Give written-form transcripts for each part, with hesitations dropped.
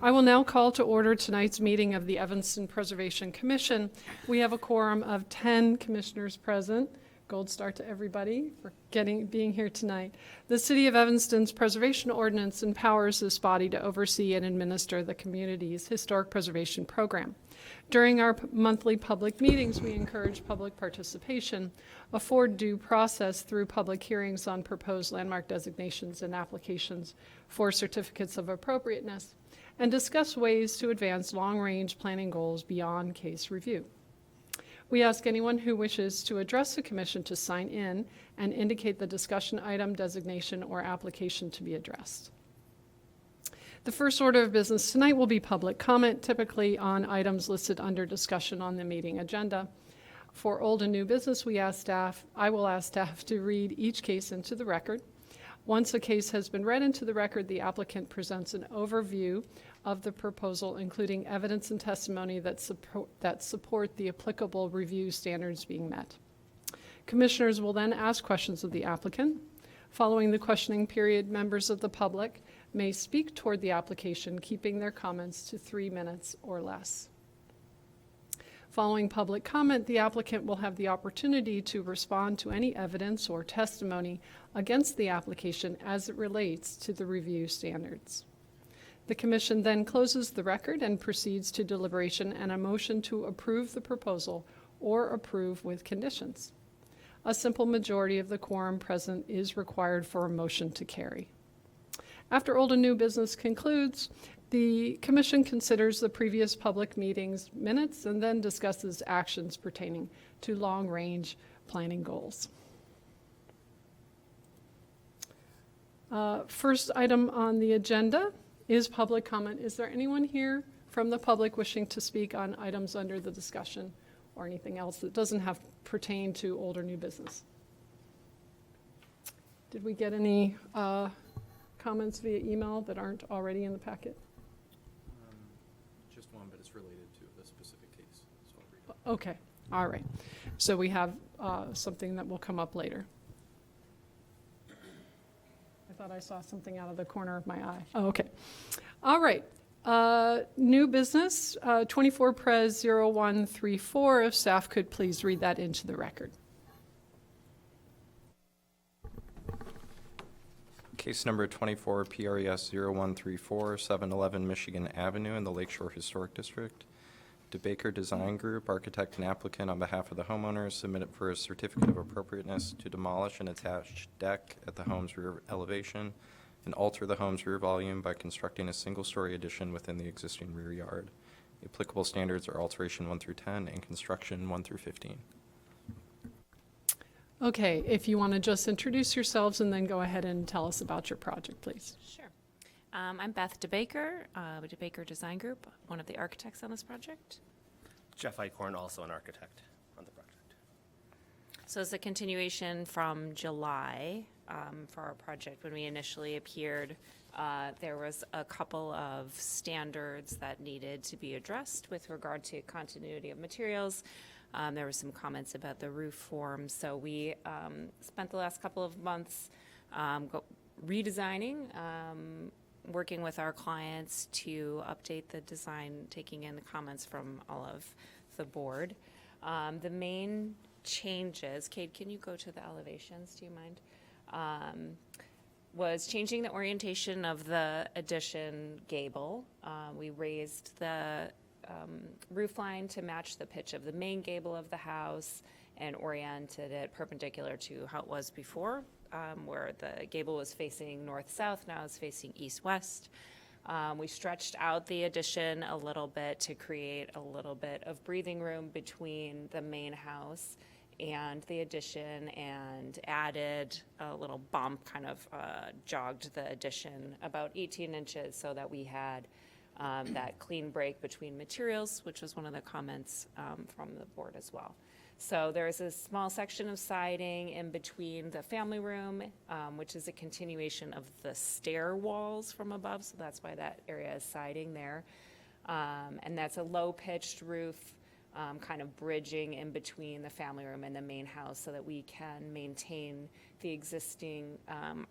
I will now call to order tonight's meeting of the Evanston Preservation Commission. We have a quorum of 10 commissioners present. Gold star to everybody for being here tonight. The City of Evanston's Preservation Ordinance empowers this body to oversee and administer the community's historic preservation program. During our monthly public meetings, we encourage public participation, afford due process through public hearings on proposed landmark designations and applications for certificates of appropriateness, and discuss ways to advance long-range planning goals beyond case review. We ask anyone who wishes to address the Commission to sign in and indicate the discussion item, designation, or application to be addressed. The first order of business tonight will be public comment, typically on items listed under discussion on the meeting agenda. For old and new business, I will ask staff to read each case into the record. Once a case has been read into the record, the applicant presents an overview of the proposal, including evidence and testimony that support the applicable review standards being met. Commissioners will then ask questions of the applicant. Following the questioning period, members of the public may speak toward the application, keeping their comments to 3 minutes or less. Following public comment, the applicant will have the opportunity to respond to any evidence or testimony against the application as it relates to the review standards. The Commission then closes the record and proceeds to deliberation and a motion to approve the proposal or approve with conditions. A simple majority of the quorum present is required for a motion to carry. After old and new business concludes, the Commission considers the previous public meetings minutes and then discusses actions pertaining to long-range planning goals. First item on the agenda is public comment. Is there anyone here from the public wishing to speak on items under the discussion or anything else that doesn't have pertain to old or new business? Did we get any comments via email that aren't already in the packet? Just one, but it's related to the specific case. So I'll read it. Okay, all right. So we have something that will come up later. I thought I saw something out of the corner of my eye. Oh, okay. All right. New business, 24 Pres 0134. If staff could please read that into the record. Case number 24 PRES 0134, 711 Michigan Avenue in the Lakeshore Historic District. DeBaker Design Group, architect and applicant on behalf of the homeowners, submitted for a certificate of appropriateness to demolish an attached deck at the home's rear elevation and alter the home's rear volume by constructing a single-story addition within the existing rear yard. The applicable standards are alteration 1 through 10 and construction 1 through 15. Okay, if you want to just introduce yourselves and then go ahead and tell us about your project, please. Sure. I'm Beth DeBaker, with DeBaker Design Group, one of the architects on this project. Jeff Eichhorn, also an architect on the project. So it's a continuation from July for our project. When we initially appeared, there was a couple of standards that needed to be addressed with regard to continuity of materials. There were some comments about the roof form. So we spent the last couple of months redesigning, working with our clients to update the design, taking in the comments from all of the board. The main changes, Kate, can you go to the elevations, do you mind? Was changing the orientation of the addition gable. We raised the roof line to match the pitch of the main gable of the house and oriented it perpendicular to how it was before, where the gable was facing north-south, now it's facing east-west. We stretched out the addition a little bit to create a little bit of breathing room between the main house and the addition, and added a little bump, kind of jogged the addition about 18 inches so that we had that clean break between materials, which was one of the comments from the board as well. So there's a small section of siding in between the family room, which is a continuation of the stair walls from above, so that's why that area is siding there. And that's a low-pitched roof, kind of bridging in between the family room and the main house so that we can maintain the existing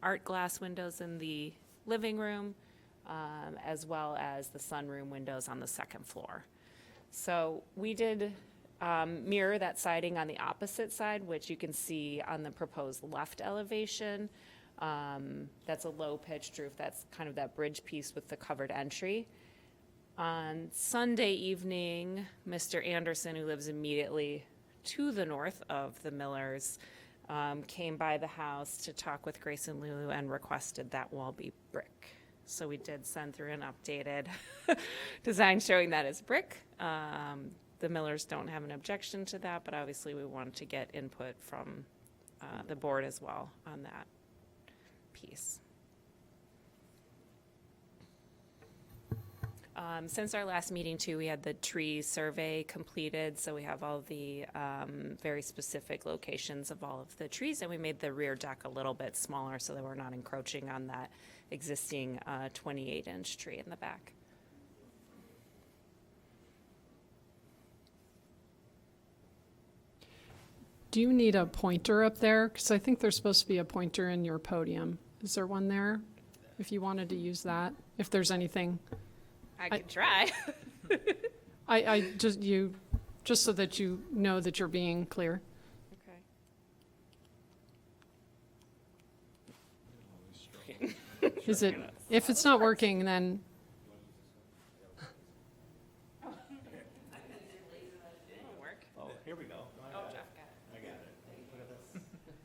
art glass windows in the living room, as well as the sunroom windows on the second floor. So we did mirror that siding on the opposite side, which you can see on the proposed left elevation. That's a low-pitched roof. That's kind of that bridge piece with the covered entry. On Sunday evening, Mr. Anderson, who lives immediately to the north of the Millers, came by the house to talk with Grace and Lulu and requested that wall be brick. So we did send through an updated design showing that as brick. The Millers don't have an objection to that, but obviously we wanted to get input from the board as well on that piece. Since our last meeting too, we had the tree survey completed, so we have all the very specific locations of all of the trees, and we made the rear deck a little bit smaller so that we're not encroaching on that existing 28-inch tree in the back. Do you need a pointer up there? Because I think there's supposed to be a pointer in your podium. Is there one there? If you wanted to use that, if there's anything. I could try. I just so that you know that you're being clear. Okay. Is it, if it's not working, then, Work. Oh, here we go. Oh, Jeff got it. I got it. Look at this.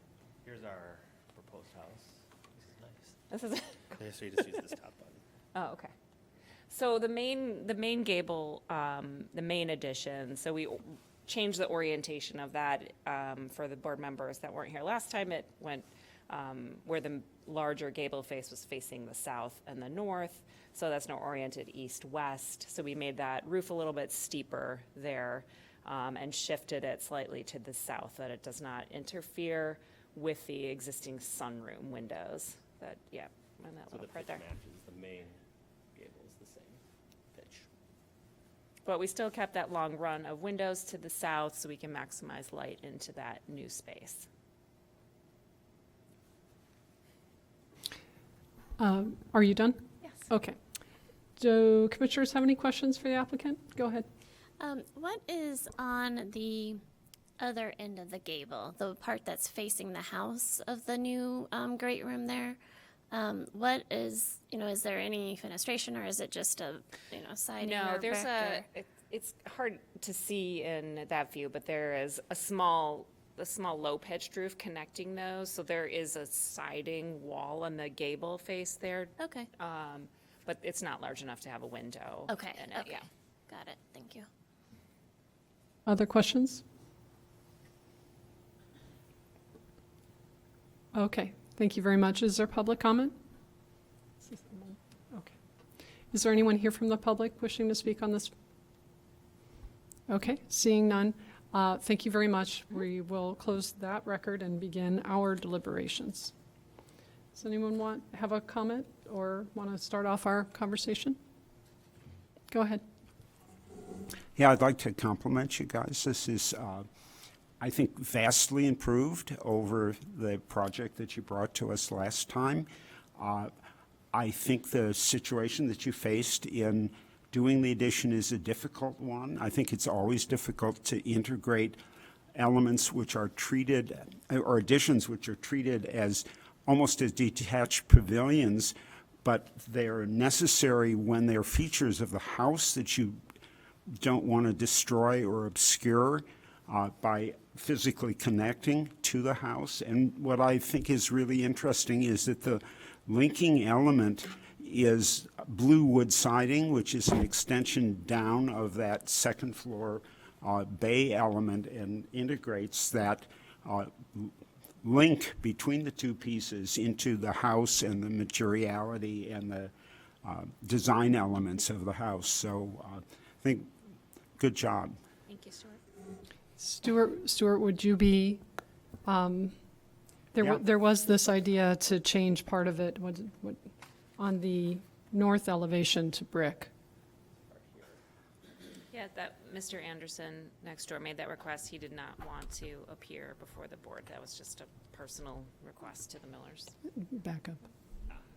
Here's our proposed house. This is nice. This is So you just use this top button. Oh, okay. So the main gable, the main addition, so we changed the orientation of that for the board members that weren't here last time. It went where the larger gable face was facing the south and the north, so that's now oriented east-west. So we made that roof a little bit steeper there and shifted it slightly to the south, that it does not interfere with the existing sunroom windows. That, yeah, and that So the little part pitch there. matches the main gable is the same pitch. But we still kept that long run of windows to the south so we can maximize light into that new space. are you done? Yes. Okay. Do commissioners have any questions for the applicant? Go ahead. What is on the other end of the gable, the part that's facing the house of the new great room there? What is, is there any fenestration or is it just a, siding No, or there's brick or- it's hard to see in that view, but there is a small low-pitched roof connecting those. So there is a siding wall on the gable face there, Okay, but it's not large enough to have a window okay, in it, okay. yeah. Got it, thank you. Other questions? Okay, thank you very much. Is there public comment? Okay. Is there anyone here from the public wishing to speak on this? Okay, seeing none, thank you very much. We will close that record and begin our deliberations. Does anyone have a comment or want to start off our conversation? Go ahead. Yeah, I'd like to compliment you guys. This is, I think, vastly improved over the project that you brought to us last time. I think the situation that you faced in doing the addition is a difficult one. I think it's always difficult to integrate elements which are treated, or additions which are treated as almost as detached pavilions, but they're necessary when they're features of the house that you don't want to destroy or obscure by physically connecting to the house. And what I think is really interesting is that the linking element is blue wood siding, which is an extension down of that second floor bay element and integrates that link between the two pieces into the house and the materiality and the design elements of the house. So I think good job. Thank you, Stuart. Stuart, would you be, Yeah. there was this idea to change part of it, what, on the north elevation to brick. Yeah, that Mr. Anderson next door made that request. He did not want to appear before the board. That was just a personal request to the Millers. Back up.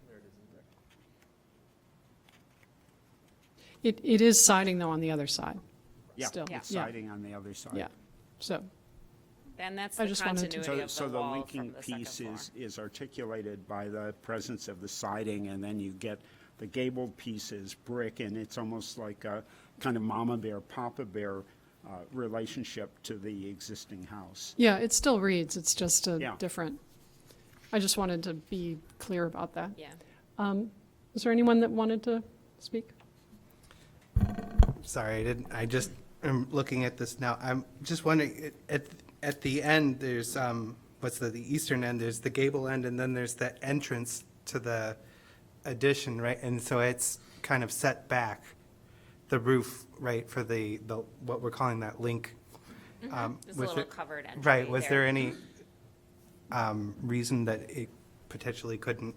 There it is in brick. It is siding though on the other side. Yeah, Still, it's yeah. siding on the other side. Yeah, so, And that's I the just wanted to- continuity So of the the wall linking from the second piece floor. is articulated by the presence of the siding, and then you get the gabled piece is brick, and it's almost like a kind of mama bear, papa bear relationship to the existing house. yeah, it still reads, it's just a Yeah. different, I just wanted to be clear about that. Yeah. Is there anyone that wanted to speak? Sorry, I didn't, I just am looking at this now. I'm just wondering, at the end, there's, what's the eastern end, there's the gable end, and then there's the entrance to the addition, right? And so it's kind of set back, the roof, right, for the, what we're calling that link. There's a was little there- covered entry Right, was there there. any reason that it potentially couldn't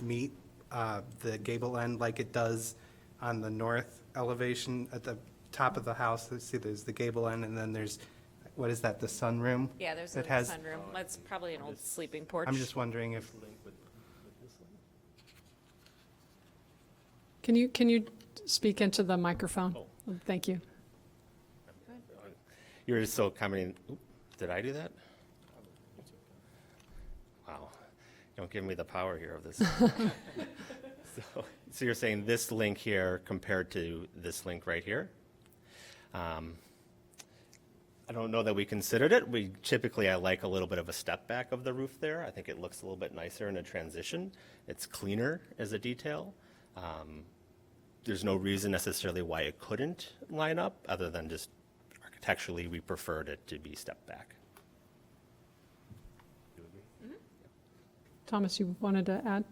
meet the gable end like it does on the north elevation at the top of the house? Let's see, there's the gable end, and then there's, what is that, the sunroom? Yeah, there's a that has- sunroom. That's probably an old sleeping porch. I'm just wondering if, Can you speak into the microphone? Thank you. You were just so commenting, oop, did I do that? Wow, you don't give me the power here of this. So you're saying this link here compared to this link right here? I don't know that we considered it. We typically, I like a little bit of a step back of the roof there. I think it looks a little bit nicer in a transition. It's cleaner as a detail. There's no reason necessarily why it couldn't line up, other than just architecturally, we preferred it to be stepped back. Thomas, you wanted to add?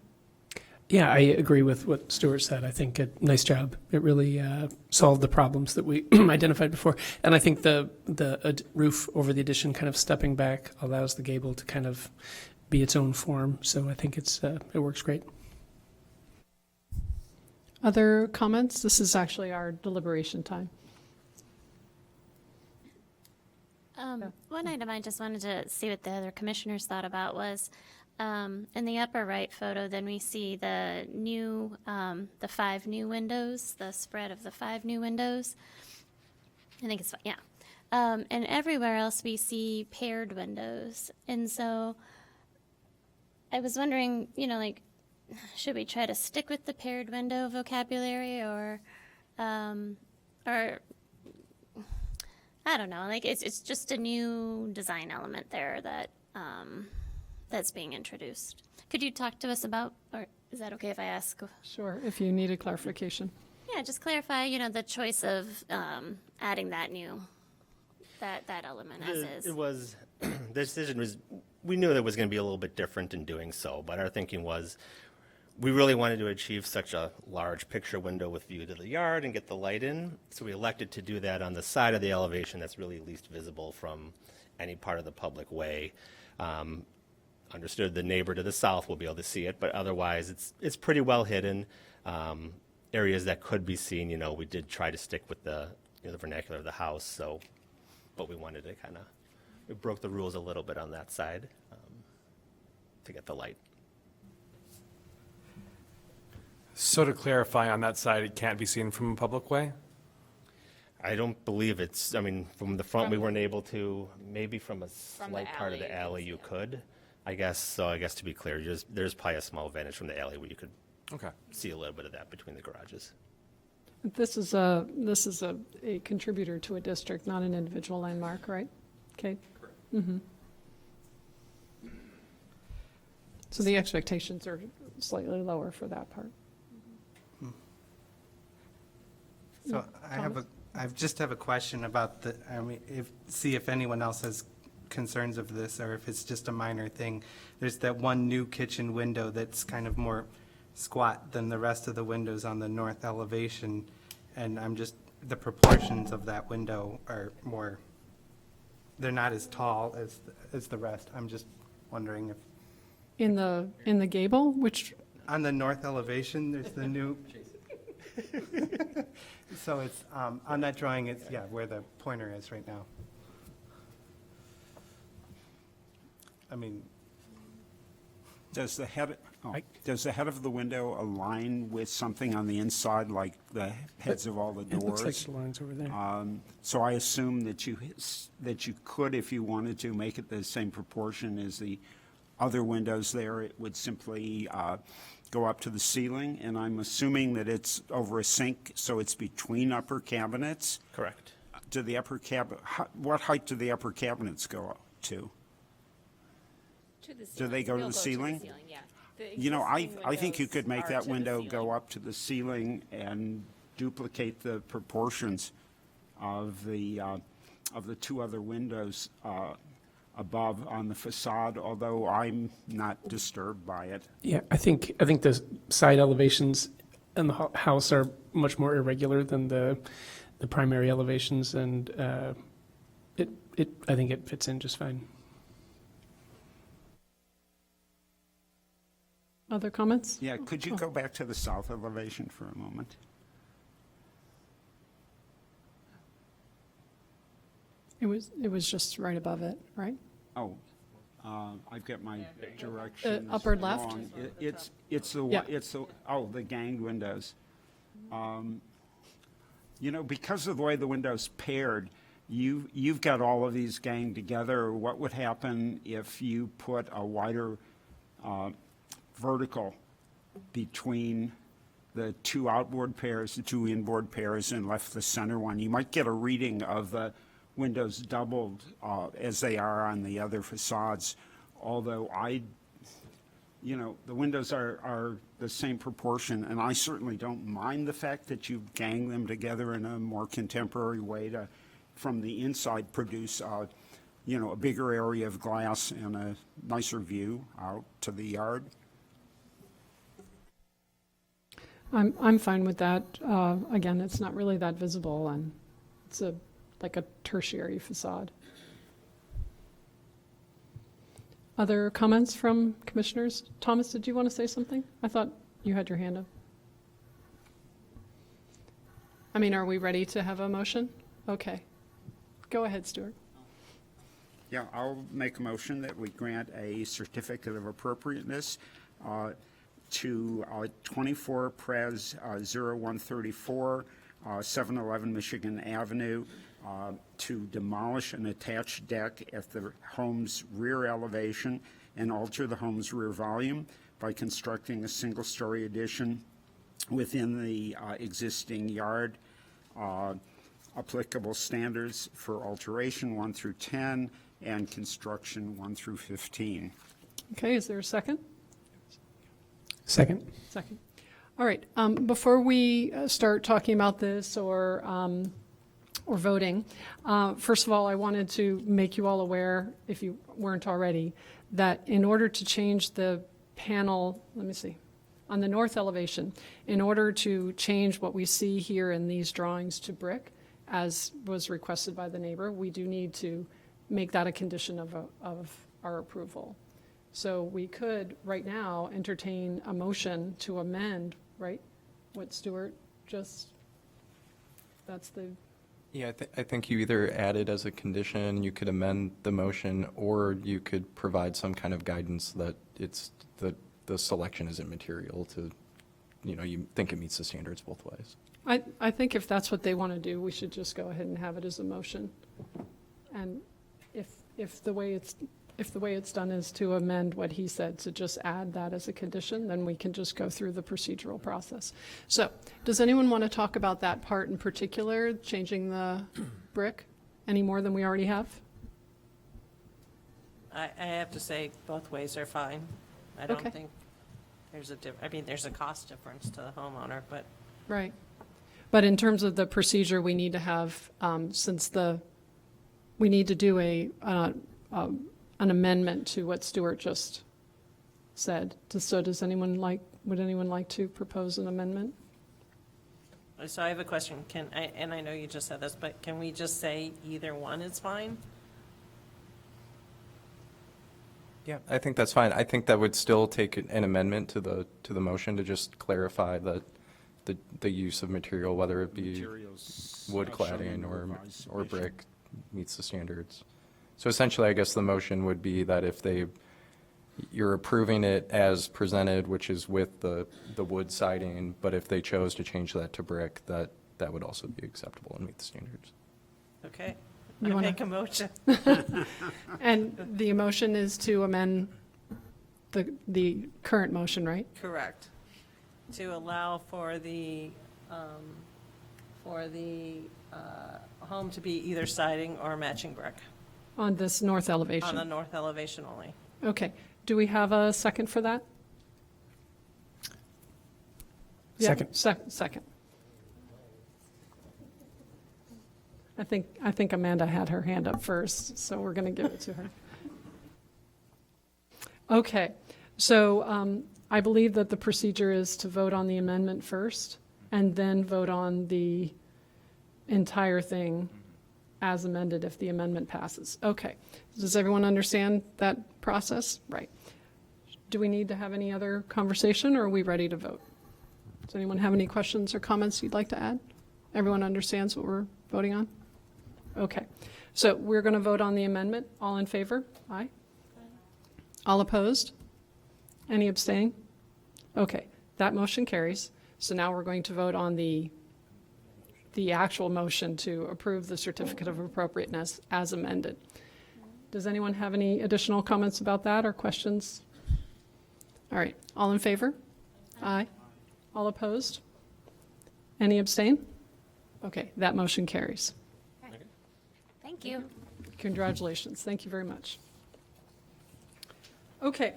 Yeah, I agree with what Stuart said. I think nice job. It really solved the problems that we identified before. And I think the roof over the addition kind of stepping back allows the gable to kind of be its own form. So I think it works great. Other comments? This is actually our deliberation time. One item I just wanted to see what the other commissioners thought about was, in the upper right photo, then we see the new, the 5 new windows, the spread of the 5 new windows. I think it's, yeah. And everywhere else we see paired windows. And so I was wondering, like, should we try to stick with the paired window vocabulary or I don't know, like it's just a new design element there that that's being introduced. Could you talk to us about, or is that okay if I ask? Sure, if you needed clarification. Yeah, just clarify, the choice of adding that that element as is. It was, the decision was, we knew that it was going to be a little bit different in doing so, but our thinking was, we really wanted to achieve such a large picture window with view to the yard and get the light in, so we elected to do that on the side of the elevation that's really least visible from any part of the public way. Understood the neighbor to the south will be able to see it, but otherwise it's pretty well hidden. Areas that could be seen, we did try to stick with the vernacular of the house, so, but we wanted to we broke the rules a little bit on that side to get the light. So to clarify, on that side, it can't be seen from a public way? I don't believe from the front, we weren't able to, maybe from a the slight part of alley, the you can alley see you it. could, I guess. So I guess to be clear, there's probably a small vantage from the alley where you could Okay. see a little bit of that between the garages. This is a contributor to a district, not an individual landmark, right? Okay. Correct. So the expectations are slightly lower for that part. so I just have a question about see if anyone else has concerns of this or if it's just a minor thing. There's that one new kitchen window that's kind of more squat than the rest of the windows on the north elevation. And the proportions of that window are more, they're not as tall as the rest. I'm just wondering if, In the gable, which, on the north elevation, there's the new. So it's, on that drawing, it's, yeah, where the pointer is right now. Does the head of the window align with something on the inside, like the heads of all the It looks like doors? the lines over there. So I assume that you could, if you wanted to, make it the same proportion as the other windows there. It would simply go up to the ceiling, and I'm assuming that it's over a sink, so it's between upper cabinets. Correct. Do the what height do the upper cabinets go up to? To the they go to the ceiling? Yeah. You know, I think you could make that window go up to the ceiling and duplicate the proportions of the two other windows above on the facade, although I'm not disturbed by it. Yeah, I think the side elevations in the house are much more irregular than the primary elevations, and I think it fits in just fine. Other comments? Yeah, could you go back to the south elevation for a moment? It was just right above it, right? Oh, I've got my directions upper left? wrong. It's the Yeah. the ganged windows. You know, because of the way the window's paired, you've got all of these ganged together. What would happen if you put a wider vertical between the two outboard pairs, the two inboard pairs, and left the center one? You might get a reading of the windows doubled as they are on the other facades, although the windows are the same proportion, and I certainly don't mind the fact that you gang them together in a more contemporary way to, from the inside, produce a bigger area of glass and a nicer view out to the yard. I'm fine with that. Again, it's not really that visible, and it's like a tertiary facade. Other comments from commissioners? Thomas, did you want to say something? I thought you had your hand up. I mean, are we ready to have a motion? Okay. Go ahead, Stuart. Yeah, I'll make a motion that we grant a certificate of appropriateness to 24 Pres 0134, 711 Michigan Avenue, to demolish an attached deck at the home's rear elevation and alter the home's rear volume by constructing a single-story addition within the existing yard. Applicable standards for alteration 1 through 10 and construction 1 through 15. Okay, is there a second? Second. Second. All right. Before we start talking about this or voting, first of all, I wanted to make you all aware, if you weren't already, that in order to change the panel, let me see, on the north elevation, in order to change what we see here in these drawings to brick, as was requested by the neighbor, we do need to make that a condition of our approval. So we could, right now, entertain a motion to amend, right, what Stuart just, that's the, Yeah, I think you either add it as a condition, you could amend the motion, or you could provide some kind of guidance that the selection isn't material to, you think it meets the standards both ways. I think if that's what they want to do, we should just go ahead and have it as a motion. And if the way it's done is to amend what he said, to just add that as a condition, then we can just go through the procedural process. So, does anyone want to talk about that part in particular, changing the brick, any more than we already have? I have to say, both ways are fine. I don't Okay. think there's there's a cost difference to the homeowner, but Right. But in terms of the procedure, we need to have, we need to do an amendment to what Stuart just said. So would anyone like to propose an amendment? so I have a question. And I know you just said this, but can we just say either one is fine? Yeah, I think that's fine. I think that would still take an amendment to the motion to just clarify the use of material, whether it be Materials, wood shown in cladding the or revised submission. brick meets the standards. So essentially, I guess the motion would be that if they You're approving it as presented, which is with the wood siding, but if they chose to change that to brick, that would also be acceptable and meet the standards. Okay. You I wanna- make a motion. And the motion is to amend the current motion, right? Correct. To allow for the home to be either siding or matching brick On this north on the elevation? north elevation only. Okay. Do we have a second for that? Yeah, Second. Second. I think Amanda had her hand up first, so we're going to give it to her. Okay, so I believe that the procedure is to vote on the amendment first and then vote on the entire thing as amended if the amendment passes. Okay, does everyone understand that process? Right. Do we need to have any other conversation, or are we ready to vote? Does anyone have any questions or comments you'd like to add? Everyone understands what we're voting on? Okay, so we're going to vote on the amendment. All in favor? Aye. All opposed? Any abstain? Okay, that motion carries. So now we're going to vote on the actual motion to approve the certificate of appropriateness as amended. Does anyone have any additional comments about that or questions? All right, all in favor? Aye. All opposed? Any abstain? Okay, that motion carries. Thank you. Congratulations. Thank you very much. Okay.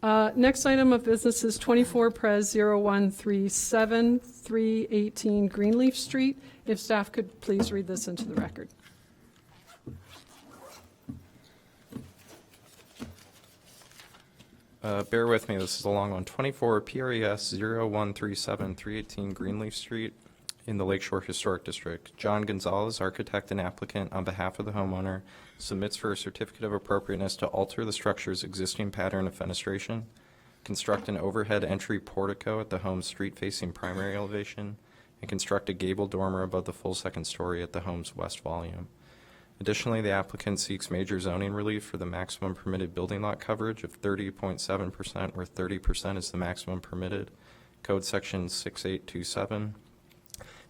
Next item of business is 24 Pres 0137, 318 Greenleaf Street. If staff could please read this into the record. Bear with me, this is a long one. 24 PRES 0137 318 Greenleaf Street in the Lakeshore Historic District. John Gonzalez, architect and applicant on behalf of the homeowner, submits for a certificate of appropriateness to alter the structure's existing pattern of fenestration, construct an overhead entry portico at the home's street-facing primary elevation, and construct a gable dormer above the full second story at the home's west volume. Additionally, the applicant seeks major zoning relief for the maximum permitted building lot coverage of 30.7%, where 30% is the maximum permitted, Code Section 6827,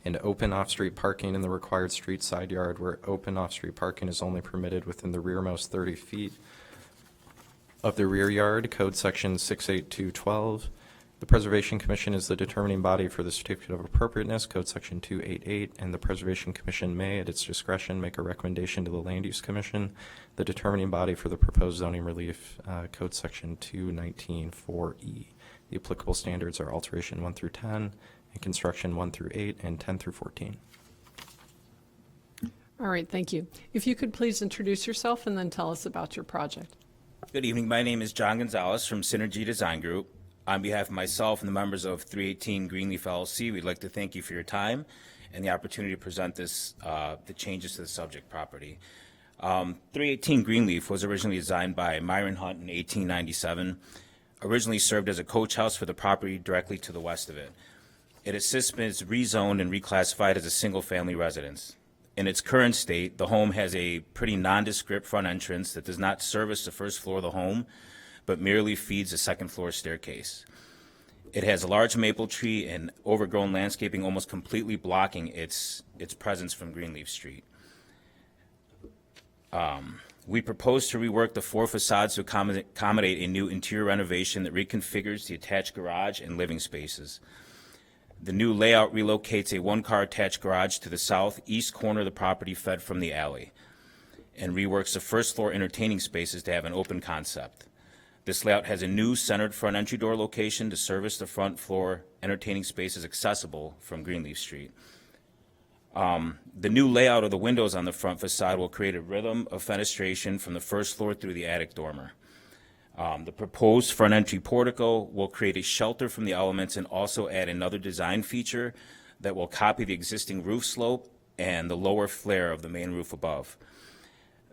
and open off-street parking in the required street side yard, where open off-street parking is only permitted within the rearmost 30 feet of the rear yard, Code Section 68212. The Preservation Commission is the determining body for the certificate of appropriateness, Code Section 288, and the Preservation Commission may, at its discretion, make a recommendation to the Land Use Commission, the determining body for the proposed zoning relief, Code Section 219-4E. The applicable standards are alteration 1 through 10, and construction 1 through 8, and 10 through 14. All right, thank you. If you could please introduce yourself and then tell us about your project. Good evening. My name is John Gonzalez from Synergy Design Group. On behalf of myself and the members of 318 Greenleaf LLC, we'd like to thank you for your time and the opportunity to present this, the changes to the subject property. 318 Greenleaf was originally designed by Myron Hunt in 1897. Originally served as a coach house for the property directly to the west of it. It has since been rezoned and reclassified as a single-family residence. In its current state, the home has a pretty nondescript front entrance that does not service the first floor of the home, but merely feeds the second floor staircase. It has a large maple tree and overgrown landscaping almost completely blocking its presence from Greenleaf Street. We propose to rework the 4 facades to accommodate a new interior renovation that reconfigures the attached garage and living spaces. The new layout relocates a 1-car attached garage to the southeast corner of the property fed from the alley and reworks the first floor entertaining spaces to have an open concept. This layout has a new centered front entry door location to service the front floor entertaining spaces accessible from Greenleaf Street. The new layout of the windows on the front facade will create a rhythm of fenestration from the first floor through the attic dormer. The proposed front entry portico will create a shelter from the elements and also add another design feature that will copy the existing roof slope and the lower flare of the main roof above.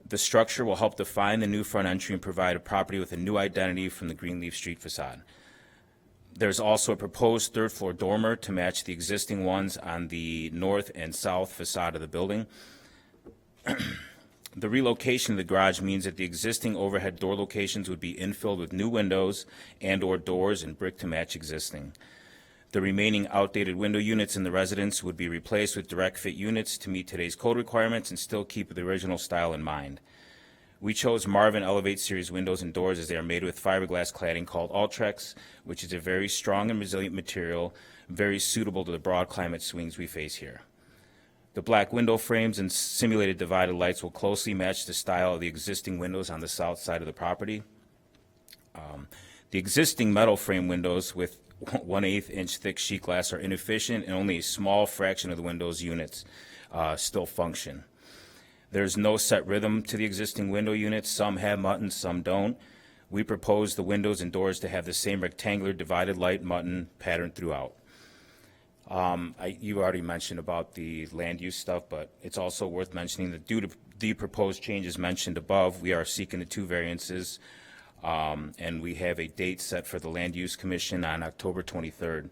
The structure will help define the new front entry and provide a property with a new identity from the Greenleaf Street facade. There's also a proposed third floor dormer to match the existing ones on the north and south facade of the building. The relocation of the garage means that the existing overhead door locations would be infilled with new windows and/or doors and brick to match existing. The remaining outdated window units in the residence would be replaced with direct fit units to meet today's code requirements and still keep the original style in mind. We chose Marvin Elevate Series windows and doors as they are made with fiberglass cladding called Ultrex, which is a very strong and resilient material, very suitable to the broad climate swings we face here. The black window frames and simulated divided lights will closely match the style of the existing windows on the south side of the property. The existing metal frame windows with 1/8 inch thick sheet glass are inefficient, and only a small fraction of the windows units still function. There's no set rhythm to the existing window units. Some have buttons, some don't. We propose the windows and doors to have the same rectangular divided light button pattern throughout. You already mentioned about the land use stuff, but it's also worth mentioning that due to the proposed changes mentioned above, we are seeking the 2 variances, and we have a date set for the Land Use Commission on October 23rd.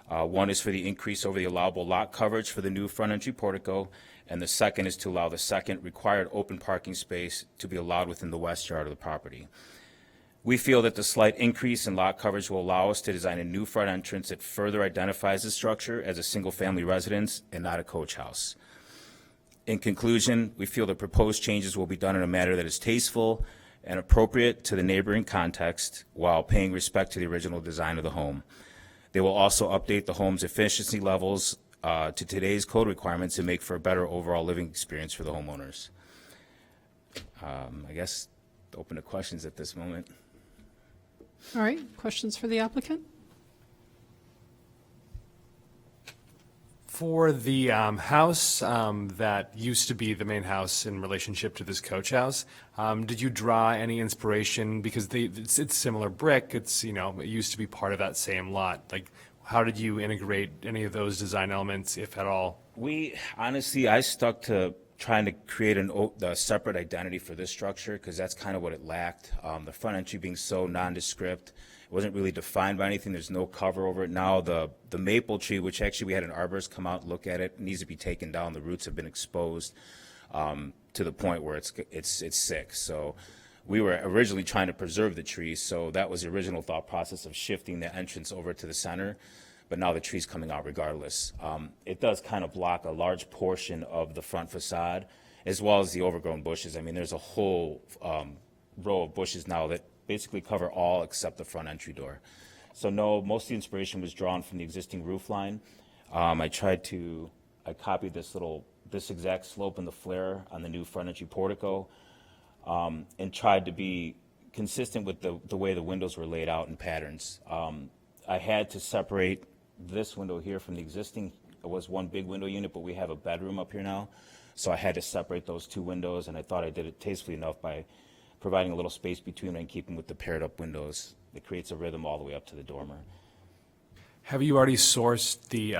One is for the increase over the allowable lot coverage for the new front entry portico, and the second is to allow the second required open parking space to be allowed within the west yard of the property. We feel that the slight increase in lot coverage will allow us to design a new front entrance that further identifies the structure as a single-family residence and not a coach house. In conclusion, we feel the proposed changes will be done in a manner that is tasteful and appropriate to the neighboring context while paying respect to the original design of the home. They will also update the home's efficiency levels to today's code requirements and make for a better overall living experience for the homeowners. I guess open to questions at this moment. All right, questions for the applicant? For the house that used to be the main house in relationship to this coach house, did you draw any inspiration? Because it's similar brick, it's, you know, it used to be part of that same lot. Like, how did you integrate any of those design elements, if at all? I stuck to trying to create a separate identity for this structure because that's kind of what it lacked. The front entry being so nondescript, it wasn't really defined by anything. There's no cover over it. Now the maple tree, which actually we had an arborist come out and look at it, needs to be taken down. The roots have been exposed to the point where it's sick. So we were originally trying to preserve the tree, so that was the original thought process of shifting the entrance over to the center. But now the tree's coming out regardless. It does kind of block a large portion of the front facade, as well as the overgrown bushes. I mean, there's a whole row of bushes now that basically cover all except the front entry door. So no, most of the inspiration was drawn from the existing roof line. I copied this exact slope and the flare on the new front entry portico, and tried to be consistent with the way the windows were laid out in patterns. I had to separate this window here from the existing. It was one big window unit, but we have a bedroom up here now. So I had to separate those 2 windows, and I thought I did it tastefully enough by providing a little space between them and keeping with the paired up windows. It creates a rhythm all the way up to the dormer. Have you already sourced the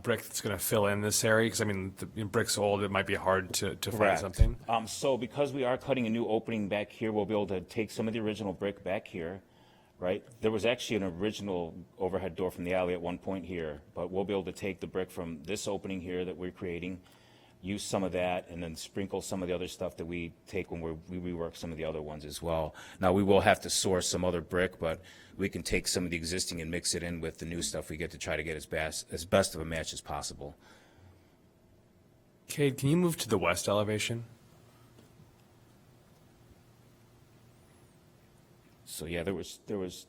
brick that's going to fill in this area? Because, I mean, the brick's old, it might be hard to find Correct. something. So because we are cutting a new opening back here, we'll be able to take some of the original brick back here, right? There was actually an original overhead door from the alley at one point here, but we'll be able to take the brick from this opening here that we're creating, use some of that, and then sprinkle some of the other stuff that we take when we rework some of the other ones as well. Now, we will have to source some other brick, but we can take some of the existing and mix it in with the new stuff we get to try to get as best of a match as possible. Cade, can you move to the west elevation? So yeah, there was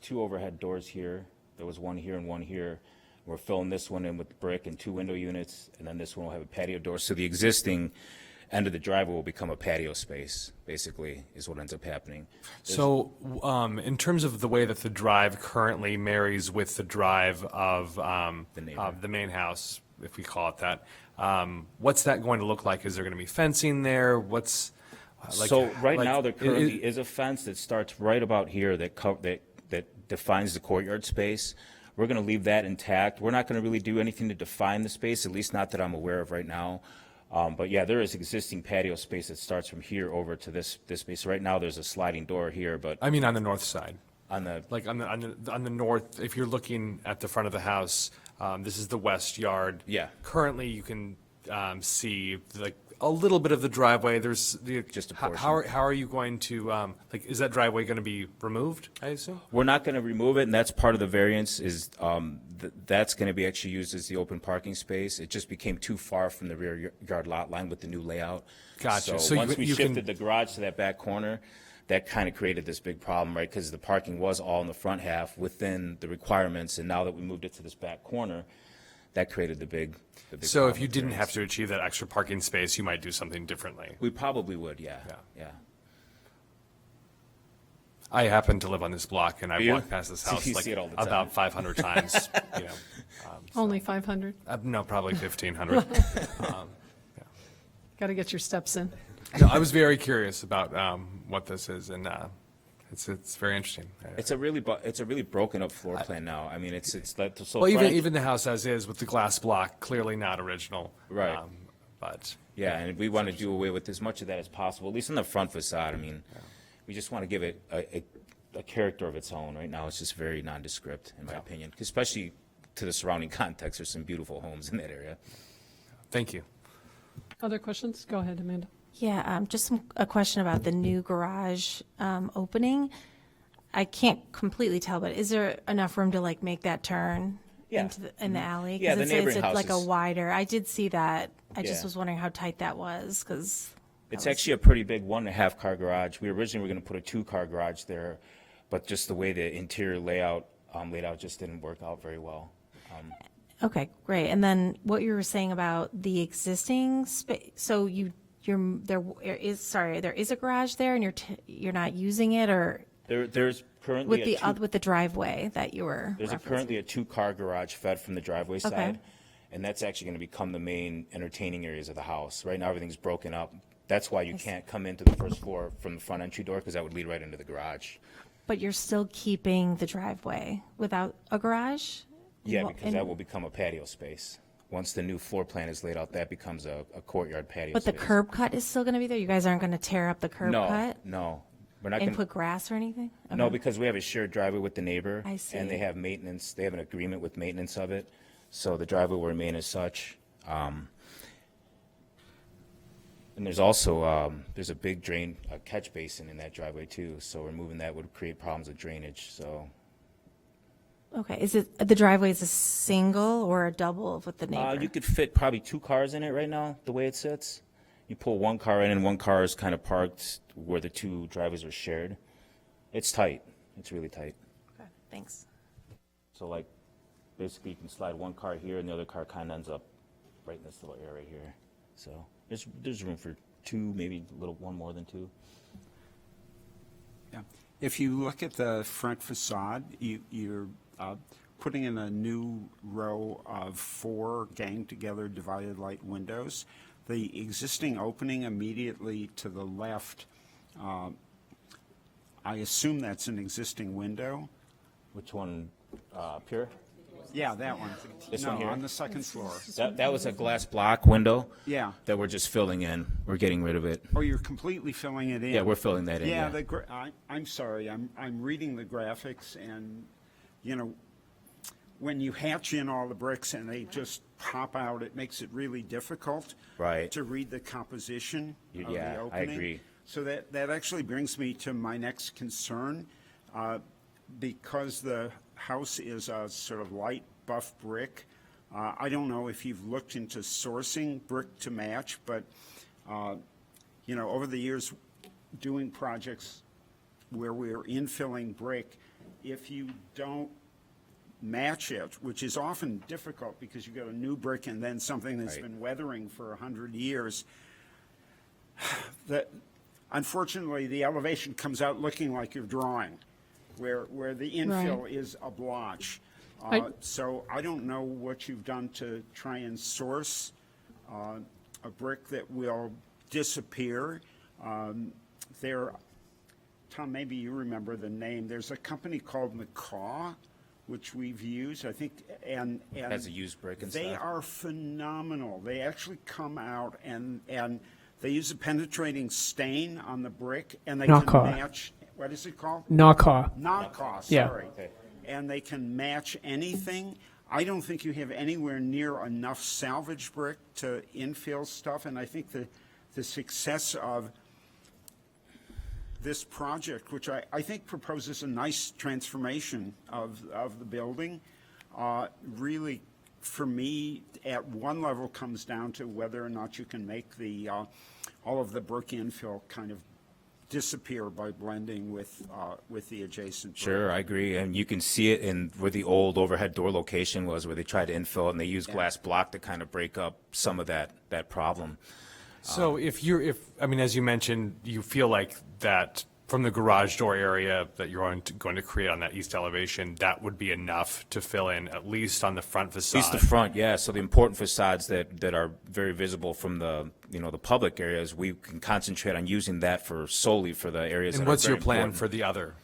2 overhead doors here. There was one here and one here. We're filling this one in with brick and 2 window units, and then this one will have a patio door. So the existing end of the driveway will become a patio space, basically, is what ends up happening. So in terms of the way that the drive currently marries with the drive of the main house, if we call it that, what's that going to look like? Is there going to be fencing there? Now there currently is a fence that starts right about here that defines the courtyard space. We're going to leave that intact. We're not going to really do anything to define the space, at least not that I'm aware of right now. But yeah, there is existing patio space that starts from here over to this space. Right now, there's a sliding door here, but I mean, on the north side. On the north, if you're looking at the front of the house, this is the west yard. Yeah. Currently, you can see like a little bit of the driveway. There's Just a how portion. how are you going to like? Is that driveway going to be removed? I assume. We're not going to remove it, and that's part of the variance is that's going to be actually used as the open parking space. It just became too far from the rear yard lot line with the new layout. Gotcha. So So once we you can- shifted the garage to that back corner, that kind of created this big problem, right? Because the parking was all in the front half within the requirements, and now that we moved it to this back corner, that created the big So problem if you with didn't variance. have to achieve that extra parking space, you might do something differently. We probably would, yeah. Yeah. Yeah. I happen to live on this block, and I Do you? walk past this house You like see it all the time. about 500 times. You know, Only 500. no, probably 1,500. Got to get your steps in. No, I was very curious about what this is, and it's very interesting. It's a really broken up floor plan now. I mean, it's like so. Well, front- even the house as is with the glass block, clearly not original. Right. But Yeah, and we want to do away with as much of that as possible, at least in the front facade. I mean, we just want to give it a character of its own. Right now, it's just very nondescript, in my opinion, especially to the surrounding context. There's some beautiful homes in that area. thank you. Other questions? Go ahead, Amanda. Yeah, just a question about the new garage opening. I can't completely tell, but is there enough room to like make that turn Yeah. in the alley? 'Cause Yeah, the it's neighboring like a houses. wider. I did see that. I just Yeah. was wondering how tight that was because It's actually a pretty big 1.5 car garage. We originally were going to put a 2-car garage there, but just the way the interior layout laid out just didn't work out very well. okay, great. And then what you were saying about the existing space. So there is a garage there, and you're not using it, or There's currently with the driveway that you were. There's referencing? currently a 2-car garage fed from the driveway Okay. side, and that's actually going to become the main entertaining areas of the house. Right now, everything's broken up. That's why you can't come into the first floor from the front entry door, because that would lead right into the garage. But you're still keeping the driveway without a garage? Yeah, Well, because that will become a patio space. Once the new floor plan is laid out, that becomes a courtyard patio But the space. curb cut is still going to be there? You guys aren't going to tear up the curb cut No. We're not and going put grass or anything? No, Okay. because we have a shared driveway with the neighbor. I see. And they have maintenance, they have an agreement with maintenance of it, so the driveway will remain as such. And there's also, there's a big a catch basin in that driveway too, so removing that would create problems with drainage, so. Okay, is it, the driveway is a single or a double with the neighbor? You could fit probably 2 cars in it right now, the way it sits. You pull 1 car in and 1 car is kind of parked where the 2 driveways are shared. It's tight, it's really tight. Okay, thanks. So like, basically you can slide 1 car here and the other car kind of ends up right in this little area here. So there's room for 2, maybe one more than 2. Yeah. If you look at the front facade, you're putting in a new row of 4 gang-together divided light windows. The existing opening immediately to the left, I assume that's an existing window. Which one, up here? Yeah, that one. This No, one here? on the second floor. That was a glass block window Yeah. that we're just filling in. We're getting rid of it. Oh, you're completely filling it in. Yeah, we're filling that in, Yeah, yeah. I'm sorry, I'm reading the graphics, and, you know, when you hatch in all the bricks and they just pop out, it makes it really difficult Right. to read the composition of the Yeah, I opening. agree. So that actually brings me to my next concern. Because the house is a sort of light buff brick, I don't know if you've looked into sourcing brick to match, but, you know, over the years, doing projects where we're infilling brick, if you don't match it, which is often difficult because you've got a new brick and then something that's Right. been weathering for 100 years, that unfortunately, the elevation comes out looking like you're drawing, where the infill Right. is a blotch. I- So I don't know what you've done to try and source a brick that will disappear. Tom, maybe you remember the name. There's a company called McCaw, which we've used, I think, and Has a used brick and they stuff. are phenomenal. They actually come out and they use a penetrating stain on the brick, and they can Knockoff. match. What is it called? Knockaw. Knockoff, Yeah. sorry. Okay. And they can match anything. I don't think you have anywhere near enough salvage brick to infill stuff, and I think the success of this project, which I think proposes a nice transformation of the building, really, for me, at one level comes down to whether or not you can make the all of the brick infill kind of disappear by blending with the adjacent. Sure, I agree, and you can see it in where the old overhead door location was, where they tried to infill it, and they used glass block to kind of break up some of that problem. So I mean, as you mentioned, you feel like that from the garage door area that you're going to create on that east elevation, that would be enough to fill in, at least on the front facade? At least the front, yeah. So the important facades that are very visible from the public areas, we can concentrate on using that solely for the areas that And are what's your very plan important. for the other?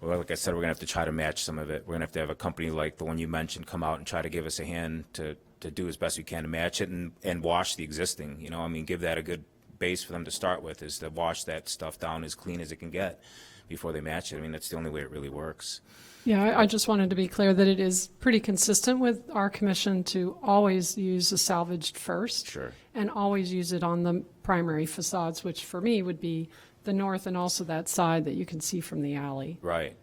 Well, like I said, we're going to have to try to match some of it. We're going to have a company like the one you mentioned come out and try to give us a hand to do as best we can to match it and wash the existing, I mean, give that a good base for them to start with, is to wash that stuff down as clean as it can get before they match it. I mean, that's the only way it really works. Yeah, I just wanted to be clear that it is pretty consistent with our commission to always use the salvaged first. Sure. And always use it on the primary facades, which for me would be the north and also that side that you can see from the alley, Right.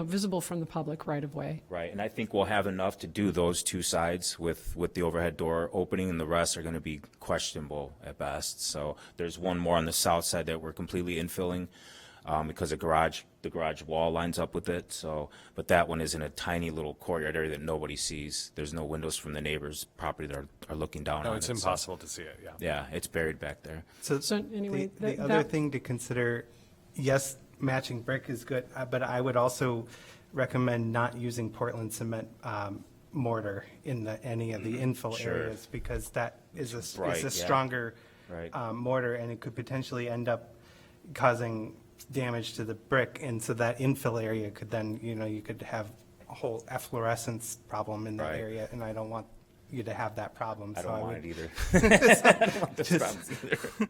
visible from the public right of way. Right, and I think we'll have enough to do those two sides with the overhead door opening, and the rest are going to be questionable at best. So there's one more on the south side that we're completely infilling because the garage wall lines up with it. So, but that one is in a tiny little courtyard area that nobody sees. There's no windows from the neighbor's property that are looking down No, on it's it. So, impossible to see it, yeah. yeah, it's buried back there. So anyway, The other thing to consider, yes, matching brick is good, but I would also recommend not using Portland cement mortar in any of the infill Sure. areas, because that is Right, a yeah. stronger Right. mortar, and it could potentially end up causing damage to the brick. And so that infill area could then, you could have a whole efflorescence problem in that Right. area, and I don't want you to have that problem. I So don't want would- it either. I don't want those problems either.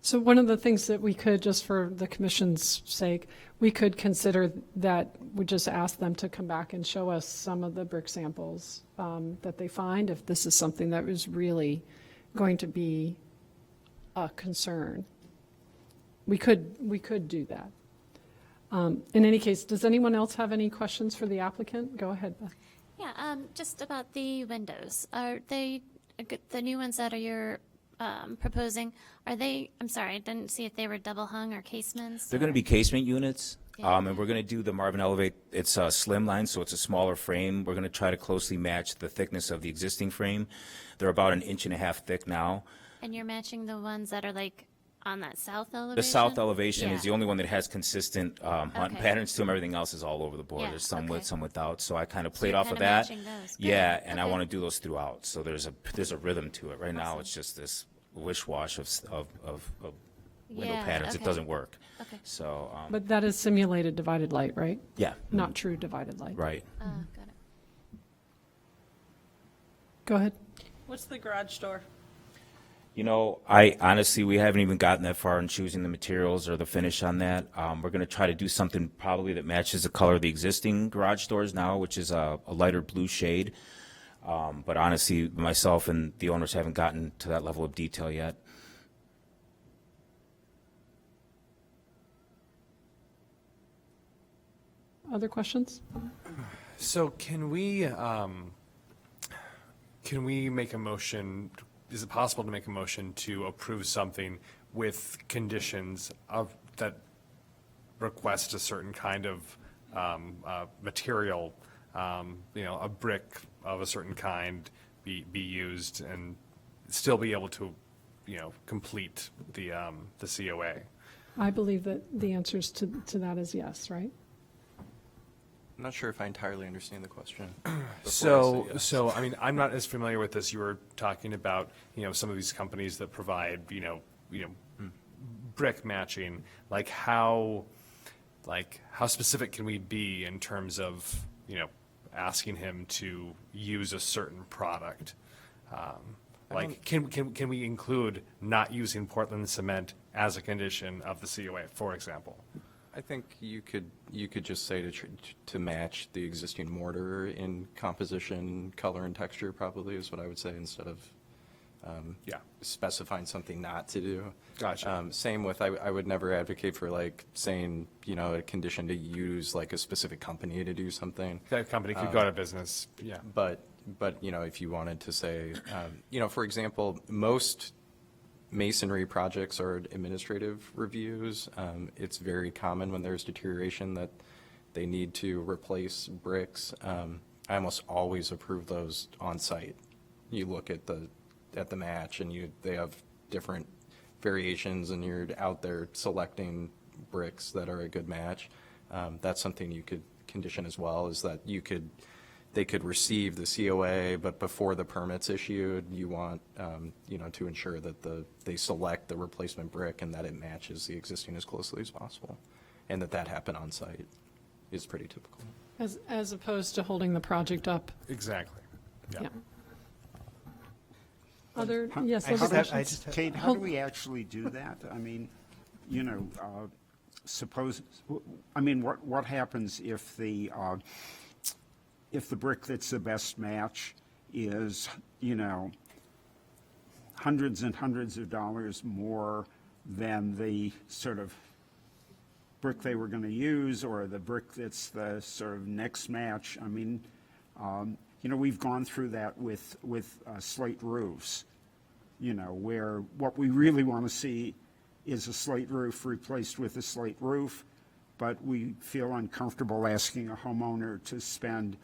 So one of the things that we could, just for the commission's sake, we could consider that we just ask them to come back and show us some of the brick samples that they find, if this is something that is really going to be a concern. We could do that. In any case, does anyone else have any questions for the applicant? Go ahead, Beth. Yeah, just about the windows. Are they the new ones that you're proposing? Are they? I'm sorry, I didn't see if they were double hung or casements. They're going to be casement units, Yeah. and we're going to do the Marvin Elevate. It's a slim line, so it's a smaller frame. We're going to try to closely match the thickness of the existing frame. They're about 1.5 inches thick now. And you're matching the ones that are like on that south elevation? The south elevation is Yeah. the only one that has consistent hunting Okay. patterns to them. Everything else is all over the board. Yeah, There's some with, okay. some without. So I kind of So played you're off of kinda that. matching those. Good. Yeah, and I Okay. want to do those throughout. So there's a rhythm to it. Right now, Awesome. it's just this wish-wash of window Yeah, patterns. It okay. doesn't work. Okay. So, But that is simulated divided light, right? yeah. Not true divided light. Right. Got it. Go ahead. What's the garage door? I honestly, we haven't even gotten that far in choosing the materials or the finish on that. We're going to try to do something probably that matches the color of the existing garage doors now, which is a lighter blue shade. But honestly, myself and the owners haven't gotten to that level of detail yet. Other questions? So can we make a motion, is it possible to make a motion to approve something with conditions of, that request a certain kind of material, a brick of a certain kind be used and still be able to, complete the COA? I believe that the answers to that is yes, right? I'm not sure if I entirely understand the question. So, I mean, I'm not as familiar with this. You were talking about, some of these companies that provide, brick matching. Like how specific can we be in terms of, asking him to use a certain product? Can we include not using Portland cement as a condition of the COA, for example? I think you could just say to match the existing mortar in composition, color, and texture probably is what I would say, instead of specifying something not to do. Gotcha. Same with, I would never advocate for like saying, a condition to use like a specific company to do something. That company could go out of business, yeah. But, if you wanted to say, for example, most masonry projects are administrative reviews. It's very common when there's deterioration that they need to replace bricks. I almost always approve those on site. You look at the match and they have different variations and you're out there selecting bricks that are a good match. That's something you could condition as well, is that they could receive the COA, but before the permit's issued, you want, to ensure that they select the replacement brick and that it matches the existing as closely as possible. And that happen on site is pretty typical. As opposed to holding the project up. Exactly. Yeah. Other, How- yes, I other just have- questions? Kate, how do we actually do that? I mean, what happens if the brick that's the best match is, hundreds and hundreds of dollars more than the sort of brick they were going to use, or the brick that's the sort of next match? I mean, we've gone through that with slate roofs, where what we really want to see is a slate roof replaced with a slate roof, but we feel uncomfortable asking a homeowner to spend,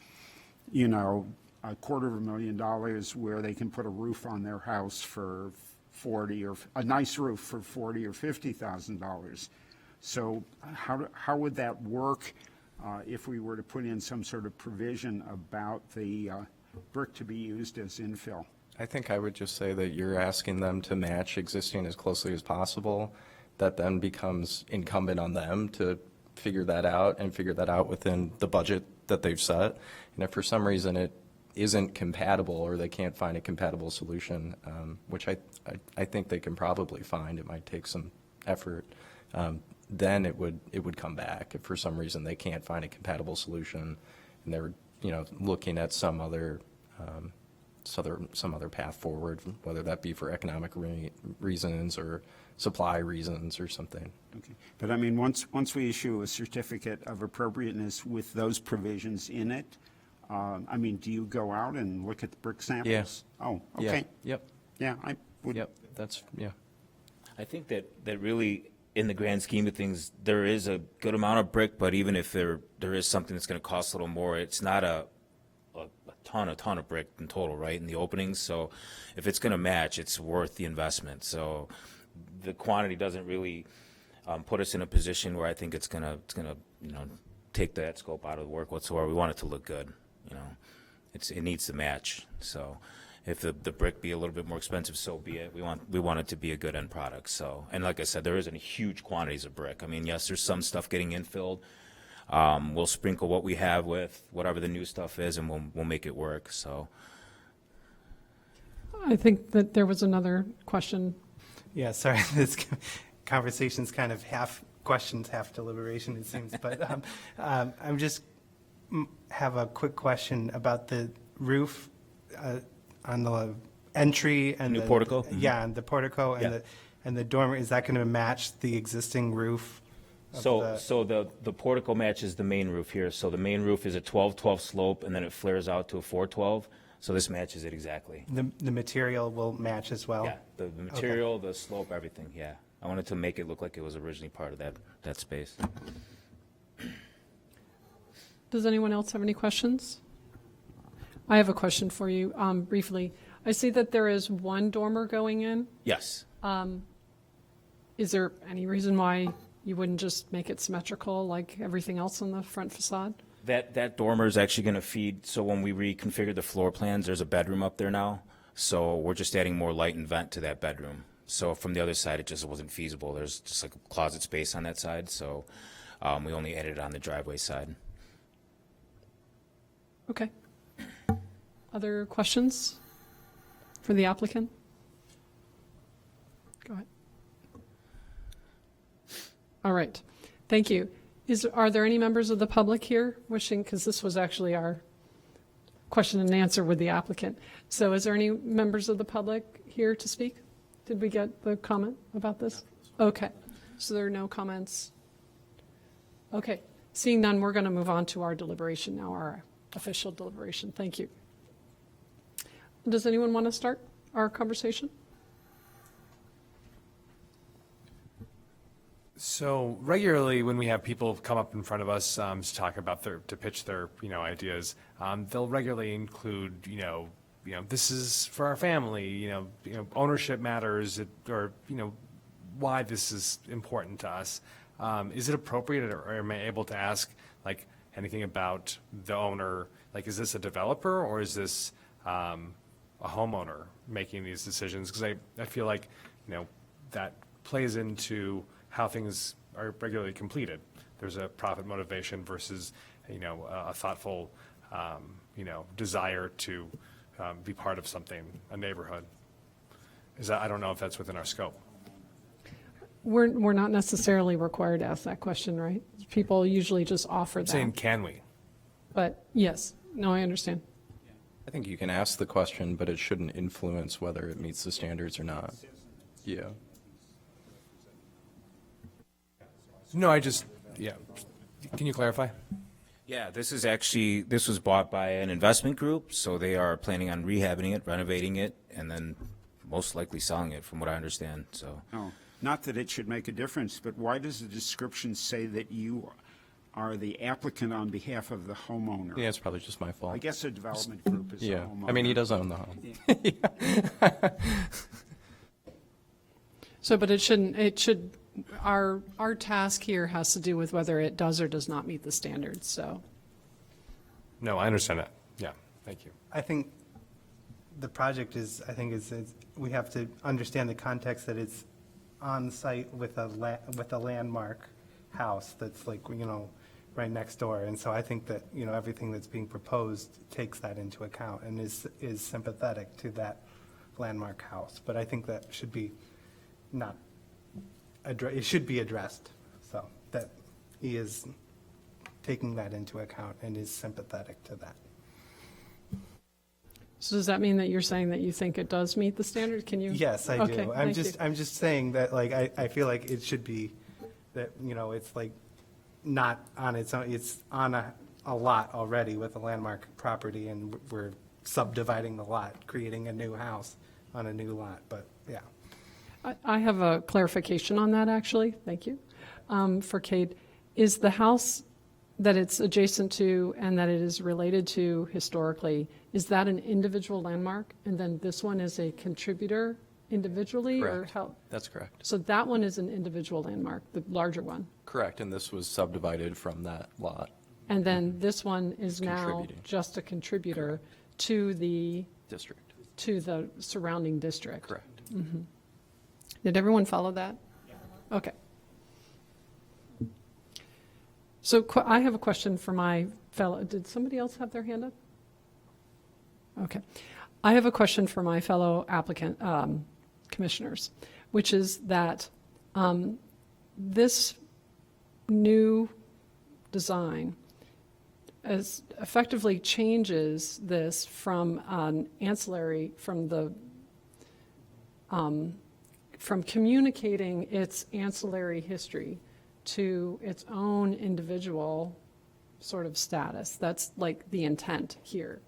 $250,000 where they can put a roof on their house for a nice roof for $40,000 or $50,000. So how would that work if we were to put in some sort of provision about the brick to be used as infill? I think I would just say that you're asking them to match existing as closely as possible. That then becomes incumbent on them to figure that out and figure that out within the budget that they've set. And if for some reason it isn't compatible or they can't find a compatible solution, which I think they can probably find, it might take some effort, then it would come back. If for some reason they can't find a compatible solution and they're looking at some other path forward, whether that be for economic reasons or supply reasons or something. Okay. But I mean, once we issue a certificate of appropriateness with those provisions in it, do you go out and look at the brick samples? Yes. Oh, Yeah. okay. Yep. Yeah, I would. Yep. Yeah. I think that really, in the grand scheme of things, there is a good amount of brick, but even if there is something that's going to cost a little more, it's not a ton of brick in total, right, in the openings. So if it's going to match, it's worth the investment. So the quantity doesn't really put us in a position where I think it's gonna take that scope out of the work whatsoever. We want it to look good, it needs to match. So if the brick be a little bit more expensive, so be it. We want it to be a good end product. So, and like I said, there isn't huge quantities of brick. I mean, yes, there's some stuff getting infilled. We'll sprinkle what we have with whatever the new stuff is, and we'll make it work. So I think that there was another question. Yeah, sorry, this conversation's kind of half questions, half deliberation, it seems. But I'm just have a quick question about the roof on the entry and New the portico? Yeah, and the portico and Yeah. the dormer. Is that going to match the existing roof? of So the portico matches the main roof here. So the main roof is a 12-12 slope, and then it flares out to a 4-12. So this matches it exactly. the material will match as well? Yeah, the material, the slope, everything, yeah. I wanted to make it look like it was originally part of that space. Does anyone else have any questions? I have a question for you, briefly. I see that there is one dormer going in. Yes. Is there any reason why you wouldn't just make it symmetrical like everything else on the front facade? That dormer is actually going to feed, so when we reconfigure the floor plans, there's a bedroom up there now. So we're just adding more light and vent to that bedroom. So from the other side, it just wasn't feasible. There's just like a closet space on that side, so we only added it on the driveway side. Okay. Other questions for the applicant? Go ahead. All right. Thank you. Are there any members of the public here wishing, because this was actually our question and answer with the applicant. So is there any members of the public here to speak? Did we get the comment about this? Okay, so there are no comments. Okay, seeing none, we're going to move on to our deliberation now, our official deliberation. Thank you. Does anyone want to start our conversation? So regularly, when we have people come up in front of us to talk about to pitch their ideas, they'll regularly include this is for our family, ownership matters, or why this is important to us. Is it appropriate, or am I able to ask like anything about the owner? Like, is this a developer or is this a homeowner making these decisions? Because I feel like that plays into how things are regularly completed. There's a profit motivation versus, a thoughtful, desire to be part of something, a neighborhood. I don't know if that's within our scope. We're not necessarily required to ask that question, right? People usually just offer I'm saying, that. can we? But yes, no, I understand. I think you can ask the question, but it shouldn't influence whether it meets the standards or not. Yeah. No, can you clarify? Yeah, this was bought by an investment group, so they are planning on rehabbing it, renovating it, and then most likely selling it, from what I understand, so. Oh, not that it should make a difference, but why does the description say that you are the applicant on behalf of the homeowner? Yeah, it's probably just my fault. I guess a development group is a Yeah, homeowner. I mean, he does own the home. So, but our task here has to do with whether it does or does not meet the standards, so. No, I understand that. Yeah, thank you. I think the project we have to understand the context that it's on site with a landmark house that's like, right next door. And so I think that, everything that's being proposed takes that into account and is sympathetic to that landmark house. But I think that should be it should be addressed, so that he is taking that into account and is sympathetic to that. So does that mean that you're saying that you think it does meet the standard? Can you? Yes, I Okay, do. thank you. I'm just saying that, like, I feel like it should be that, it's like not on its own, it's on a lot already with a landmark property, and we're subdividing the lot, creating a new house on a new lot, but yeah. I have a clarification on that, actually. Thank you. For Cade, is the house that it's adjacent to and that it is related to historically, is that an individual landmark? And then this one is a contributor individually? Or Correct. how? That's correct. So that one is an individual landmark, the larger one. Correct, and this was subdivided from that lot. And then this one is now Contributing. just a contributor to the surrounding district. Correct. Did everyone follow that? Okay. So I have a question for my fellow, did somebody else have their hand up? Okay. I have a question for my fellow applicant, commissioners, which is that this new design effectively changes this from an ancillary, from communicating its ancillary history to its own individual sort of status. That's like the intent here.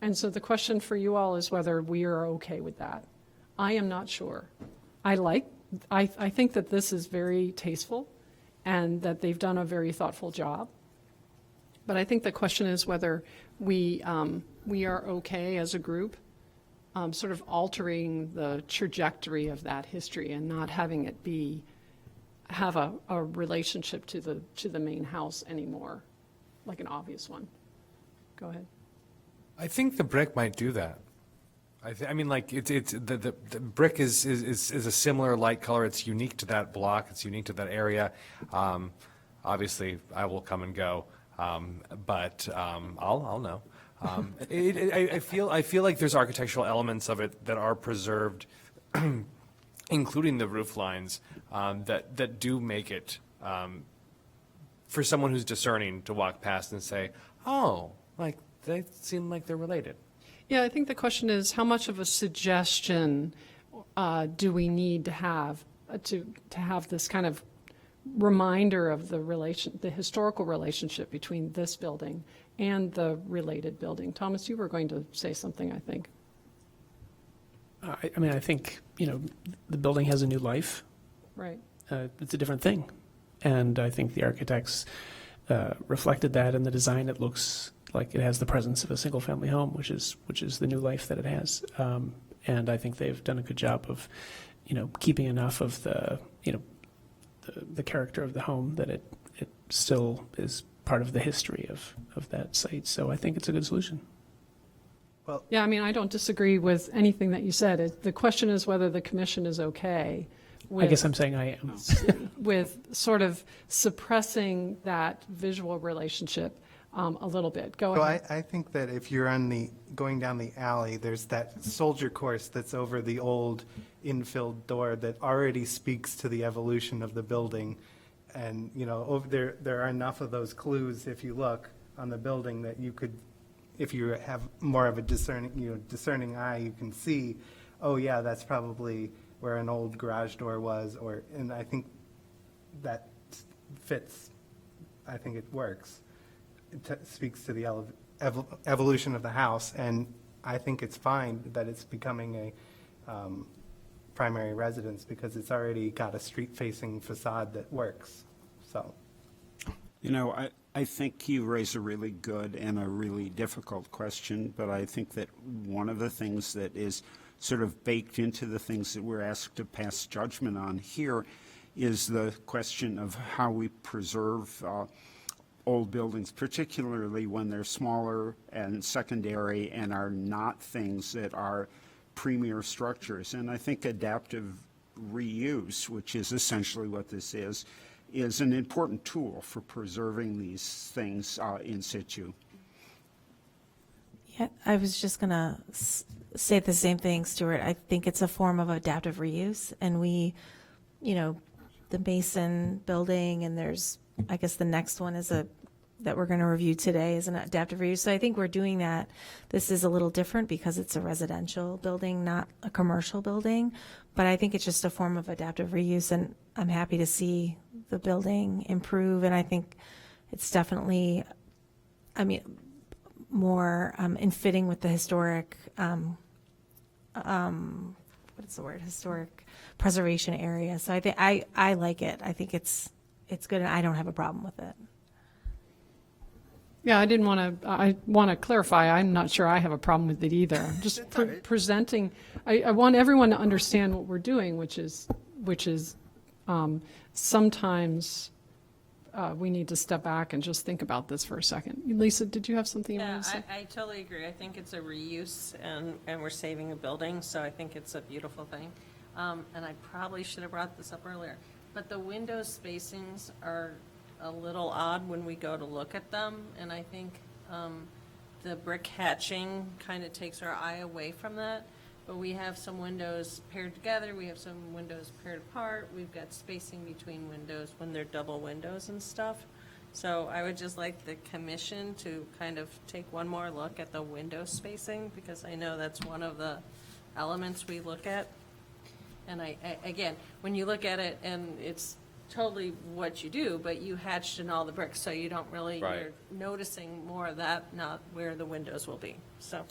And so the question for you all is whether we are okay with that. I am not sure. I think that this is very tasteful and that they've done a very thoughtful job. But I think the question is whether we are okay as a group sort of altering the trajectory of that history and not having it have a relationship to the main house anymore, like an obvious one. Go ahead. I think the brick might do that. I mean, like the brick is a similar light color. It's unique to that block. It's unique to that area. Obviously, I will come and go, but I'll know. I feel like there's architectural elements of it that are preserved, including the roof lines, that do make it for someone who's discerning to walk past and say, oh, like they seem like they're related. Yeah, I think the question is how much of a suggestion do we need to have to have this kind of reminder of the historical relationship between this building and the related building? Thomas, you were going to say something, I think. I mean, I think, the building has a new life. Right. It's a different thing. And I think the architects reflected that in the design. It looks like it has the presence of a single-family home, which is the new life that it has. And I think they've done a good job of, keeping enough of the character of the home that it still is part of the history of that site. So I think it's a good solution. Yeah, I mean, I don't disagree with anything that you said. The question is whether the commission is okay with, I guess I'm saying I am. with sort of suppressing that visual relationship a little bit. Go So ahead. I think that if you're going down the alley, there's that soldier course that's over the old infilled door that already speaks to the evolution of the building. And, over there are enough of those clues, if you look on the building, that you could, if you have more of a discerning eye, you can see, oh yeah, that's probably where an old garage door was, and I think that fits. I think it works. It speaks to the evolution of the house, and I think it's fine that it's becoming a primary residence because it's already got a street-facing facade that works, so. I think you raise a really good and a really difficult question, but I think that one of the things that is sort of baked into the things that we're asked to pass judgment on here is the question of how we preserve old buildings, particularly when they're smaller and secondary and are not things that are premier structures. And I think adaptive reuse, which is essentially what this is an important tool for preserving these things in situ. Yeah, I was just going to say the same thing, Stuart. I think it's a form of adaptive reuse. And we, the Mason building, and there's, I guess the next one is that we're going to review today is an adaptive reuse. So I think we're doing that. This is a little different because it's a residential building, not a commercial building. But I think it's just a form of adaptive reuse, and I'm happy to see the building improve. And I think it's definitely, more in fitting with the historic, historic preservation area. So I think I like it. I think it's good, and I don't have a problem with it. Yeah, I want to clarify, I'm not sure I have a problem with it either. I'm just presenting, I want everyone to understand what we're doing, which is sometimes we need to step back and just think about this for a second. Lisa, did you have something you wanted to say? I totally agree. I think it's a reuse, and we're saving a building, so I think it's a beautiful thing. And I probably should have brought this up earlier, but the window spacings are a little odd when we go to look at them, and I think the brick hatching kind of takes our eye away from that. But we have some windows paired together, we have some windows paired apart, we've got spacing between windows when they're double windows and stuff. So I would just like the commission to kind of take one more look at the window spacing, because I know that's one of the elements we look at. And again, when you look at it, and it's totally what you do, but you hatched in all the bricks, so you don't really, Right. you're noticing more of that, not where the windows will be, so.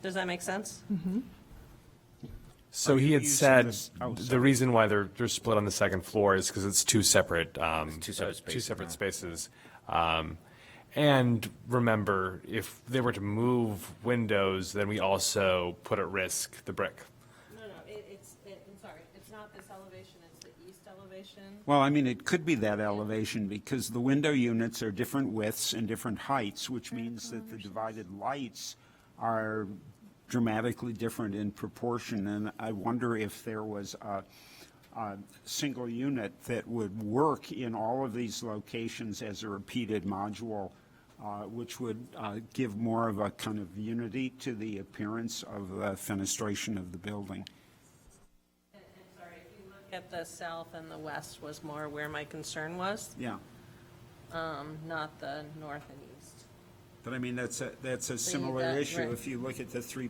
Does that make sense? So Are he you had using said this- oh, the sorry. reason why they're split on the second floor is because it's two separate two separate spaces. And remember, if they were to move windows, then we also put at risk the brick. No, I'm sorry, it's not this elevation, it's the east elevation. Well, it could be that elevation because the window units are different widths and different heights, which means that the divided lights are dramatically different in proportion. And I wonder if there was a single unit that would work in all of these locations as a repeated module, which would give more of a kind of unity to the appearance of the fenestration of the building. And sorry, if you look at the south and the west was more where my concern was, Yeah. not the north and east. But that's a similar that- issue. right. If you look at the three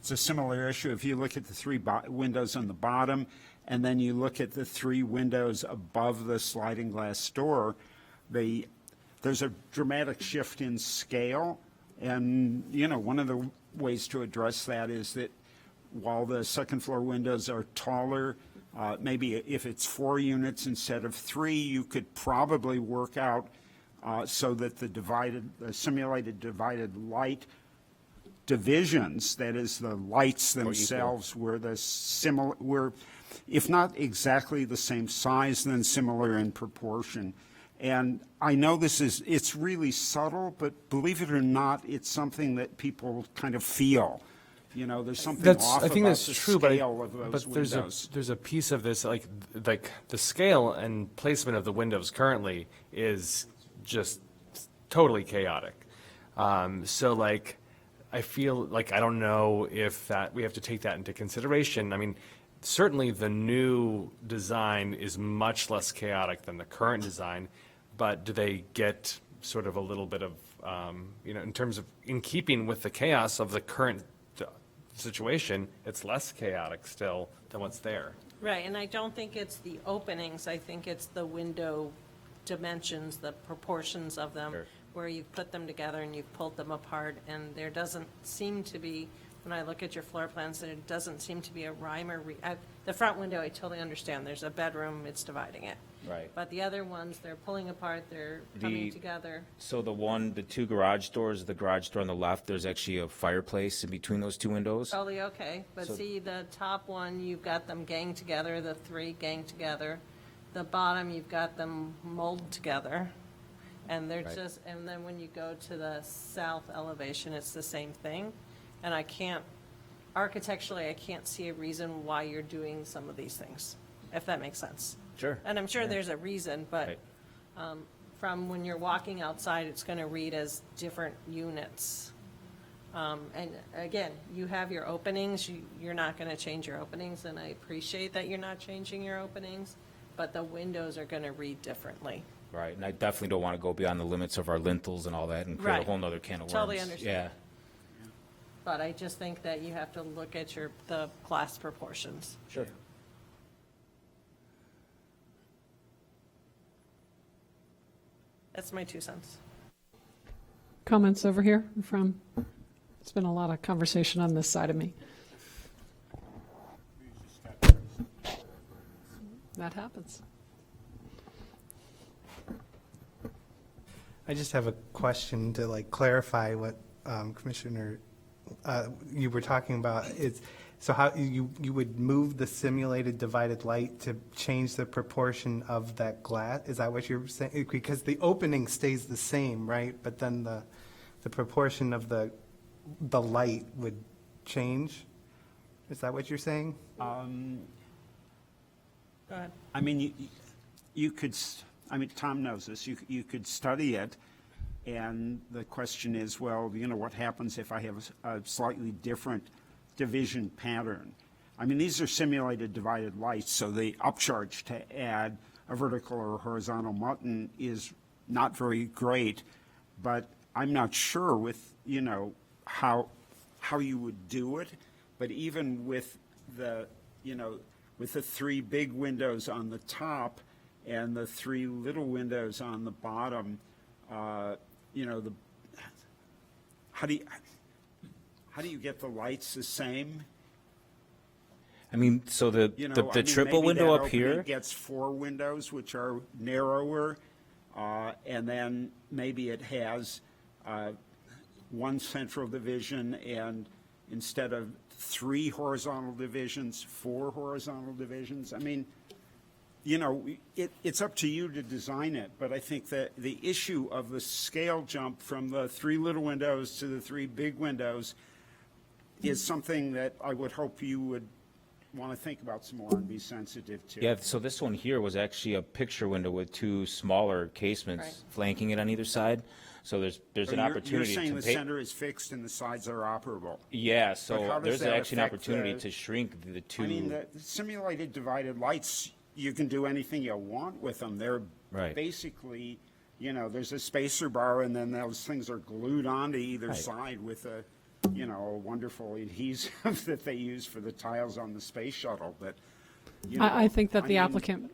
it's a similar issue. If you look at the three windows on the bottom, and then you look at the three windows above the sliding glass door, there's a dramatic shift in scale. And, you know, one of the ways to address that is that while the second floor windows are taller, maybe if it's 4 units instead of 3, you could probably work out so that the simulated divided light divisions, that is the lights themselves, were if not exactly the same size, then similar in proportion. And I know it's really subtle, but believe it or not, it's something that people kind of feel. You know, there's something off I think about that's the true, scale of those but windows. there's a piece of this, like the scale and placement of the windows currently is just totally chaotic. So like, I feel like, I don't know if that, we have to take that into consideration. I mean, certainly the new design is much less chaotic than the current design, but do they get sort of a little bit of, you know, in terms of, in keeping with the chaos of the current situation, it's less chaotic still than what's there. Right, and I don't think it's the openings, I think it's the window dimensions, the proportions of them, where you've put them together and you've pulled them apart, and there doesn't seem to be, when I look at your floor plans, there doesn't seem to be a rhyme or the front window, I totally understand, there's a bedroom, it's dividing it. Right. But the other ones, they're pulling apart, they're coming together. So the 2 garage doors, the garage door on the left, there's actually a fireplace in between those 2 windows. Totally okay, but So- see, the top one, you've got them ganged together, the 3 ganged together. The bottom, you've got them molded together. And they're Right. just, and then when you go to the south elevation, it's the same thing. And I can't, architecturally, I can't see a reason why you're doing some of these things, if that makes sense. Sure. And I'm sure there's a reason, but Right. from when you're walking outside, it's going to read as different units. And again, you have your openings, you're not going to change your openings, and I appreciate that you're not changing your openings, but the windows are going to read differently. Right, and I definitely don't want to go beyond the limits of our lintels and all that and create a Right. whole nother can of worms. Totally understand. Yeah, But I just think that you have to look at the glass proportions. sure. That's my 2 cents. Comments over here from, it's been a lot of conversation on this side of me. That happens. I just have a question to like clarify what Commissioner, you were talking about. So how you would move the simulated divided light to change the proportion of that glass? Is that what you're saying? Because the opening stays the same, right? But then the proportion of the light would change? Is that what you're saying? Go ahead. I mean, you could, I mean, Tom knows this, you could study it, and the question is, well, you know, what happens if I have a slightly different division pattern? I mean, these are simulated divided lights, so the upcharge to add a vertical or horizontal button is not very great, but I'm not sure with, you know, how you would do it, but even with the, you know, with the 3 big windows on the top and the 3 little windows on the bottom, you know, how do you get the lights the same? I mean, so You know, the I mean, triple maybe window that up opening here, gets 4 windows, which are narrower, and then maybe it has 1 central division, and instead of 3 horizontal divisions, 4 horizontal divisions. I mean, you know, it's up to you to design it, but I think that the issue of the scale jump from the 3 little windows to the 3 big windows is something that I would hope you would want to think about some more and be sensitive to. yeah, so this one here was actually a picture window with 2 smaller casements Right. flanking it on either side. So there's So an opportunity You're saying to the pay. center is fixed and the sides are operable. Yeah, how so does there's that actually an affect opportunity the- to shrink the 2. I mean, the simulated divided lights, you can do anything you want with them. They're Right. basically, you know, there's a spacer bar and then those things are glued onto either Right. side with a you know, a wonderful adhesive that they use for the tiles on the space shuttle, but, you know. I think that the mean, applicant,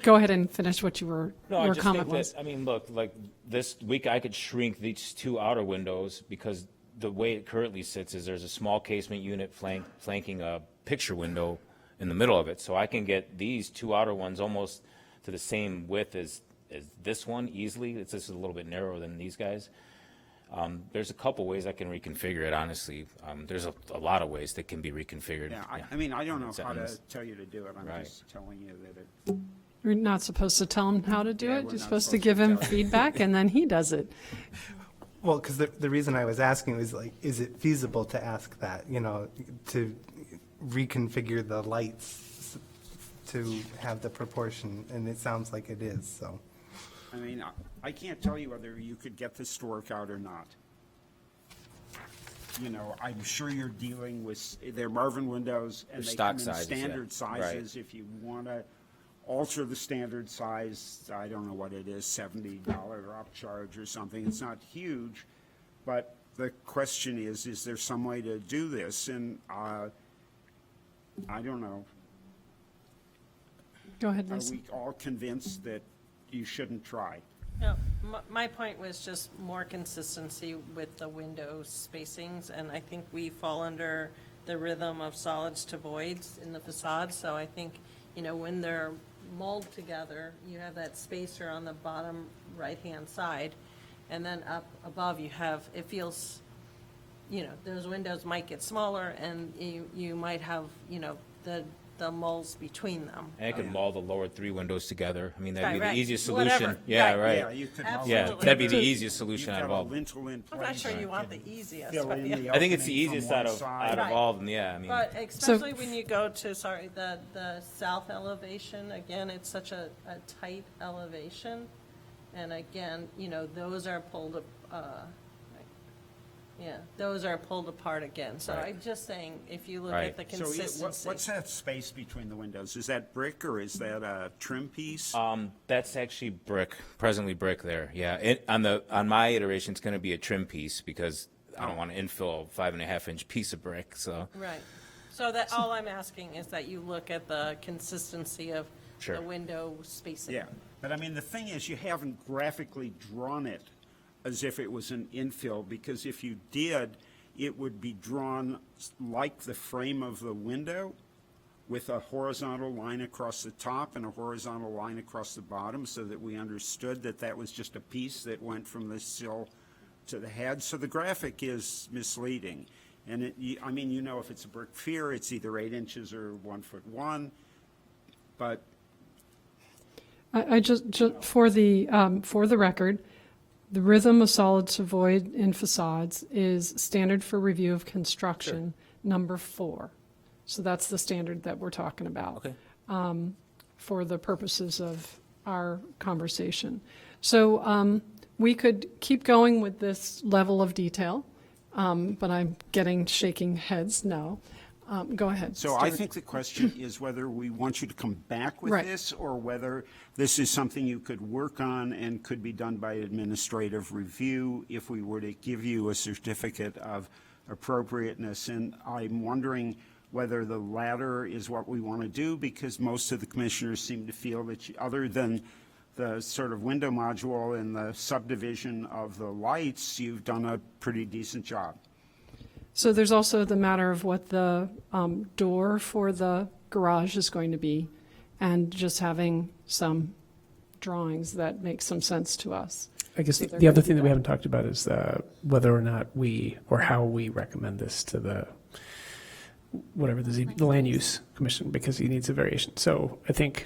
go ahead and finish what your No, I just comment think was. that, I mean, look, like this week I could shrink these two outer windows because the way it currently sits is there's a small casement unit flanking a picture window in the middle of it. So I can get these two outer ones almost to the same width as this one easily. It's just a little bit narrower than these guys. There's a couple ways I can reconfigure it, honestly. There's a lot of ways that can be reconfigured. Yeah, I mean, I don't know It's how to honest. tell you to do it. I'm Right. just telling you that it, You're not supposed to tell him how to do Yeah, it. we're You're not supposed to supposed give to him tell him. feedback, and then he does it. Well, because the reason I was asking was like, is it feasible to ask that, you know, to reconfigure the lights to have the proportion, and it sounds like it is, so. I mean, I can't tell you whether you could get this to work out or not. You know, I'm sure you're dealing with, they're Marvin windows, and They're they stock come in sizes, yeah. standard Right. sizes. If you want to alter the standard size, I don't know what it is, $70 upcharge or something. It's not huge, but the question is there some way to do this? And I don't know. Go ahead, Are Lisa. we all convinced that you shouldn't try? No, my point was just more consistency with the window spacings, and I think we fall under the rhythm of solids to voids in the facade, so I think, you know, when they're molded together, you have that spacer on the bottom right-hand side, and then up above you have, it feels, you know, those windows might get smaller, and you might have, you know, the moles between them. And I could maul the lower three windows together. I mean, that'd be Right, the easiest whatever. solution. Yeah, Right. Yeah, right. you could. Absolutely. Yeah, that'd be the So- easiest solution out of all. You've got a lintel in I'm not place. sure you want could the easiest, fill but in yeah. the I think it's the opening from easiest one out of side. all of them, yeah, I mean. But especially when you go to, sorry, the south elevation, again, it's such a tight elevation. And again, you know, those are pulled, those are pulled apart again. So Right. I'm just saying, if you look Right. at the So consistency. what's that space between the windows? Is that brick or is that a trim piece? That's actually brick, presently brick there, yeah. On my iteration, it's gonna be a trim piece because I don't want to infill a 5.5-inch piece of brick, so. Right. So that, all I'm asking is that you look at the consistency of Sure. the window spacing. Yeah, but I mean, the thing is, you haven't graphically drawn it as if it was an infill, because if you did, it would be drawn like the frame of the window with a horizontal line across the top and a horizontal line across the bottom, so that we understood that that was just a piece that went from the sill to the head. So the graphic is misleading. And I mean, you know, if it's a brick pier, it's either 8 inches or 1'1", but I just for the record, the rhythm of solids to void in facades is standard for review of construction, number 4. So that's the standard that we're talking about. Okay. For the purposes of our conversation. So we could keep going with this level of detail, but I'm getting shaking heads no. Go ahead. So I Stuart. think the question is whether we want you to come back with Right. this, or whether this is something you could work on and could be done by administrative review if we were to give you a certificate of appropriateness. And I'm wondering whether the latter is what we want to do, because most of the commissioners seem to feel that, other than the sort of window module and the subdivision of the lights, you've done a pretty decent job. So there's also the matter of what the door for the garage is going to be, and just having some drawings that make some sense to us. I guess So they're the other gonna thing do that we that. haven't talked about is whether or not we, or how we recommend this to the land use commission, because he needs a variation. So I think,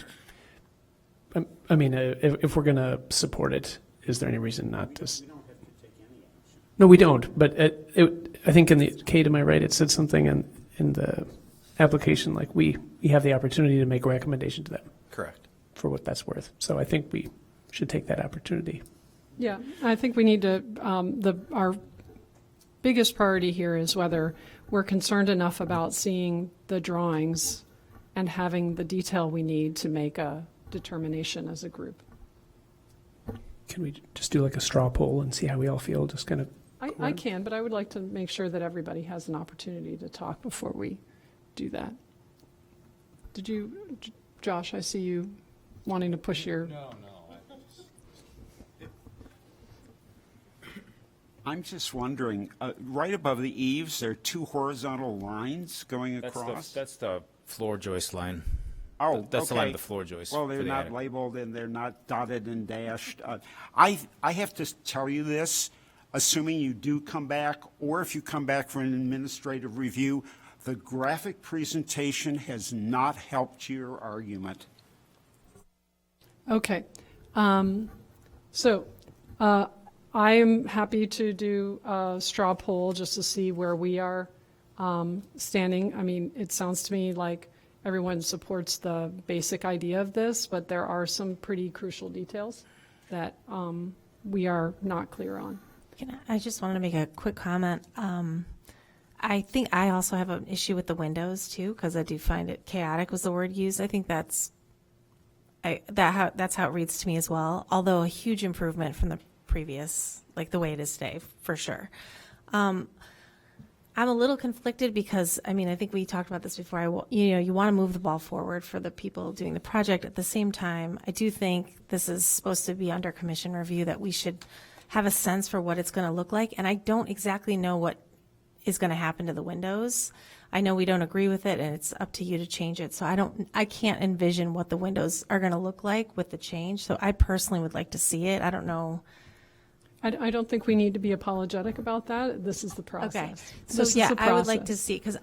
I mean, if we're going to support it, is there any reason not to? No, we don't. But I think Kate, am I right? It said something in the application, like we have the opportunity to make a recommendation to them Correct. for what that's worth. So I think we should take that opportunity. Yeah, I think we need to, our biggest priority here is whether we're concerned enough about seeing the drawings and having the detail we need to make a determination as a group. Can we just do like a straw poll and see how we all feel? Just kind of, I can, but I would like to make sure that everybody has an opportunity to talk before we do that. Did you, Josh, I see you wanting to push your. I'm just wondering, right above the eaves, there are two horizontal lines going across? That's the floor joist line. Oh, That's the line okay. of the floor joist. Well, for they're the not attic. labeled and they're not dotted and dashed. I have to tell you this, assuming you do come back, or if you come back for an administrative review, the graphic presentation has not helped your argument. Okay. So I am happy to do a straw poll just to see where we are standing. I mean, it sounds to me like everyone supports the basic idea of this, but there are some pretty crucial details that we are not clear on. I just wanted to make a quick comment. I think I also have an issue with the windows too, because I do find it chaotic was the word used. I think that's how it reads to me as well. Although a huge improvement from the previous, like the way it is today, for sure. I'm a little conflicted because, I mean, I think we talked about this before. You want to move the ball forward for the people doing the project. At the same time, I do think this is supposed to be under commission review, that we should have a sense for what it's going to look like. And I don't exactly know what is going to happen to the windows. I know we don't agree with it, and it's up to you to change it. So I can't envision what the windows are going to look like with the change. So I personally would like to see it. I don't know. I don't think we need to be apologetic about that. This is the process. Okay. So This is yeah, the I would like to process. see, because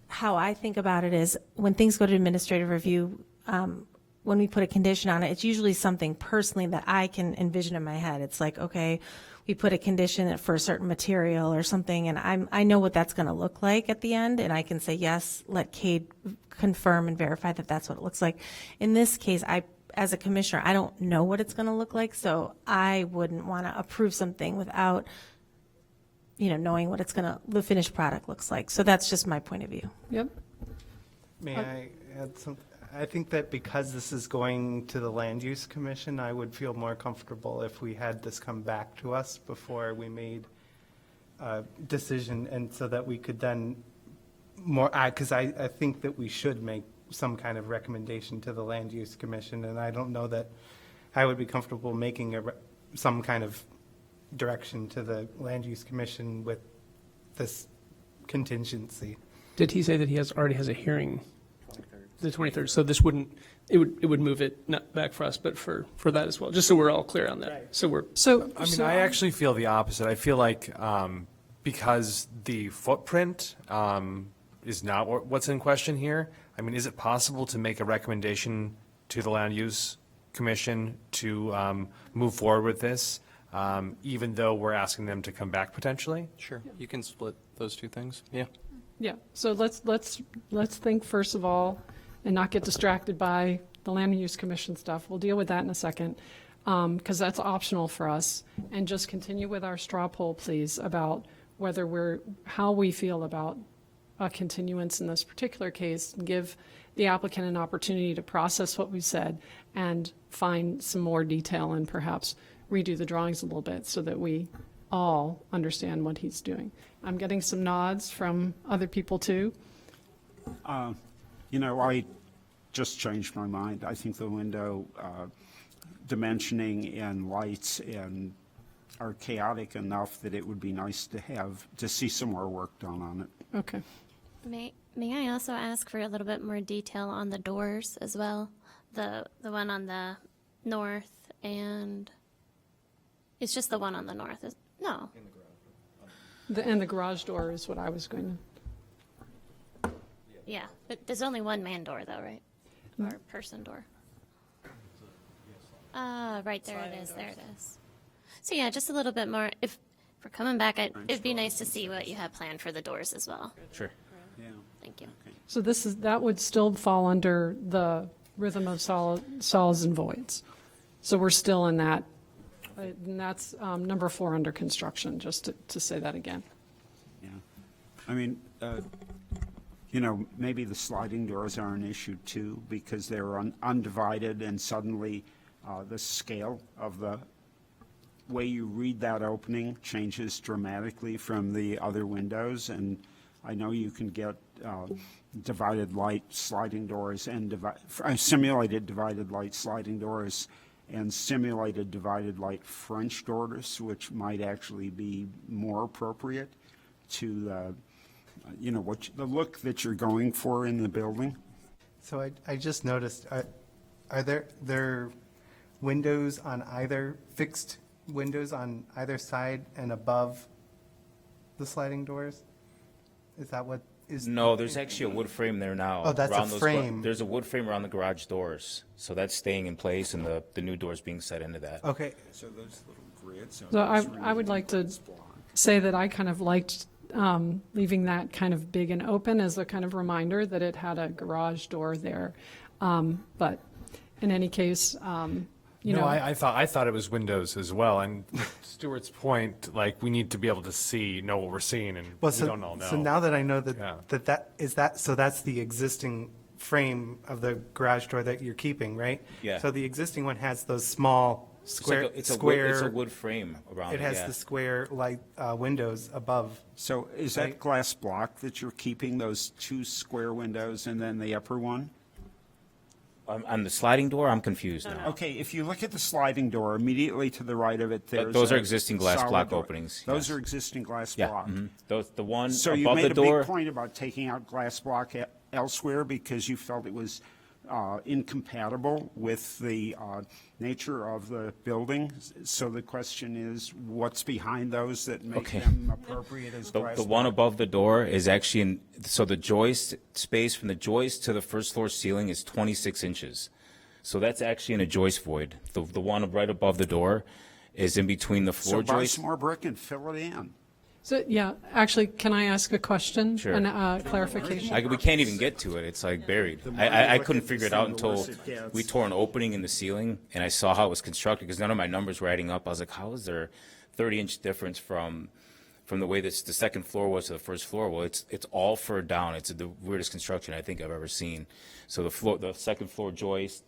how I think about it is when things go to administrative review, when we put a condition on it, it's usually something personally that I can envision in my head. It's like, okay, we put a condition for a certain material or something, and I know what that's going to look like at the end, and I can say, yes, let Cade confirm and verify that that's what it looks like. In this case, as a commissioner, I don't know what it's going to look like, so I wouldn't want to approve something without, knowing what the finished product looks like. So that's just my point of view. Yep. May I add something? I think that because this is going to the Land Use Commission, I would feel more comfortable if we had this come back to us before we made a decision, and so that we could then because I think that we should make some kind of recommendation to the Land Use Commission, and I don't know that I would be comfortable making some kind of direction to the Land Use Commission with this contingency. Did he say that he already has a hearing? The 23rd. So this it would move it not back for us, but for that as well, just so we're all clear on that. Right. So I actually feel the opposite. I feel like because the footprint is not what's in question here, I mean, is it possible to make a recommendation to the Land Use Commission to move forward with this, even though we're asking them to come back potentially? Sure, you can split those two things. Yeah. Yeah, so let's think first of all, and not get distracted by the Land Use Commission stuff. We'll deal with that in a second, because that's optional for us. And just continue with our straw poll, please, about how we feel about a continuance in this particular case, and give the applicant an opportunity to process what we said and find some more detail and perhaps redo the drawings a little bit so that we all understand what he's doing. I'm getting some nods from other people too. I just changed my mind. I think the window dimensioning and lights are chaotic enough that it would be nice to see some more work done on it. Okay. May I also ask for a little bit more detail on the doors as well? The one on the north, and it's just the one on the north. No. And the garage door is what I was going to. Yeah, but there's only one man door though, right? Or person door. Right, there it is, there it is. So yeah, just a little bit more. If we're coming back, it'd be nice to see what you have planned for the doors as well. Sure. Yeah. Thank you. So that would still fall under the rhythm of solids and voids. So we're still in that. And that's number 4 under construction, just to say that again. Yeah. I mean, maybe the sliding doors are an issue too, because they're undivided, and suddenly the scale of the way you read that opening changes dramatically from the other windows, and I know you can get divided light sliding doors and simulated divided light sliding doors and simulated divided light French doors, which might actually be more appropriate to the look that you're going for in the building. So I just noticed, are there windows on either, fixed windows on either side and above the sliding doors? Is that what is? No, there's actually a wood frame there now. Oh, that's a around those frame. There's a wood frame around the garage doors, so that's staying in place, and the new door's being set into that. Okay, So those little grids. So I would like to say that I kind of liked leaving that kind of big and open as a kind of reminder that it had a garage door there. But in any case, I thought it was windows as well. And Stuart's point, like, we need to be able to know what we're seeing, and well, we don't all know. so now that I know Yeah. so that's the existing frame of the garage door that you're keeping, right? Yeah. So the existing one has those small It's square, like it's square. a wood frame around it. It has yeah. the square light windows above. So is that glass block that you're keeping, those two square windows and then the upper one? On the sliding door, I'm confused now. Okay, if you look at the sliding door, immediately to the right of it, there's Those are a existing glass solid block door. openings, Those yes. are existing glass Yeah. block. The one So you above made the a door. big point about taking out glass block elsewhere because you felt it was incompatible with the nature of the building. So the question is, what's behind those that make Okay. them appropriate as glass The block? one above the door is actually so the joist space from the joist to the first floor ceiling is 26 inches. So that's actually in a joist void. The one right above the door is in between the floor So buy joist. some more brick and fill it in. so, yeah, actually, can I ask a question? Sure. And clarification? We can't even get to it. It's like buried. The more you I look couldn't at figure this it out thing, the until worse it gets. we tore an opening in the ceiling and I saw how it was constructed because none of my numbers were adding up. I was like, how is there 30-inch difference from the way the second floor was to the first floor? Well, it's all furred down. It's the weirdest construction I think I've ever seen. So the second floor joist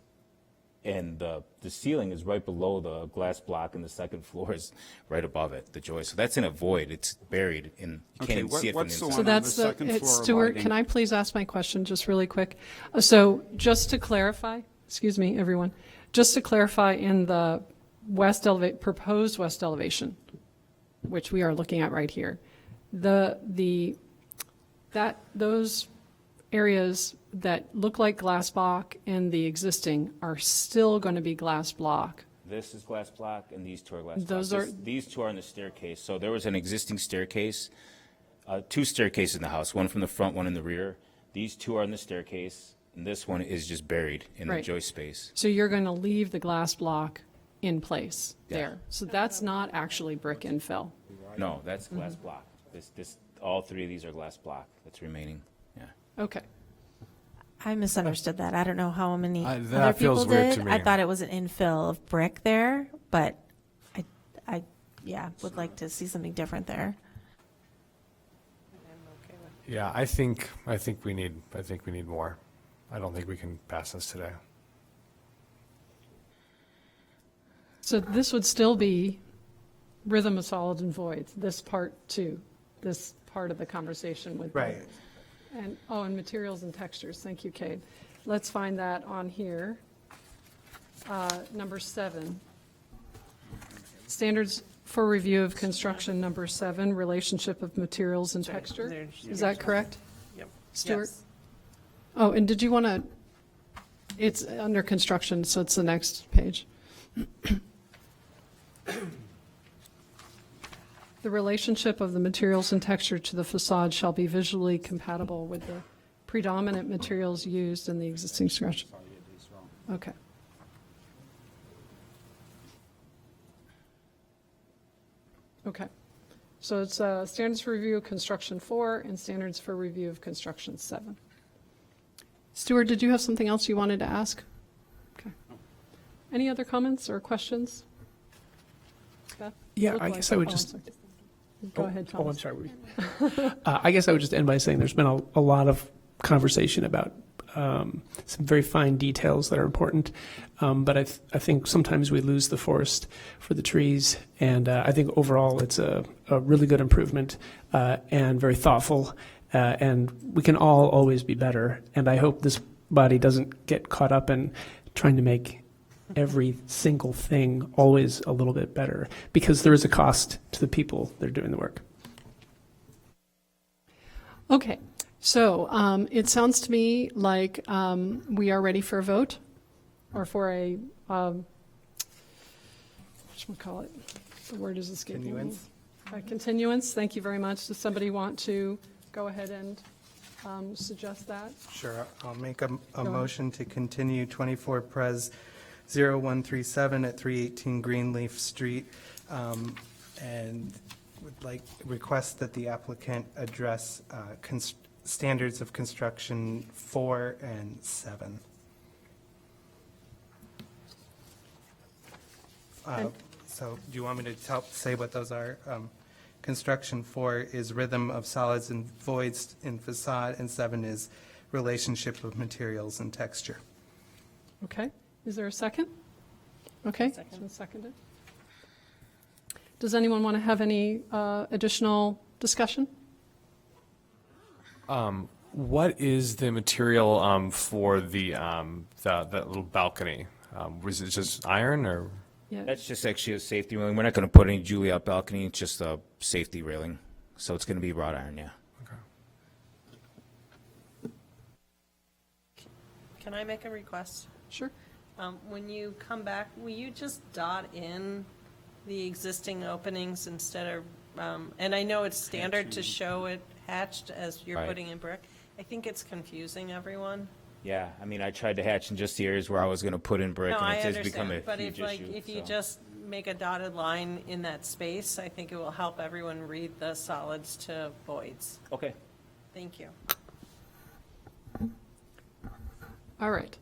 and the ceiling is right below the glass block, and the second floor is right above it, the joist. So that's in a void. It's buried in. You can't Okay, even see it from what's the the inside. So one on that's the the, second it's floor Stuart, lighting? can I please ask my question just really quick? So just to clarify, excuse me, everyone, just to clarify in the proposed west elevation, which we are looking at right here, those areas that look like glass block in the existing are still going to be glass block. This is glass block, and these two are glass Those block. are- These two are on the staircase. So there was an existing staircase, two staircases in the house, one from the front, one in the rear. These two are in the staircase, and this one is just buried in the Right. joist space. So you're going to leave the glass block in place Yeah. there. So that's not actually brick infill. No, that's glass block. All three of these are glass block that's remaining. Yeah. Okay. I misunderstood that. I don't know how many That other people feels weird did. to me. I thought it was an infill of brick there, but I would like to see something different there. Yeah, I think we need more. I don't think we can pass this today. So this would still be rhythm of solids and voids, this part too, this part of the conversation with. Right. And materials and textures, thank you, Kate. Let's find that on here. Number 7. Standards for review of construction, number 7, relationship of materials and texture. there's- Is that correct? Yep. Stuart? Yes. Oh, and did you want to, it's under construction, so it's the next page. The relationship of the materials and texture to the facade shall be visually compatible with the predominant materials used in the existing structure. Okay. Okay. So it's standards for review of construction 4 and standards for review of construction 7. Stuart, did you have something else you wanted to ask? Okay. Any other comments or questions? Beth? Yeah, Look I like- guess I would oh, I'm just- sorry. Go ahead, Oh, I'm Thomas. sorry. I guess I would just end by saying there's been a lot of conversation about some very fine details that are important. But I think sometimes we lose the forest for the trees, and I think overall it's a really good improvement and very thoughtful, and we can all always be better. And I hope this body doesn't get caught up in trying to make every single thing always a little bit better, because there is a cost to the people that are doing the work. Okay, so it sounds to me like we are ready for a vote, or for a, whatchamacallit, the word is escaping me. Continuance? A continuance, thank you very much. Does somebody want to go ahead and suggest that? Sure, I'll make a ahead. motion to continue 24 Pres 0137 at 318 Greenleaf Street, and would like, request that the applicant address standards of construction 4 and 7. So do you want me to say what those are? Construction 4 is rhythm of solids and voids in facade, and 7 is relationship of materials and texture. Okay, is there a second? Okay, so seconded. Does anyone want to have any additional discussion? What is the material for that little balcony? Was it just iron or? Yeah. That's just actually a safety railing. We're not going to put any Juliet balcony, it's just a safety railing. So it's going to be wrought iron, yeah. Can I make a request? Sure. When you come back, will you just dot in the existing openings instead of, and I know it's standard to show it hatched as you're Right. putting in brick. I think it's confusing everyone. Yeah, I mean, I tried to hatch in just the areas where I was going to put in brick, No, and I it has become a understand, but huge if, like, issue. if you so. just make a dotted line in that space, I think it will help everyone read the solids to voids. Okay. Thank you. All right.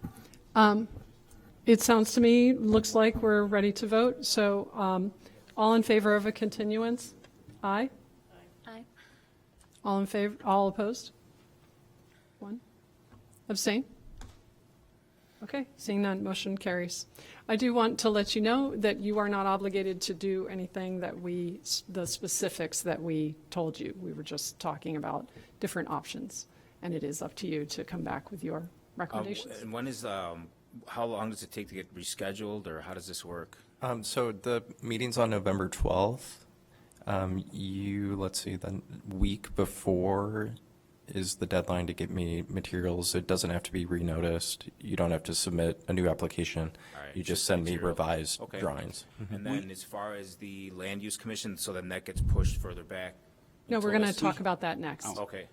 It sounds to me, looks like we're ready to vote. So all in favor of a continuance? Aye. Aye. All in favor, all opposed? One. Abstain? Okay, seeing none, motion carries. I do want to let you know that you are not obligated to do anything that the specifics that we told you. We were just talking about different options, and it is up to you to come back with your recommendations. And when is, how long does it take to get rescheduled, or how does this work? So the meeting's on November 12th. Let's see, the week before is the deadline to get me materials. It doesn't have to be renoticed. You don't have to submit a new application. All right, You just send me material. revised Okay. drawings. And then as far as the land use commission, so then that gets pushed further back? No, we're until going this- to talk about that next. Okay,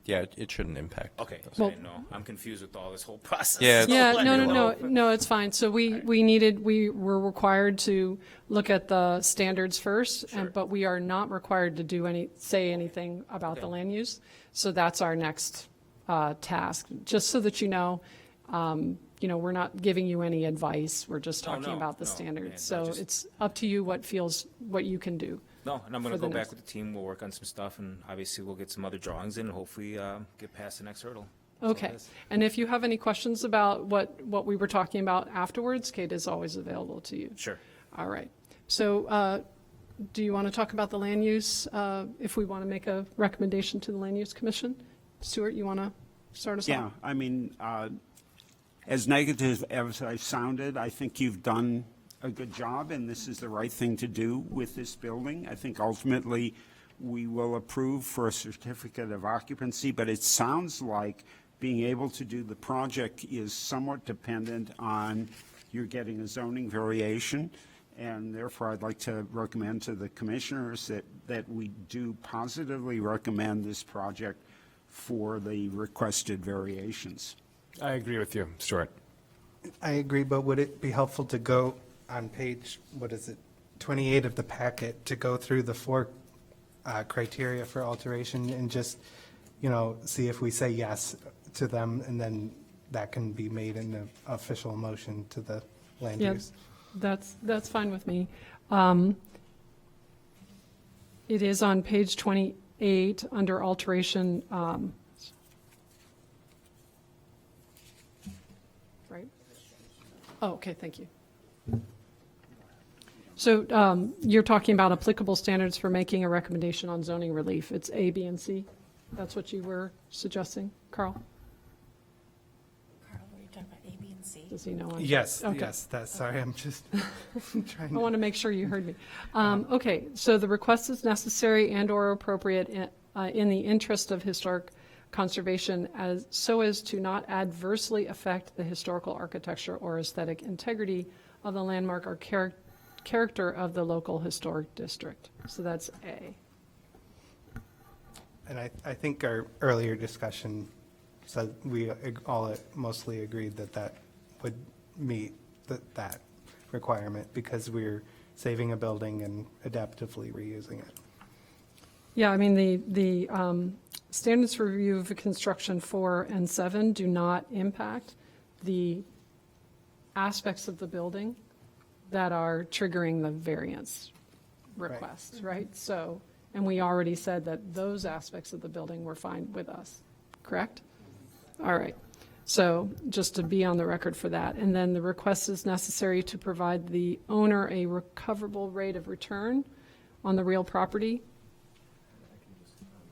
Yeah, it shouldn't impact. okay, this. I didn't know. I'm confused with all this whole process. Yeah, it's- Yeah, So no, let no, me no, know. no, it's fine. So we were required to look at the standards first, Sure. but we are not required to say anything about the Okay. land use. So that's our next task, just so that you know, we're not giving you any advice. We're just No, talking no, about the no, standards. yeah, So no, just- it's up to you what you can do. No, and I'm going for to the go back next- with the team. We'll work on some stuff, and obviously we'll get some other drawings in, and hopefully get past the next hurdle. That's all it Okay. is. And if you have any questions about what we were talking about afterwards, Kate is always available to you. Sure. All right. So do you want to talk about the land use, if we want to make a recommendation to the Land Use Commission? Stuart, you want to start us Yeah, off? I mean, as negative as I sounded, I think you've done a good job, and this is the right thing to do with this building. I think ultimately we will approve for a certificate of occupancy, but it sounds like being able to do the project is somewhat dependent on you're getting a zoning variation, and therefore I'd like to recommend to the commissioners that we do positively recommend this project for the requested variations. I agree with you, Stuart. I agree, but would it be helpful to go on page, 28 of the packet, to go through the 4 criteria for alteration and just, see if we say yes to them, and then that can be made in the official motion to the land Yeah, use? that's fine with me. It is on page 28 under alteration. Oh, okay, thank you. So you're talking about applicable standards for making a recommendation on zoning relief. It's A, B, and C? That's what you were suggesting, Carl? Carl, were you talking about A, B, and C? Does he know? Yes, Okay. yes, that's, sorry, I'm just trying I to. want to make sure you heard me. Okay, so the request is necessary and/or appropriate in the interest of historic conservation so as to not adversely affect the historical architecture or aesthetic integrity of the landmark or character of the local historic district. So that's A. And I think our earlier discussion said we all mostly agreed that that would meet that requirement because we're saving a building and adaptively reusing it. Yeah, I mean, the standards for review of construction 4 and 7 do not impact the aspects of the building that are triggering the variance request, right? So, and we already said that those aspects of the building were fine with us, correct? All right. So just to be on the record for that. And then the request is necessary to provide the owner a recoverable rate of return on the real property.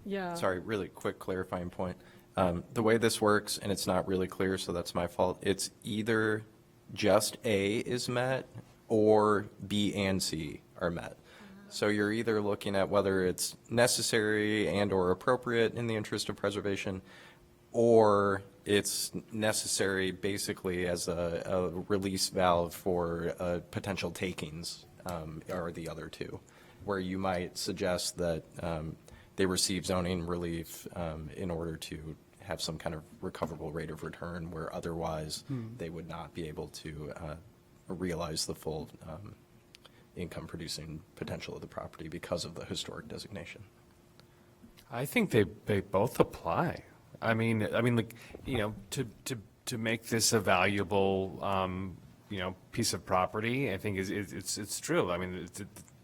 Yeah. Sorry, really quick clarifying point. The way this works, and it's not really clear, so that's my fault, it's either just A is met or B and C are met. So you're either looking at whether it's necessary and/or appropriate in the interest of preservation, or it's necessary basically as a release valve for potential takings, are the other two, where you might suggest that they receive zoning relief in order to have some kind of recoverable rate of return, where otherwise they would not be able to realize the full income-producing potential of the property because of the historic designation. I think they both apply. I mean, like, you know, to make this a valuable, you know, piece of property, I think it's true. I mean,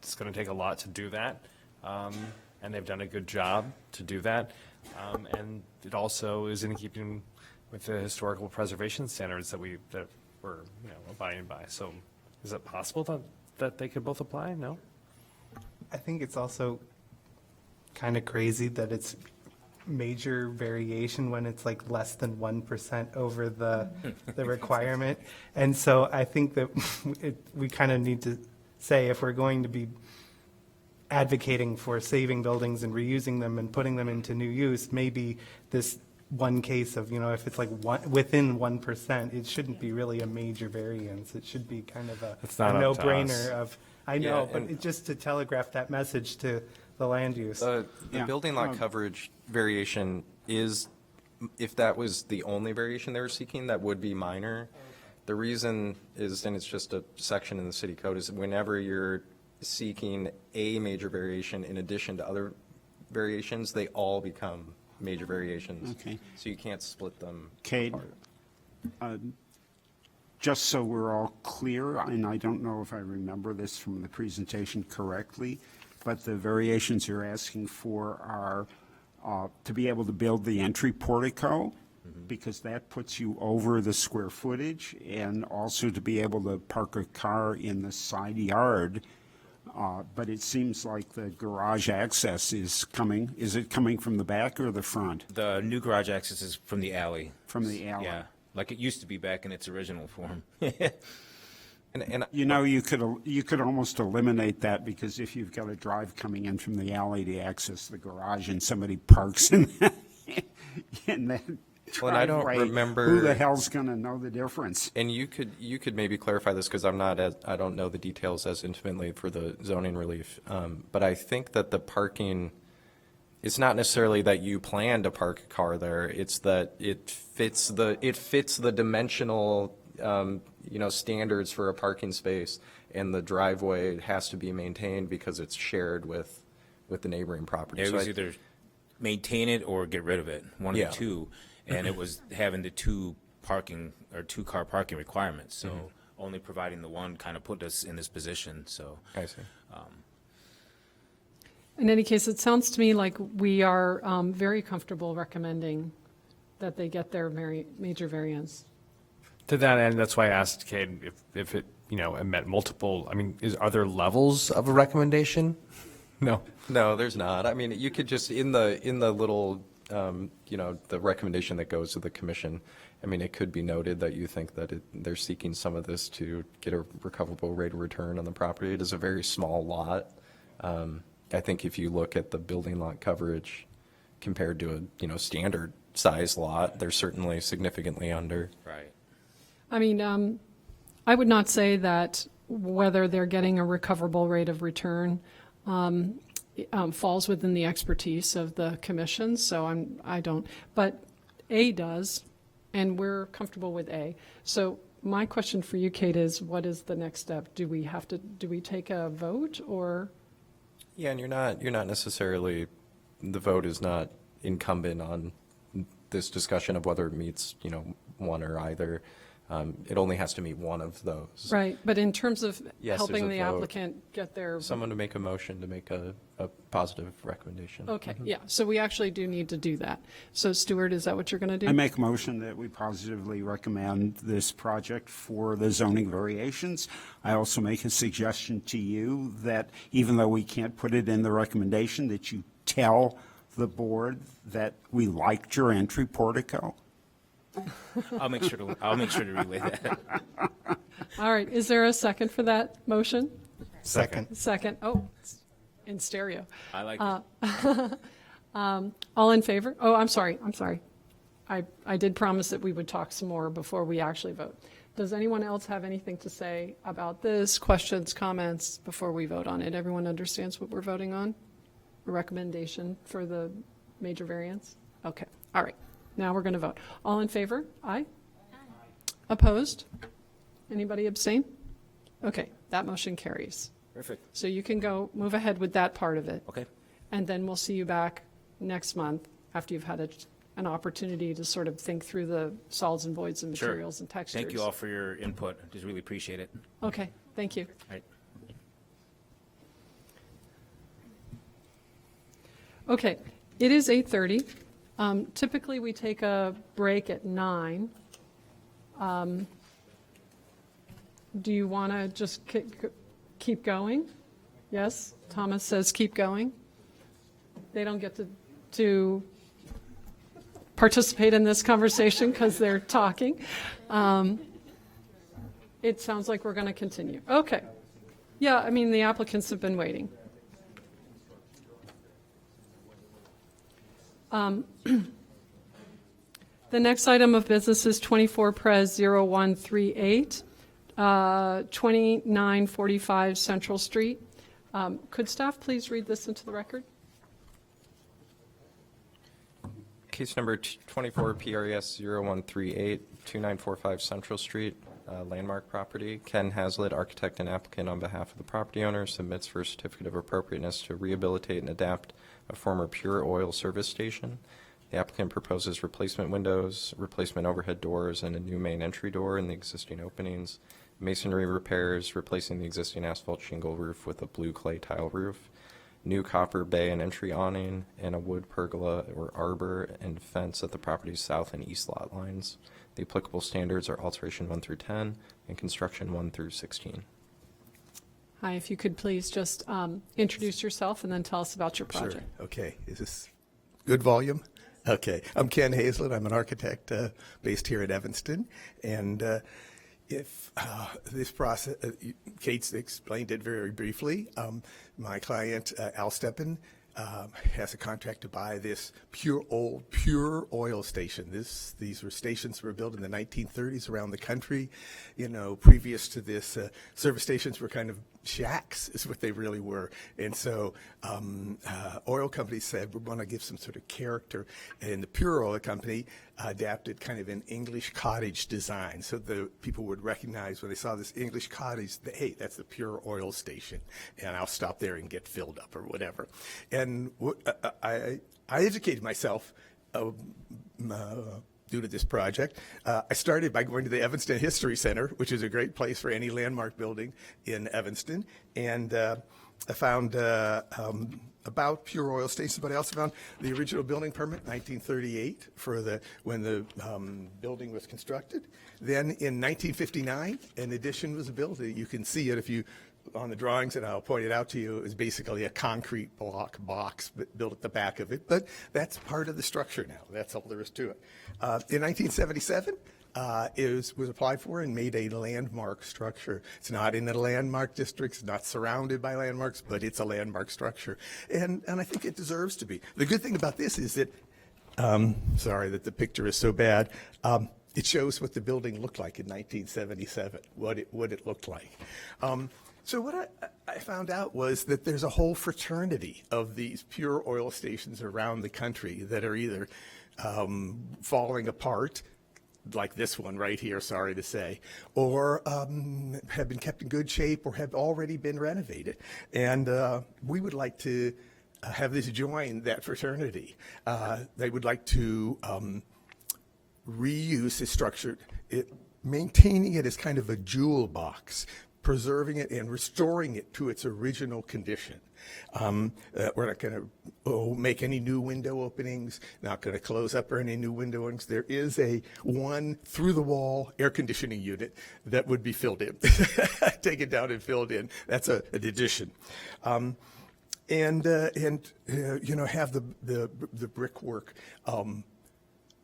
it's going to take a lot to do that, and they've done a good job to do that. And it also is in keeping with the historical preservation standards that we're, you know, abiding by. So, is it possible that they could both apply? No. I think it's also kind of crazy that it's major variation when it's like less than 1% over the requirement. And so I think that we kind of need to say, if we're going to be advocating for saving buildings and reusing them and putting them into new use, maybe this one case of, you know, if it's like within 1%, it shouldn't be really a major variance. It should be kind of a not up to us. no-brainer of, I know, Yeah, but and- it just to telegraph that message to the land use. The Yeah. building lot coverage variation is, if that was the only variation they were seeking, that would be minor. The reason is, and it's just a section in the city code, is whenever you're seeking a major variation in addition to other variations, they all become major variations. Okay. So you can't split them Cade, apart. just so we're all clear, and I don't know if I remember this from the presentation correctly, but the variations you're asking for are to be able to build the entry portico, because that puts you over the square footage, and also to be able to park a car in the side yard. But it seems like the garage access is coming. Is it coming from the back or the front? The new garage access is from the alley. From the alley? Yeah, like it used to be back in its original form. And You know, you could almost eliminate that, because if you've got a drive coming in from the alley to access the garage and somebody parks in that Well, and I don't driveway, remember- who the hell's going to know the difference? And you could maybe clarify this, because I don't know the details as intimately for the zoning relief. But I think that the parking, it's not necessarily that you plan to park a car there. It's that it fits the dimensional, standards for a parking space, and the driveway has to be maintained because it's shared with the neighboring property. It So was I- either maintain it or get rid of it, one of Yeah. the two. And it was having the two-car parking requirements. So only providing the one kind of put us in this position, so. I see. In any case, it sounds to me like we are very comfortable recommending that they get their major variance. To that end, that's why I asked Kate if it, it met multiple, are there levels of a recommendation? No. No, there's not. I mean, you could just, in the little, the recommendation that goes to the commission, I mean, it could be noted that you think that they're seeking some of this to get a recoverable rate of return on the property. It is a very small lot. I think if you look at the building lot coverage compared to a, standard size lot, they're certainly significantly under. Right. I mean, I would not say that whether they're getting a recoverable rate of return falls within the expertise of the commission, so I don't. But A does, and we're comfortable with A. So my question for you, Kate, is what is the next step? Do we take a vote or? Yeah, and you're not necessarily, the vote is not incumbent on this discussion of whether it meets, one or either. It only has to meet one of those. Right, but in terms of Yes, helping there's the a vote. applicant get their. Someone to make a motion to make a positive recommendation. Okay, yeah, so we actually do need to do that. So Stuart, is that what you're going to do? I make a motion that we positively recommend this project for the zoning variations. I also make a suggestion to you that even though we can't put it in the recommendation, that you tell the board that we liked your entry portico. I'll make sure to relay that. All right, is there a second for that motion? Second. Second, oh, it's in stereo. I like it. All in favor? Oh, I'm sorry. I did promise that we would talk some more before we actually vote. Does anyone else have anything to say about this? Questions, comments before we vote on it? Everyone understands what we're voting on? A recommendation for the major variance? Okay, all right. Now we're going to vote. All in favor? Aye? Opposed? Anybody abstain? Okay, that motion carries. Perfect. So you can go, move ahead with that part of it. Okay. And then we'll see you back next month after you've had an opportunity to sort of think through the solids and voids and Sure. materials and textures. Thank you all for your input. Just really appreciate it. Okay, thank you. All right. Okay, it is 8:30. Typically, we take a break at 9. Do you want to just keep going? Yes? Thomas says keep going. They don't get to participate in this conversation because they're talking. It sounds like we're going to continue. Okay. Yeah, I mean, the applicants have been waiting. The next item of business is 24 Pres 0138, 2945 Central Street. Could staff please read this into the record? Case number 24 PRS 0138, 2945 Central Street, landmark property. Ken Hazlitt, architect and applicant on behalf of the property owner, submits for a certificate of appropriateness to rehabilitate and adapt a former pure oil service station. The applicant proposes replacement windows, replacement overhead doors, and a new main entry door in the existing openings, masonry repairs, replacing the existing asphalt shingle roof with a blue clay tile roof, new copper bay and entry awning, and a wood pergola or arbor and fence at the property's south and east lot lines. The applicable standards are alteration 1 through 10 and construction 1 through 16. Hi, if you could please just introduce yourself and then tell us about your project. Sure. Okay. Is this good volume? Okay. I'm Ken Hazlitt. I'm an architect based here at Evanston. And if this process, Kate's explained it very briefly. My client, Al Steppen, has a contract to buy this pure oil station. These were stations that were built in the 1930s around the country. You know, previous to this, service stations were kind of shacks, is what they really were. And so oil companies said, we want to give some sort of character. And the Pure Oil Company adapted kind of an English cottage design. So the people would recognize when they saw this English cottage, hey, that's the Pure Oil Station. And I'll stop there and get filled up or whatever. And I educated myself due to this project. I started by going to the Evanston History Center, which is a great place for any landmark building in Evanston. And I found about pure oil stations, but I also found the original building permit, 1938, for when the building was constructed. Then in 1959, an addition was built. You can see it if you on the drawings, and I'll point it out to you. It was basically a concrete block box built at the back of it, but that's part of the structure now. That's all there is to it. In 1977. It was applied for and made a landmark structure. It's not in the landmark district, it's not surrounded by landmarks, but it's a landmark structure. And I think it deserves to be. The good thing about this is that, sorry that the picture is so bad, it shows what the building looked like in 1977, what it looked like. So what I found out was that there's a whole fraternity of these pure oil stations around the country that are either falling apart, like this one right here, sorry to say, or have been kept in good shape or have already been renovated. And we would like to have this join that fraternity. They would like to reuse this structure, maintaining it as kind of a jewel box, preserving it and restoring it to its original condition. We're not going to make any new window openings, not going to close up any new window openings. There is one through-the-wall air conditioning unit that would be filled in, taken down and filled in. That's an addition. And have the brickwork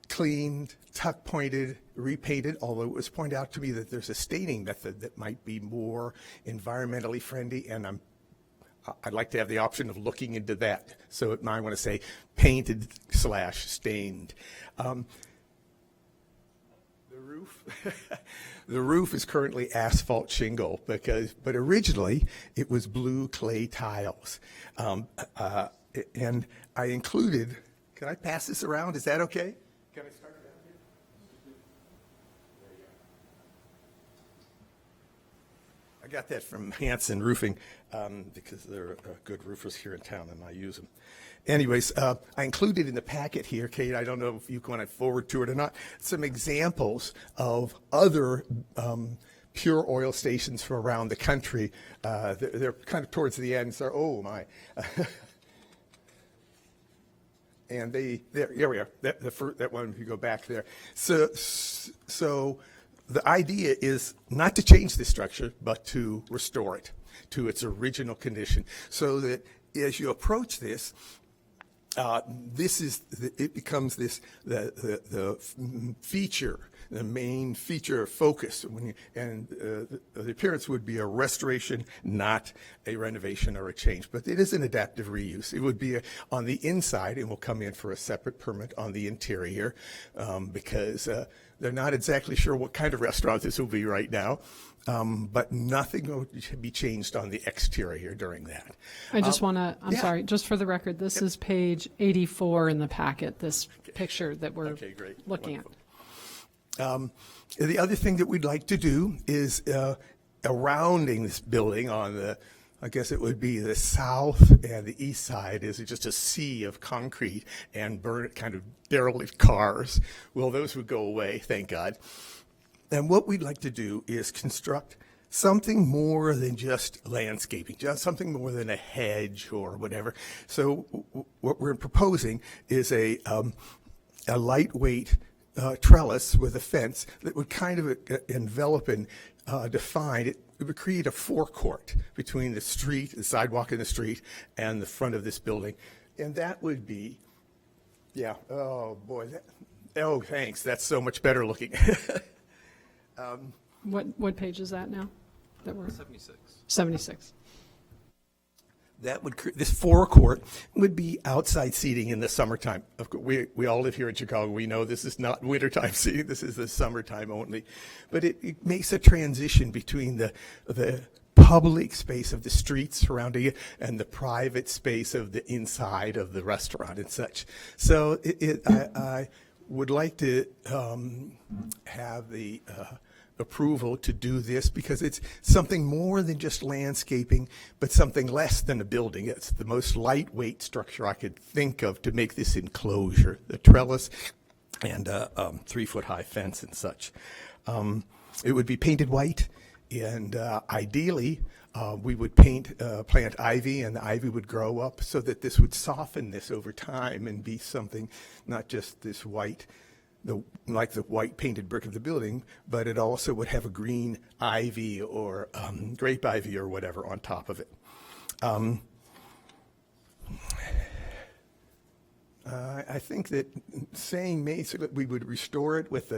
cleaned, tuck pointed, repainted, although it was pointed out to me that there's a staining method that might be more environmentally friendly, and I'd like to have the option of looking into that. So it might want to say painted / stained. The roof, the roof is currently asphalt shingle but originally it was blue clay tiles. And I included, can I pass this around? Is that okay? Can I start down here? There you go. I got that from Hanson Roofing because they're good roofers here in town and I use them. Anyways, I included in the packet here, Kate, I don't know if you want to forward to it or not, some examples of other pure oil stations from around the country. They're kind of towards the end, so oh my. And here we are, that one, if you go back there. So the idea is not to change the structure, but to restore it to its original condition, so that as you approach this, it becomes the feature, the main feature focus, the appearance would be a restoration, not a renovation or a change. But it is an adaptive reuse. It would be on the inside, and we'll come in for a separate permit on the interior because they're not exactly sure what kind of restaurant this will be right now. But nothing will be changed on the exterior during that. I just want to, I'm sorry, just for the record, this is page 84 in the packet, this picture that we're looking at. The other thing that we'd like to do is surrounding this building on the, I guess it would be the south and the east side, is just a sea of concrete and kind of derelict cars. Well, those would go away, thank God. And what we'd like to do is construct something more than just landscaping, just something more than a hedge or whatever. So what we're proposing is a lightweight trellis with a fence that would kind of envelop and define it. It would create a forecourt between the street, the sidewalk in the street, and the front of this building. And that would be, oh boy, oh thanks, that's so much better looking. What page is that now? That we're 76. 76. That would this forecourt would be outside seating in the summertime. Of course, we all live here in Chicago. We know this is not wintertime seating. This is the summertime only. But it makes a transition between the public space of the streets surrounding it and the private space of the inside of the restaurant and such. So I would like to have the approval to do this because it's something more than just landscaping, but something less than a building. It's the most lightweight structure I could think of to make this enclosure, the trellis and 3-foot-high fence and such. It would be painted white and ideally we would plant ivy, and the ivy would grow up so that this would soften this over time and be something, not just this white, like the white painted brick of the building, but it also would have a green ivy or grape ivy or whatever on top of it. I think that saying basically we would restore it with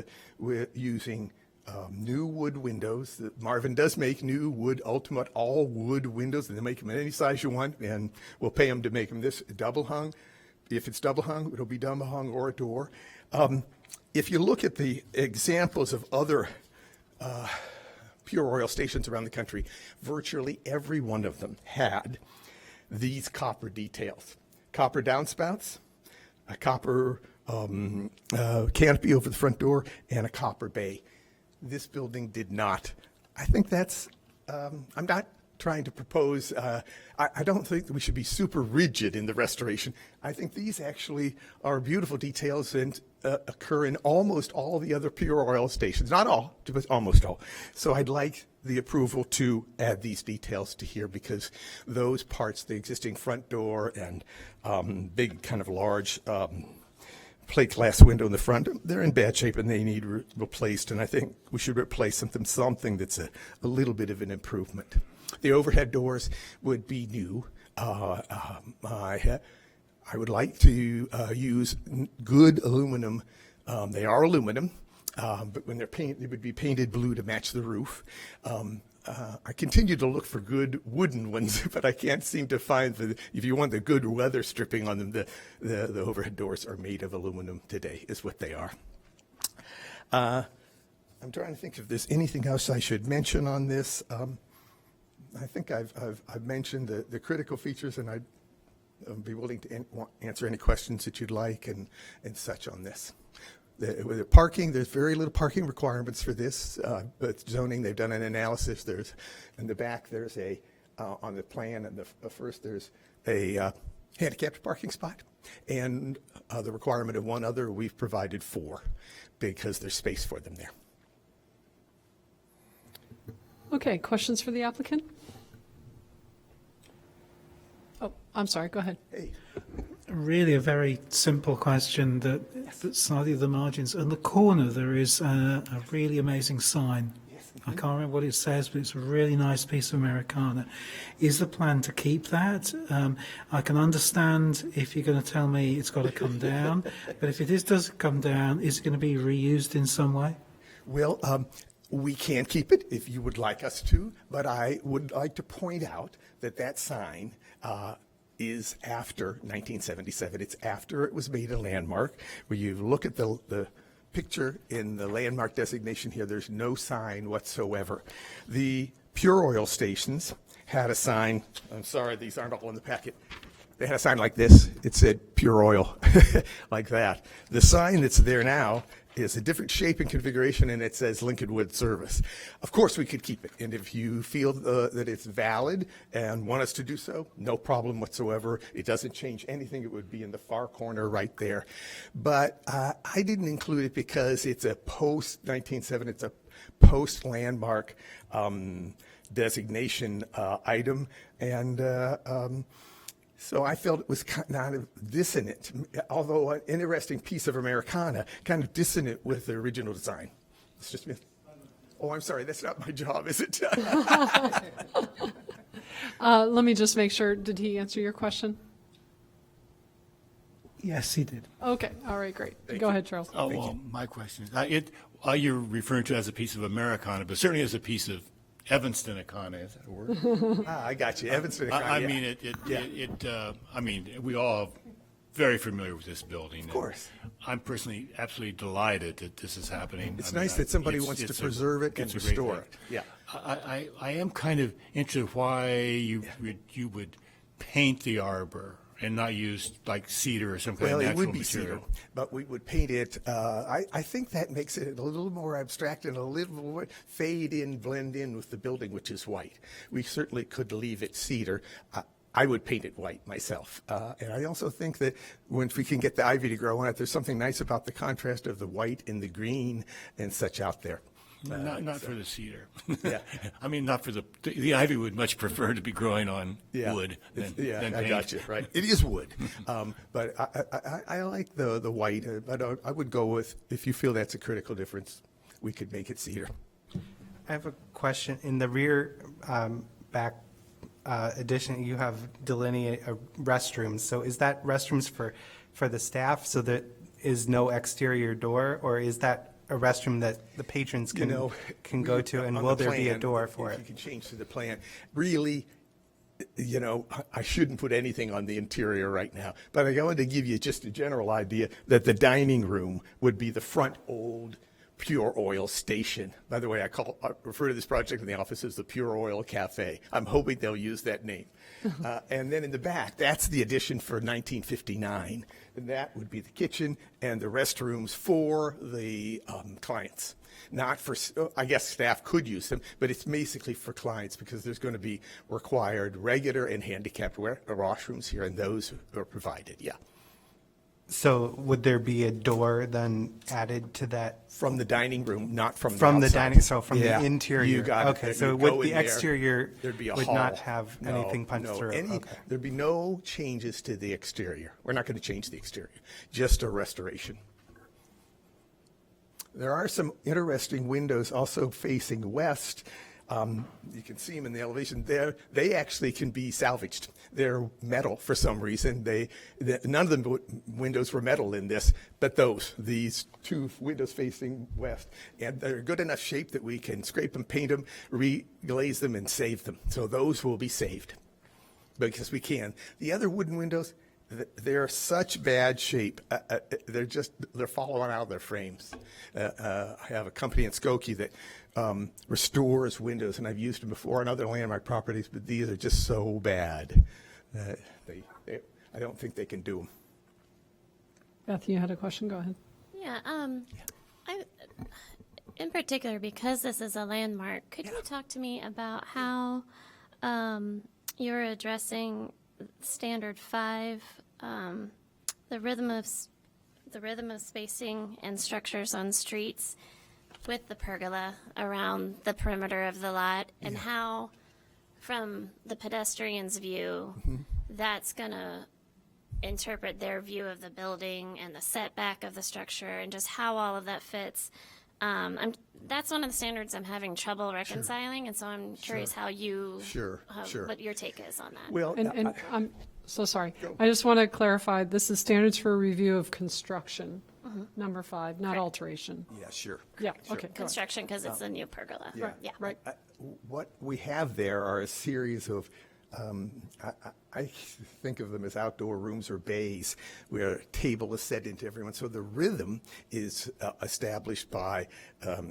using new wood windows. Marvin does make new wood, ultimate all wood windows, and they make them in any size you want, and we'll pay them to make them this double hung. If it's double hung, it'll be double hung or a door. If you look at the examples of other pure oil stations around the country, virtually every one of them had these copper details. Copper downspouts, a copper canopy over the front door, and a copper bay. This building did not. I think that's, I'm not trying to propose, I don't think that we should be super rigid in the restoration. I think these actually are beautiful details and occur in almost all the other pure oil stations. Not all, but almost all. So I'd like the approval to add these details to here because those parts, the existing front door and big kind of large plate glass window in the front, they're in bad shape and they need replaced. And I think we should replace something that's a little bit of an improvement. The overhead doors would be new. I would like to use good aluminum. They are aluminum, but when they're painted, they would be painted blue to match the roof. I continue to look for good wooden ones, but I can't seem to find if you want the good weather stripping on them, the overhead doors are made of aluminum today, is what they are. I'm trying to think if there's anything else I should mention on this. I think I've mentioned the critical features, and I'd be willing to answer any questions that you'd like and such on this. With the parking, there's very little parking requirements for this. But zoning, they've done an analysis. There's in the back, there's on the plan, and the first, there's a handicapped parking spot. And the requirement of one other, we've provided 4 because there's space for them there. Okay, questions for the applicant? Oh, I'm sorry, go ahead. Hey. Really a very simple question that's slightly the margins. In the corner there is a really amazing sign. I can't remember what it says, but it's a really nice piece of Americana. Is the plan to keep that? I can understand if you're going to tell me it's got to come down, but if it does come down, is it going to be reused in some way? Well, we can keep it if you would like us to, but I would like to point out that sign is after 1977. It's after it was made a landmark. When you look at the picture in the landmark designation here, there's no sign whatsoever. The pure oil stations had a sign. I'm sorry, these aren't all in the packet. They had a sign like this. It said pure oil, like that. The sign that's there now is a different shape and configuration, and it says Lincoln Wood Service. Of course, we could keep it, and if you feel that it's valid and want us to do so, no problem whatsoever. It doesn't change anything. It would be in the far corner right there. But I didn't include it because it's a post-1970, it's a post-landmark designation item, and so I felt it was kind of dissonant, although an interesting piece of Americana, kind of dissonant with the original design. It's just me. Oh, I'm sorry, that's not my job, is it? Let me just make sure, did he answer your question? Yes, he did. Okay, all right, great. Go ahead, Charles. Oh, well, my question is, you're referring to it as a piece of Americana, but certainly as a piece of Evanston-icana, is that a word? I got you, Evanston-icana. I mean, we all are very familiar with this building. Of course. I'm personally absolutely delighted that this is happening. It's nice that somebody wants to preserve it and restore it. Yeah. I am kind of interested why you would paint the arbor and not use like cedar or some kind of natural material. Well, it would be material. cedar, but we would paint it. I think that makes it a little more abstract and a little more fade in, blend in with the building, which is white. We certainly could leave it cedar. I would paint it white myself. And I also think that if we can get the ivy to grow on it, there's something nice about the contrast of the white and the green and such out there. Not for the cedar. Yeah. I mean, not for the ivy would much prefer to be growing on Yeah. wood than I paint. got you, right. It is wood. But I like the white, but I would go with, if you feel that's a critical difference, we could make it cedar. I have a question. In the rear back addition, you have delineate restrooms. So is that restrooms for the staff, so that is no exterior door, or is that a restroom that the patrons can go to, and On will the there be a plan, door if for You it? can change to the plan. Really, I shouldn't put anything on the interior right now, but I wanted to give you just a general idea that the dining room would be the front old Pure Oil station. By the way, I refer to this project in the office as the Pure Oil Cafe. I'm hoping they'll use that name. And then in the back, that's the addition for 1959. And that would be the kitchen and the restrooms for the clients. Not for, I guess staff could use them, but it's basically for clients because there's going to be required regular and handicapped washrooms here, and those are provided, yeah. So would there be a door then added to that? From the dining room, not from the From the outside. dining, so from Yeah, the interior? you got it. Okay, You so go with in the there, exterior there'd be a would hall. not have No, anything punched no. through? Okay. There'd be no changes to the exterior. We're not going to change the exterior, just a restoration. There are some interesting windows also facing west. You can see them in the elevation there. They actually can be salvaged. They're metal for some reason. None of the windows were metal in this, but these two windows facing west. And they're good enough shape that we can scrape them, paint them, reglaze them, and save them. So those will be saved because we can. The other wooden windows, they're such bad shape. They're falling out of their frames. I have a company in Skokie that restores windows, and I've used them before on other landmark properties, but these are just so bad that I don't think they can do them. Beth, you had a question? Go ahead. Yeah, in particular, because this is a landmark, could you talk to me about how you're addressing standard 5, the rhythm of spacing and structures on streets with the pergola around the perimeter of the lot, and how, from the pedestrian's view, that's going to interpret their view of the building and the setback of the structure, and just how all of that fits. That's one of the standards I'm having trouble reconciling, and so I'm curious how you, what your take is on that. Well, And I'm so sorry. I just want to clarify, this is standards for review of construction, number 5, not alteration. yeah, sure. Yeah, okay. go ahead. Construction, because it's a new pergola. Yeah. Yeah. Right. What we have there are a series of, I think of them as outdoor rooms or bays where a table is set into everyone. So the rhythm is established by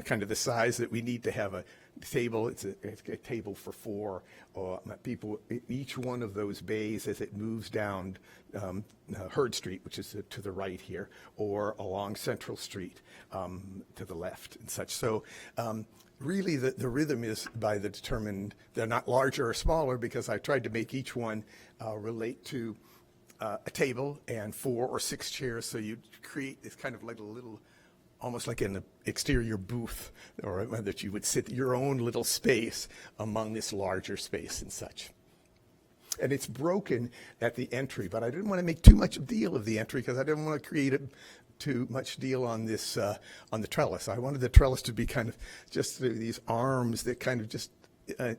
kind of the size that we need to have a table. It's a table for 4 people. Each one of those bays, as it moves down Hurd Street, which is to the right here, or along Central Street to the left and such. So really the rhythm is by the determined, they're not larger or smaller because I tried to make each one relate to a table and 4 or 6 chairs, so you create this kind of like a little, almost like an exterior booth, or that you would sit your own little space among this larger space and such. And it's broken at the entry, but I didn't want to make too much deal of the entry because I didn't want to create too much deal on this on the trellis. I wanted the trellis to be kind of just these arms that kind of just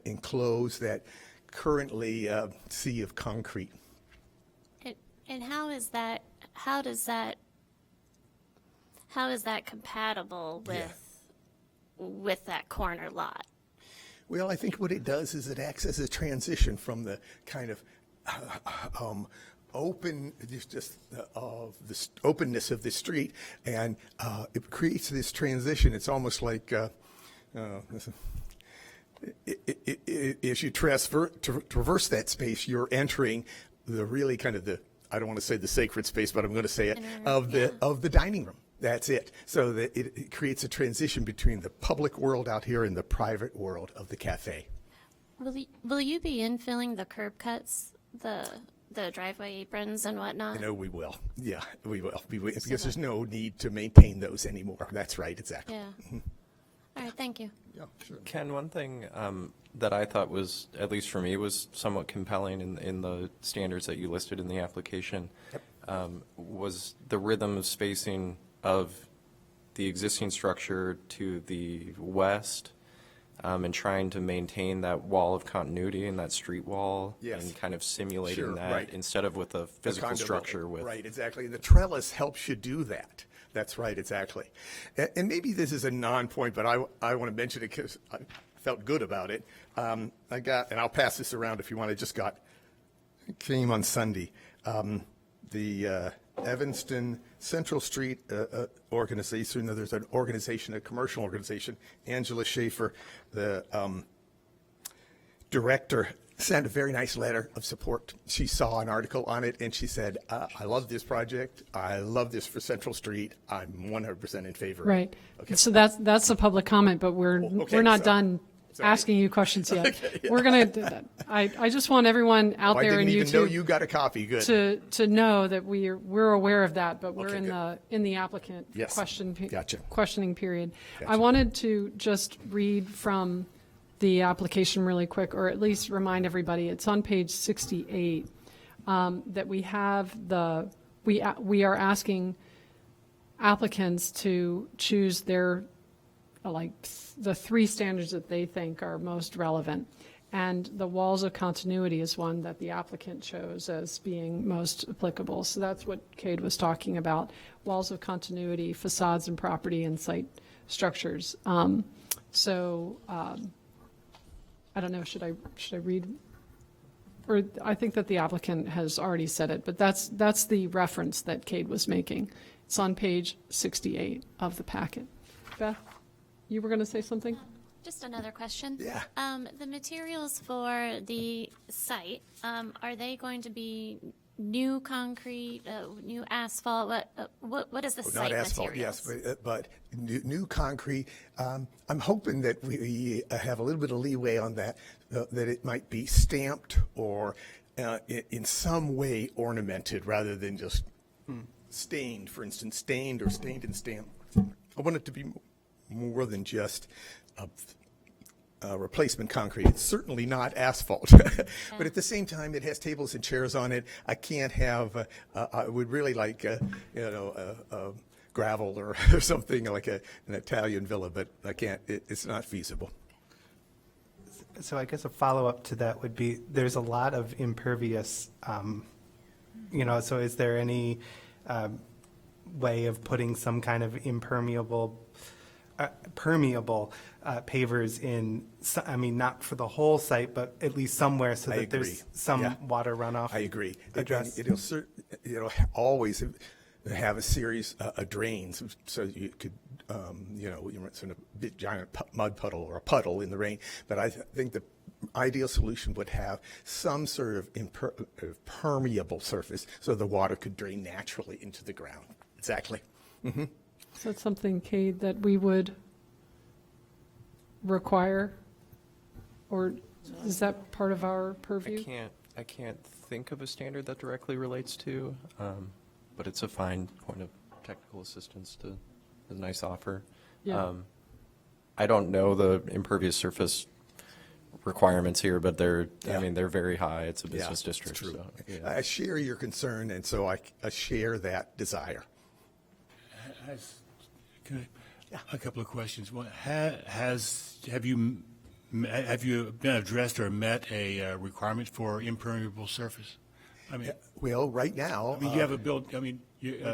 enclose that currently sea of concrete. And how is that compatible with that corner lot? Well, I think what it does is it acts as a transition from the kind of openness of the street, and it creates this transition. It's almost like as you traverse that space, you're entering the really kind of I don't want to say the sacred space, but I'm going to say it, of the dining room. That's it. So that it creates a transition between the public world out here and the private world of the cafe. Will you be infilling the curb cuts, the driveway aprons and whatnot? I know we will. Yeah, we will. Because there's no need to maintain those anymore. That's right, exactly. Yeah. All right, thank you. Yeah, sure. Ken, one thing that I thought was, at least for me, was somewhat compelling in the standards that you listed in the application was the rhythm of spacing of the existing structure to the west and trying to maintain that wall of continuity and that street wall Yes. and kind of simulating Sure, that right. instead of with a physical Kind of, structure with. Right, exactly. And the trellis helps you do that. That's right, exactly. And maybe this is a non-point, but I want to mention it because I felt good about it. I got, and I'll pass this around if you want, came on Sunday. The Evanston Central Street organization, there's an organization, a commercial organization, Angela Schaefer, the director, sent a very nice letter of support. She saw an article on it and she said, I love this project. I love this for Central Street. I'm 100% in favor. Right. Okay. So that's a public comment, but we're not done asking you questions yet. Okay, yeah. We're going to, I just want everyone out Oh, I there in didn't even know YouTube you got a copy. Good. to know that we're aware of that, but we're Okay, in the applicant Yes. Gotcha. questioning period. I Gotcha. wanted to just read from the application really quick, or at least remind everybody, it's on page 68, that we have we are asking applicants to choose their, the 3 standards that they think are most relevant. And the walls of continuity is one that the applicant chose as being most applicable. So that's what Cade was talking about, walls of continuity, facades and property and site structures. I don't know, should I read? Or I think that the applicant has already said it, but that's the reference that Cade was making. It's on page 68 of the packet. Beth, you were going to say something? Just another question. Yeah. The materials for the site, are they going to be new concrete, new asphalt? What is the site Not asphalt, materials? yes, but new concrete. I'm hoping that we have a little bit of leeway on that, that it might be stamped or in some way ornamented rather than just stained, for instance, stained or stained and stamped. I want it to be more than just replacement concrete. It's certainly not asphalt, but at the same time, it has tables and chairs on it. I can't have. I would really like, gravel or something like an Italian villa, but I can't. It's not feasible. So I guess a follow-up to that would be, there's a lot of impervious, so is there any way of putting some kind of permeable pavers in, not for the whole site, but at least somewhere so that there's some water runoff? I agree. addressed? It'll always have a series of drains, so you could, sort of a big giant mud puddle or a puddle in the rain. But I think the ideal solution would have some sort of permeable surface so the water could drain naturally into the ground. Exactly. Mm-hmm. So that's something, Cade, that we would require? Or is that part of our purview? I can't think of a standard that directly relates to, but it's a fine point of technical assistance to a nice offer. Yeah. I don't know the impervious surface requirements here, but they're very high. It's a business district. It's true. So, yeah. I share your concern, and so I share that desire. A couple of questions. One, have you been addressed or met a requirement for impermeable surface? Well, right now, you have a build. we've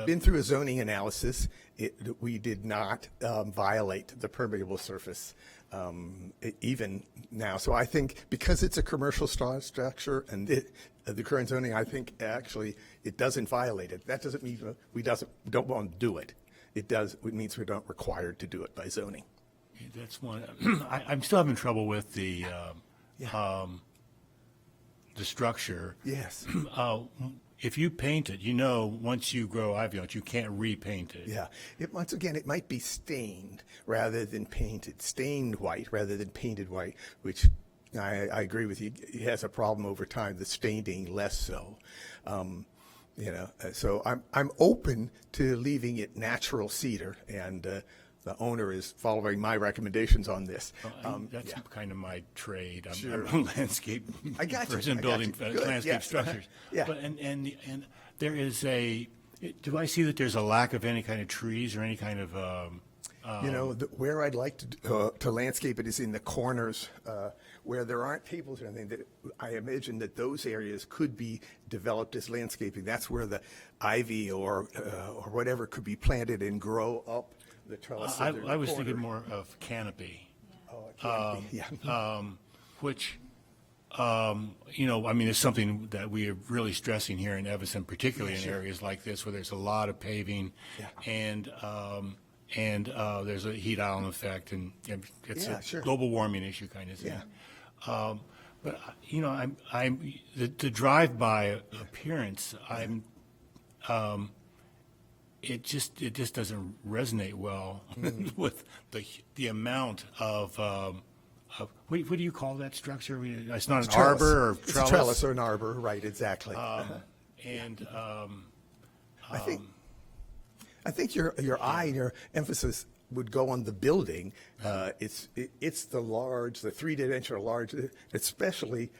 been through a zoning analysis. We did not violate the permeable surface even now. So I think because it's a commercial structure and the current zoning, I think actually it doesn't violate it. That doesn't mean we don't want to do it. It does. It means we're not required to do it by zoning. That's one. I'm still having trouble with the structure. Yes. If you paint it, once you grow ivy on it, you can't repaint it. Yeah. Once again, it might be stained rather than painted. Stained white rather than painted white, which I agree with you. It has a problem over time. The staining less so. So I'm open to leaving it natural cedar and the owner is following my recommendations on this. That's Yeah. kind of my trade. Sure. I'm a landscape I got you. person I got building you. Good. landscape Yes. structures. Yeah. But, and there is do I see that there's a lack of any kind of trees or any kind of, Where I'd like to landscape it is in the corners where there aren't tables or anything. That I imagine that those areas could be developed as landscaping. That's where the ivy or whatever could be planted and grow up the trellis. I of the was thinking corner. more of canopy. Oh, it can't be. Yeah. Which, I mean, it's something that we are really stressing here in Evanston, particularly in areas like this where there's a lot of paving and there's a heat island effect, and it's Yeah, a sure. global warming issue kind of thing. Yeah. But the drive-by appearance, it just doesn't resonate well with the amount of what do you call that structure? It's not an Trellis. arbor or It's a trellis. trellis or an arbor, right? Exactly. And I think your eye and your emphasis would go on the building. It's the three-dimensional large, especially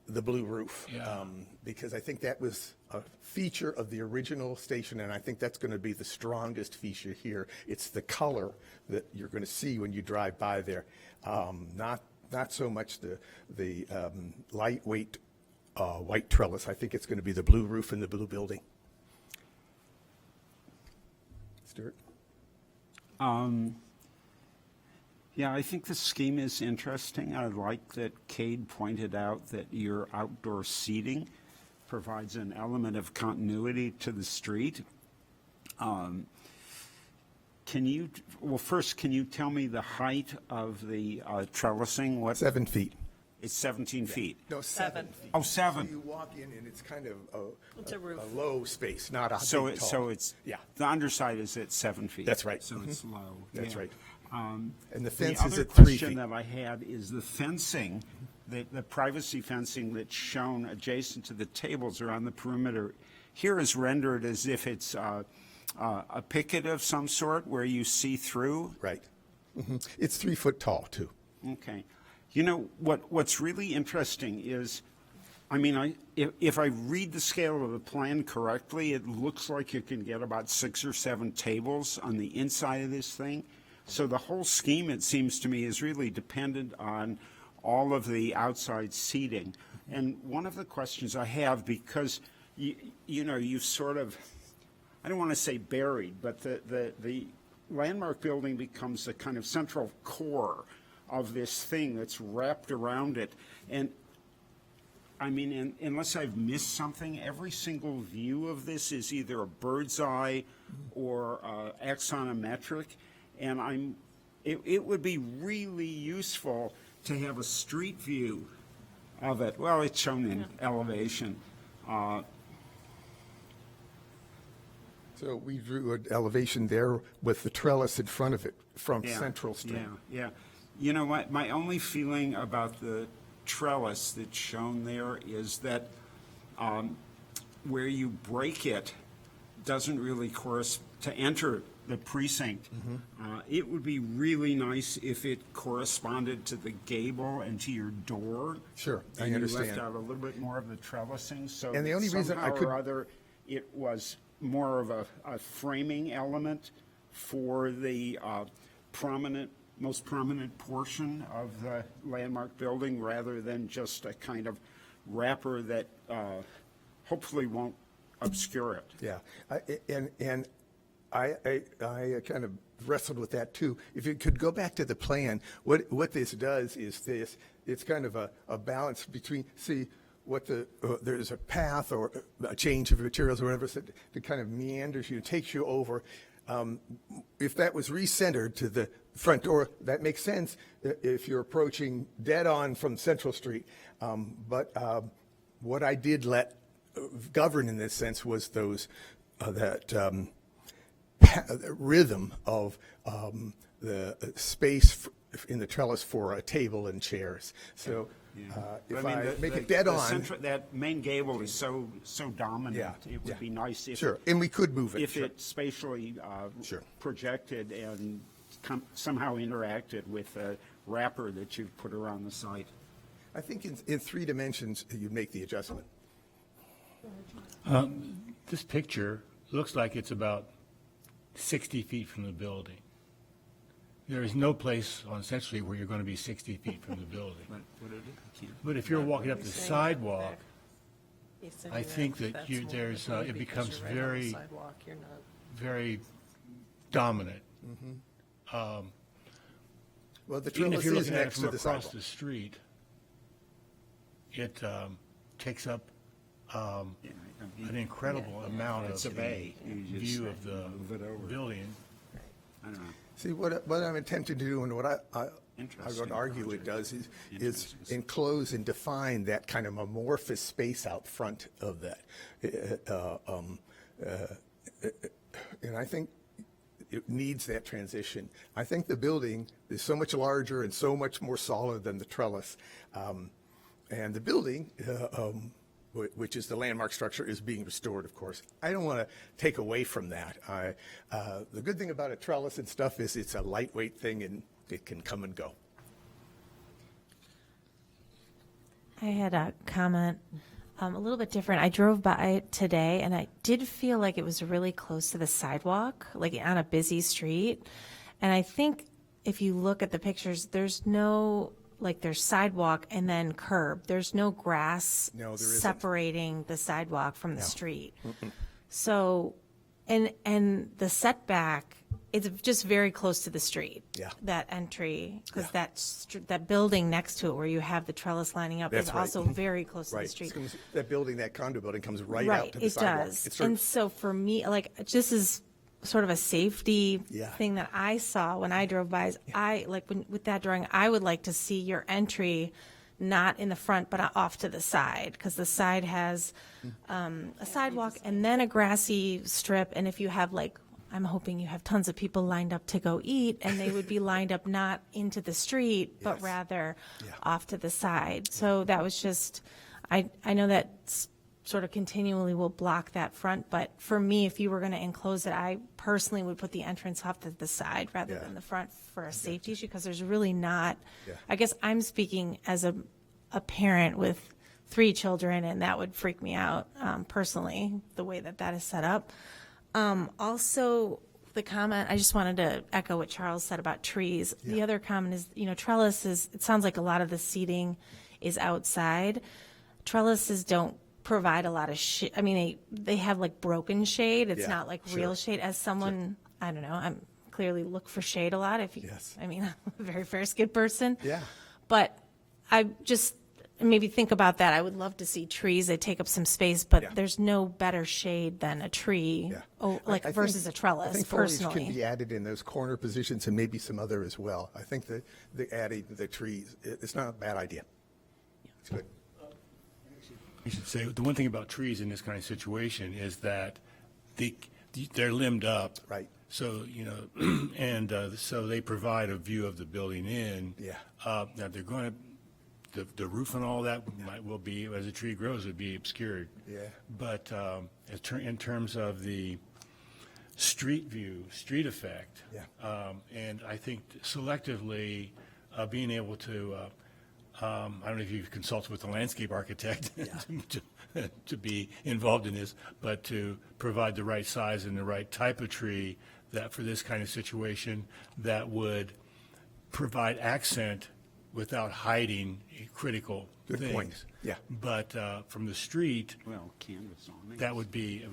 the blue roof. Yeah. Because I think that was a feature of the original station, and I think that's going to be the strongest feature here. It's the color that you're going to see when you drive by there, not so much the lightweight white trellis. I think it's going to be the blue roof and the blue building. Stuart? Yeah, I think the scheme is interesting. I like that Cade pointed out that your outdoor seating provides an element of continuity to the street. First, can you tell me the height of the trellising? 7 feet. It's 17 feet. No, 7 feet. Oh, 7. So you walk in and it's kind of It's a roof. a low space, not a So big, tall. it's Yeah. the underside is at 7 feet. That's right. So it's low. That's yeah. right. And the fence is other at 3 question feet. that I had is the fencing, the privacy fencing that's shown adjacent to the tables around the perimeter. Here is rendered as if it's a picket of some sort where you see through. Right. It's 3 foot tall, too. Okay. You know, what's really interesting is, I mean, if I read the scale of the plan correctly, it looks like you can get about 6 or 7 tables on the inside of this thing. So the whole scheme, it seems to me, is really dependent on all of the outside seating. And one of the questions I have, because, you've sort of, I don't want to say buried, but the landmark building becomes a kind of central core of this thing that's wrapped around it. And I mean, unless I've missed something, every single view of this is either a bird's eye or axonometric. And it would be really useful to have a street view of it. Well, it's shown in elevation. So we drew an elevation there with the trellis in front of it from Central Street. Yeah. You know, my only feeling about the trellis that's shown there is that where you break it doesn't really correspond to enter the precinct. It would be really nice if it corresponded to the gable and to your door. Sure, I and understand. you left out a little bit more of the trellising, so And the that only reason I somehow could- or other it was more of a framing element for the most prominent portion of the landmark building, rather than just a kind of wrapper that hopefully won't obscure it. Yeah, and I kind of wrestled with that too. If you could go back to the plan, what this does is it's kind of a balance between, there's a path or a change of materials or whatever, so it kind of meanders you, takes you over. If that was recentered to the front door, that makes sense if you're approaching dead on from Central Street. But what I did let govern in this sense was that rhythm of the space in the trellis for a table and chairs. So if I make it dead on. That main gable is so dominant. Yeah, It would be nice if. Sure, and we could move it. If sure. it spatially Sure. projected and somehow interacted with a wrapper that you've put around the site. I think in 3 dimensions, you'd make the adjustment. This picture looks like it's about 60 feet from the building. There is no place on Central Street where you're going to be 60 feet from the building. But if you're walking up the sidewalk, He's saying I think that that's you, more there's, the way it because becomes you're right on the very, sidewalk, you're not. very dominant. Well, the Even if trellis you're is looking at it next from to the across sidewalk. the street, it takes up an incredible amount It's a of bay. You just view of the move it over. building. I don't know. See, what I'm attempting to do and what I Interesting would argue it project. does is Interesting. enclose and define that kind of amorphous space out front of that. And I think it needs that transition. I think the building is so much larger and so much more solid than the trellis. And the building, which is the landmark structure, is being restored, of course. I don't want to take away from that. The good thing about a trellis and stuff is it's a lightweight thing and it can come and go. I had a comment, a little bit different. I drove by it today, and I did feel like it was really close to the sidewalk, like on a busy street. And I think if you look at the pictures, there's no, like, there's sidewalk and then curb. There's no grass No, there isn't. separating the sidewalk from the street. So, and the setback, it's just very close to the street. Yeah. That entry, because Yeah. that building next to it where you have the trellis lining up is That's right. also very close to the Right. street. That building, that condo building comes right out to the it sidewalk. does. It's And so for me, like, this is sort of a safety Yeah. thing that I saw when I drove by. Is I, like, with that drawing, I would like to see your entry not in the front, but off to the side, because the side has a sidewalk and then a grassy strip. And if you have, like, I'm hoping you have tons of people lined up to go eat, and they would be lined up not into the street, but Yes. rather Yeah. off to the side. So that was just, I know that sort of continually will block that front, but for me, if you were going to enclose it, I personally would put the entrance off to the side rather Yeah. than the front for a safety issue, because there's really not, Yeah. I guess I'm speaking as a parent with 3 children, and that would freak me out personally, the way that is set up. Also, the comment, I just wanted to echo what Charles said about trees. The other comment is, trellises, it sounds like a lot of the seating is outside. Trellises don't provide a lot of shade. I mean, they have like broken shade. It's Yeah, not like sure. real shade. As someone, I don't know, I'm clearly look for shade a lot. If you, Yes. I mean, I'm a very fair-skinned person. Yeah. But I just maybe think about that. I would love to see trees. They take up some space, but Yeah. there's no better shade than a tree, Yeah. like I think- versus a trellis, I think foliage personally. can be added in those corner positions and maybe some other as well. I think the adding the trees, it's not a bad idea. It's good. I should say, the one thing about trees in this kind of situation is that they're limbed up. Right. So, and so they provide a view of the building in. Yeah. Now, they're going to, the roof and all that will be, as the tree grows, would be obscured. Yeah. But in terms of the street view, street effect. Yeah. And I think selectively being able to, I don't know if you've consulted with a landscape architect to be involved in this, but to provide the right size and the right type of tree that for this kind of situation that would provide accent without hiding critical Good things. point. Yeah. But from the street, Well, canvas awning. that would be,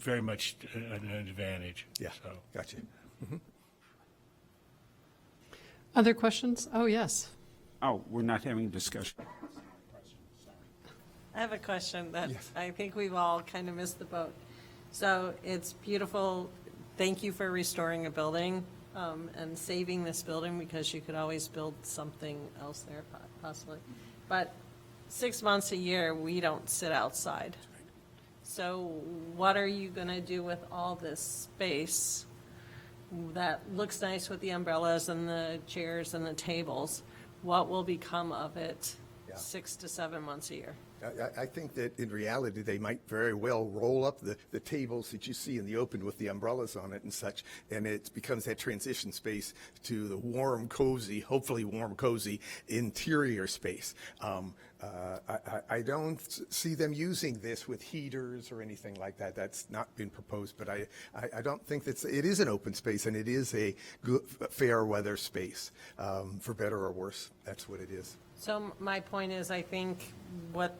very much an advantage. Yeah. So. Gotcha. Other questions? Oh, yes. Oh, we're not having a discussion. I have a question that I think we've all kind of missed the boat. So it's beautiful. Thank you for restoring a building and saving this building, because you could always build something else there possibly. But 6 months a year, we don't sit outside. So what are you going to do with all this space that looks nice with the umbrellas and the chairs and the tables? What will become of it Yeah. 6 to 7 months a year? I think that in reality, they might very well roll up the tables that you see in the open with the umbrellas on it and such, and it becomes that transition space to the warm, cozy, hopefully warm, cozy interior space. I don't see them using this with heaters or anything like that. That's not been proposed, but I don't think it is an open space, and it is a good, fair weather space, for better or worse. That's what it is. So my point is, I think what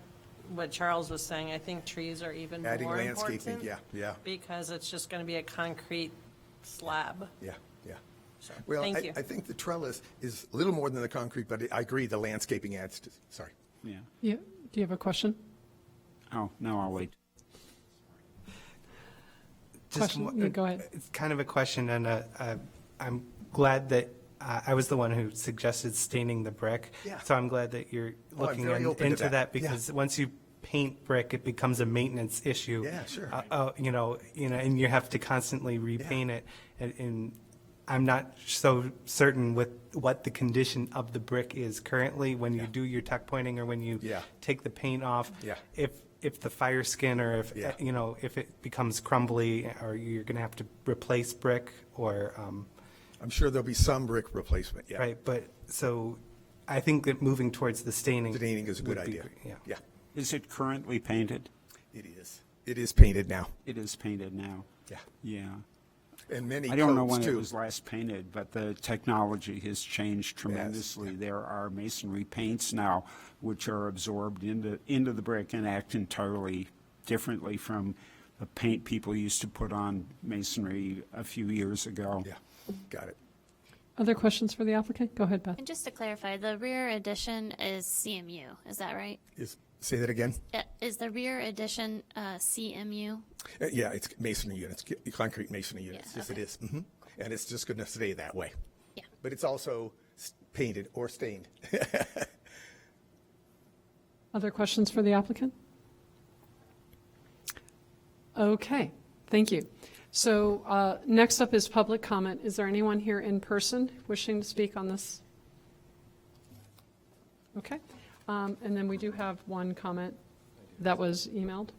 Charles was saying, I think trees are even Adding more landscaping, important. yeah. Because it's just going to be a concrete slab. Yeah. So, Well, thank you. I think the trellis is a little more than the concrete, but I agree the landscaping adds to, sorry. Yeah. Yeah, do you have a question? Oh, no, I'll wait. Question? Yeah, go ahead. It's kind of a question, and I'm glad that I was the one who suggested staining the brick. Yeah. So I'm glad that you're Oh, I'm looking very open to into that. that, because once you paint brick, it becomes a maintenance issue. Yeah, sure. And you have to constantly repaint it. And I'm not so certain with what the condition of the brick is currently when you do your tuck pointing or when you take the paint off. Yeah. If the fire skin or if, Yeah. if it becomes crumbly, or you're going to have to replace brick, or, I'm sure there'll be some brick replacement, yeah. right, but, so I think that moving towards the staining. Staining is a good would be idea. great, Yeah, Is it currently painted? it is. It is painted now. It is painted now. Yeah. Yeah. And many I don't know coats, when it too. was last painted, but the technology has changed tremendously. There are masonry paints now which are absorbed into the brick and act entirely differently from the paint people used to put on masonry a few years ago. Yeah, got it. Other questions for the applicant? Go ahead, Beth. And just to clarify, the rear addition is CMU, is that right? Say that again? Is the rear addition CMU? Yeah, it's masonry units, concrete masonry units. Yeah, Yes, it okay. is. And it's just going to stay that way. Yeah. But it's also painted or stained. Other questions for the applicant? Okay, thank you. So next up is public comment. Is there anyone here in person wishing to speak on this? Okay, and then we do have one comment that was emailed.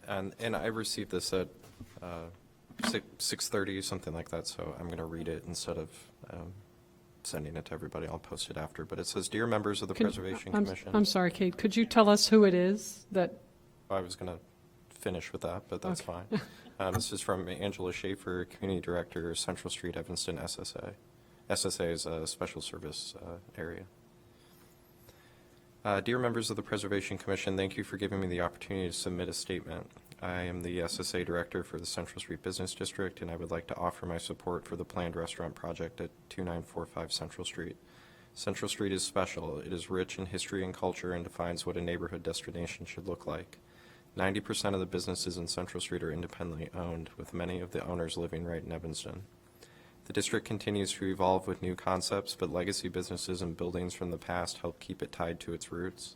And I received this at 6:30, something like that, so I'm going to read it instead of sending it to everybody. I'll post it after. But it says, "Dear members of the Preservation Commission." I'm sorry, Kate, could you tell us who it is that? I was going to finish with that, but that's fine. This is from Angela Schaefer, Community Director, Central Street, Evanston, SSA. SSA is a special service area. Dear members of the Preservation Commission, thank you for giving me the opportunity to submit a statement. I am the SSA Director for the Central Street Business District, and I would like to offer my support for the planned restaurant project at 2945 Central Street. Central Street is special. It is rich in history and culture and defines what a neighborhood destination should look like. 90% of the businesses in Central Street are independently owned, with many of the owners living right in Evanston. The district continues to evolve with new concepts, but legacy businesses and buildings from the past help keep it tied to its roots.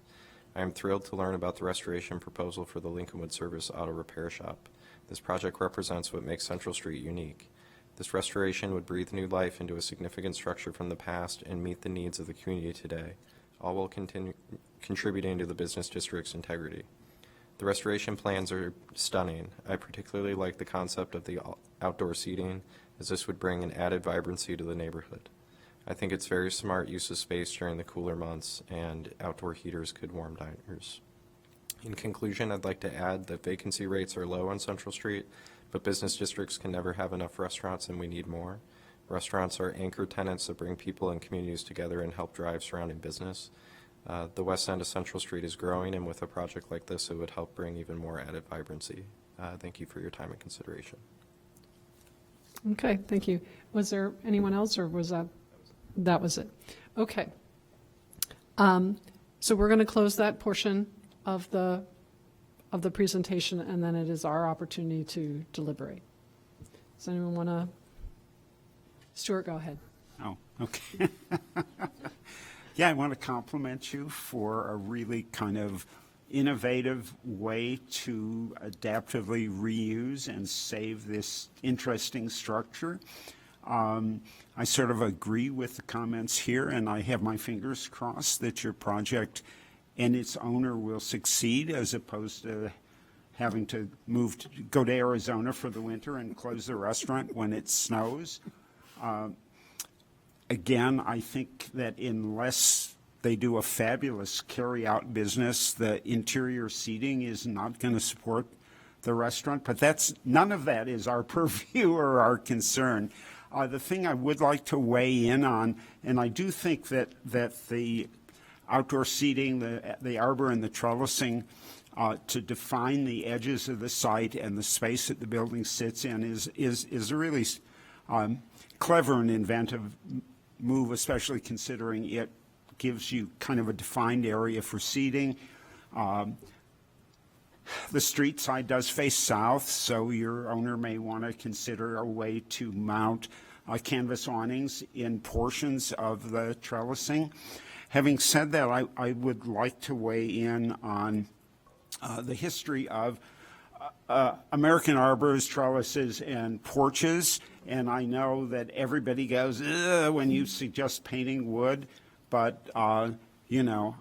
I am thrilled to learn about the restoration proposal for the Lincolnwood Service Auto Repair Shop. This project represents what makes Central Street unique. This restoration would breathe new life into a significant structure from the past and meet the needs of the community today, all while contributing to the business district's integrity. The restoration plans are stunning. I particularly like the concept of the outdoor seating, as this would bring an added vibrancy to the neighborhood. I think it's very smart use of space during the cooler months, and outdoor heaters could warm diners. In conclusion, I'd like to add that vacancy rates are low on Central Street, but business districts can never have enough restaurants, and we need more. Restaurants are anchor tenants that bring people and communities together and help drive surrounding business. The west end of Central Street is growing, and with a project like this, it would help bring even more added vibrancy. Thank you for your time and consideration. Okay, thank you. Was there anyone else, or was that was it? Okay. So we're going to close that portion of the presentation, and then it is our opportunity to deliberate. Does anyone want to? Stuart, go ahead. Oh, okay. Yeah, I want to compliment you for a really kind of innovative way to adaptively reuse and save this interesting structure. I sort of agree with the comments here, and I have my fingers crossed that your project and its owner will succeed, as opposed to having to go to Arizona for the winter and close the restaurant when it snows. Again, I think that unless they do a fabulous carry-out business, the interior seating is not going to support the restaurant, but none of that is our purview or our concern. The thing I would like to weigh in on, and I do think that the outdoor seating, the arbor and the trellising, to define the edges of the site and the space that the building sits in is a really clever and inventive move, especially considering it gives you kind of a defined area for seating. The street side does face south, so your owner may want to consider a way to mount canvas awnings in portions of the trellising. Having said that, I would like to weigh in on the history of American arbors, trellises, and porches. And I know that everybody goes, ugh, when you suggest painting wood, but, you know,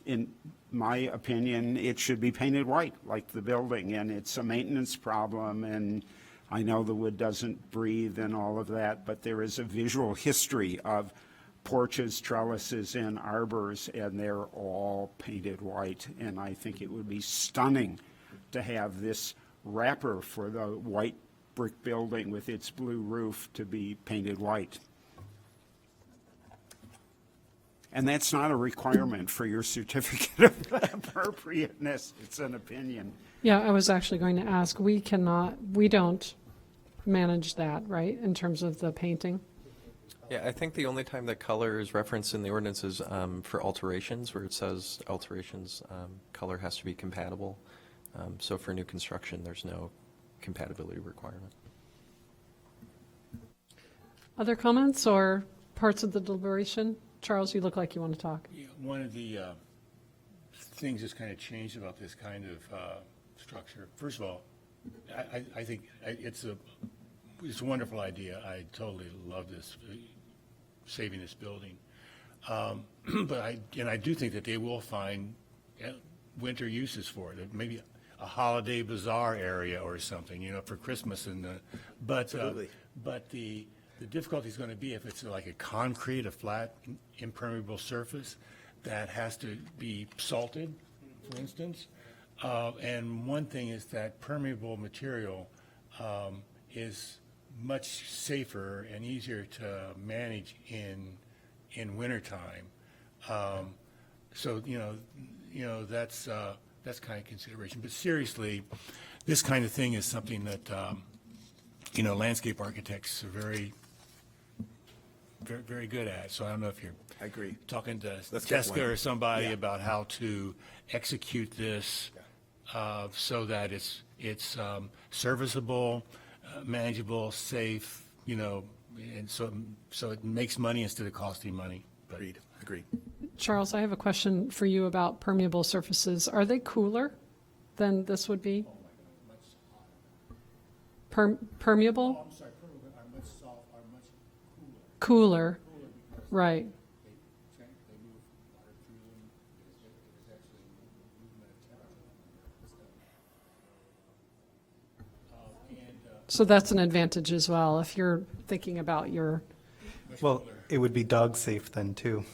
in my opinion, it should be painted white, like the building, and it's a maintenance problem, and I know the wood doesn't breathe and all of that, but there is a visual history of porches, trellises, and arbors, and they're all painted white, and I think it would be stunning to have this wrapper for the white brick building with its blue roof to be painted white. And that's not a requirement for your certificate of appropriateness. It's an opinion. Yeah, I was actually going to ask, we don't manage that, right, in terms of the painting? Yeah, I think the only time that color is referenced in the ordinance is for alterations, where it says alterations, color has to be compatible. So for new construction, there's no compatibility requirement. Other comments or parts of the deliberation? Charles, you look like you want to talk. Yeah, one of the things that's kind of changed about this kind of structure, first of all, I think it's a wonderful idea. I totally love this, saving this building. But I do think that they will find winter uses for it. Maybe a holiday bazaar area or something, you know, for Christmas. But the difficulty is going to be if it's like a concrete, a flat, impermeable surface that has to be salted, for instance. And one thing is that permeable material is much safer and easier to manage in wintertime. So that's kind of consideration. But seriously, this kind of thing is something that landscape architects are very, very good at. So I don't know if you're talking to Jessica or somebody about how to execute this so that it's serviceable, manageable, safe, and so it makes money instead of costing money. Agreed. Charles, I have a question for you about permeable surfaces. Are they cooler than this would be? Permeable? I'm sorry, permeable are much soft, are much Cooler, right. they move water through them. There's actually movement of temperature. So that's an advantage as well, if you're thinking about your, Well, it would be dog safe then too,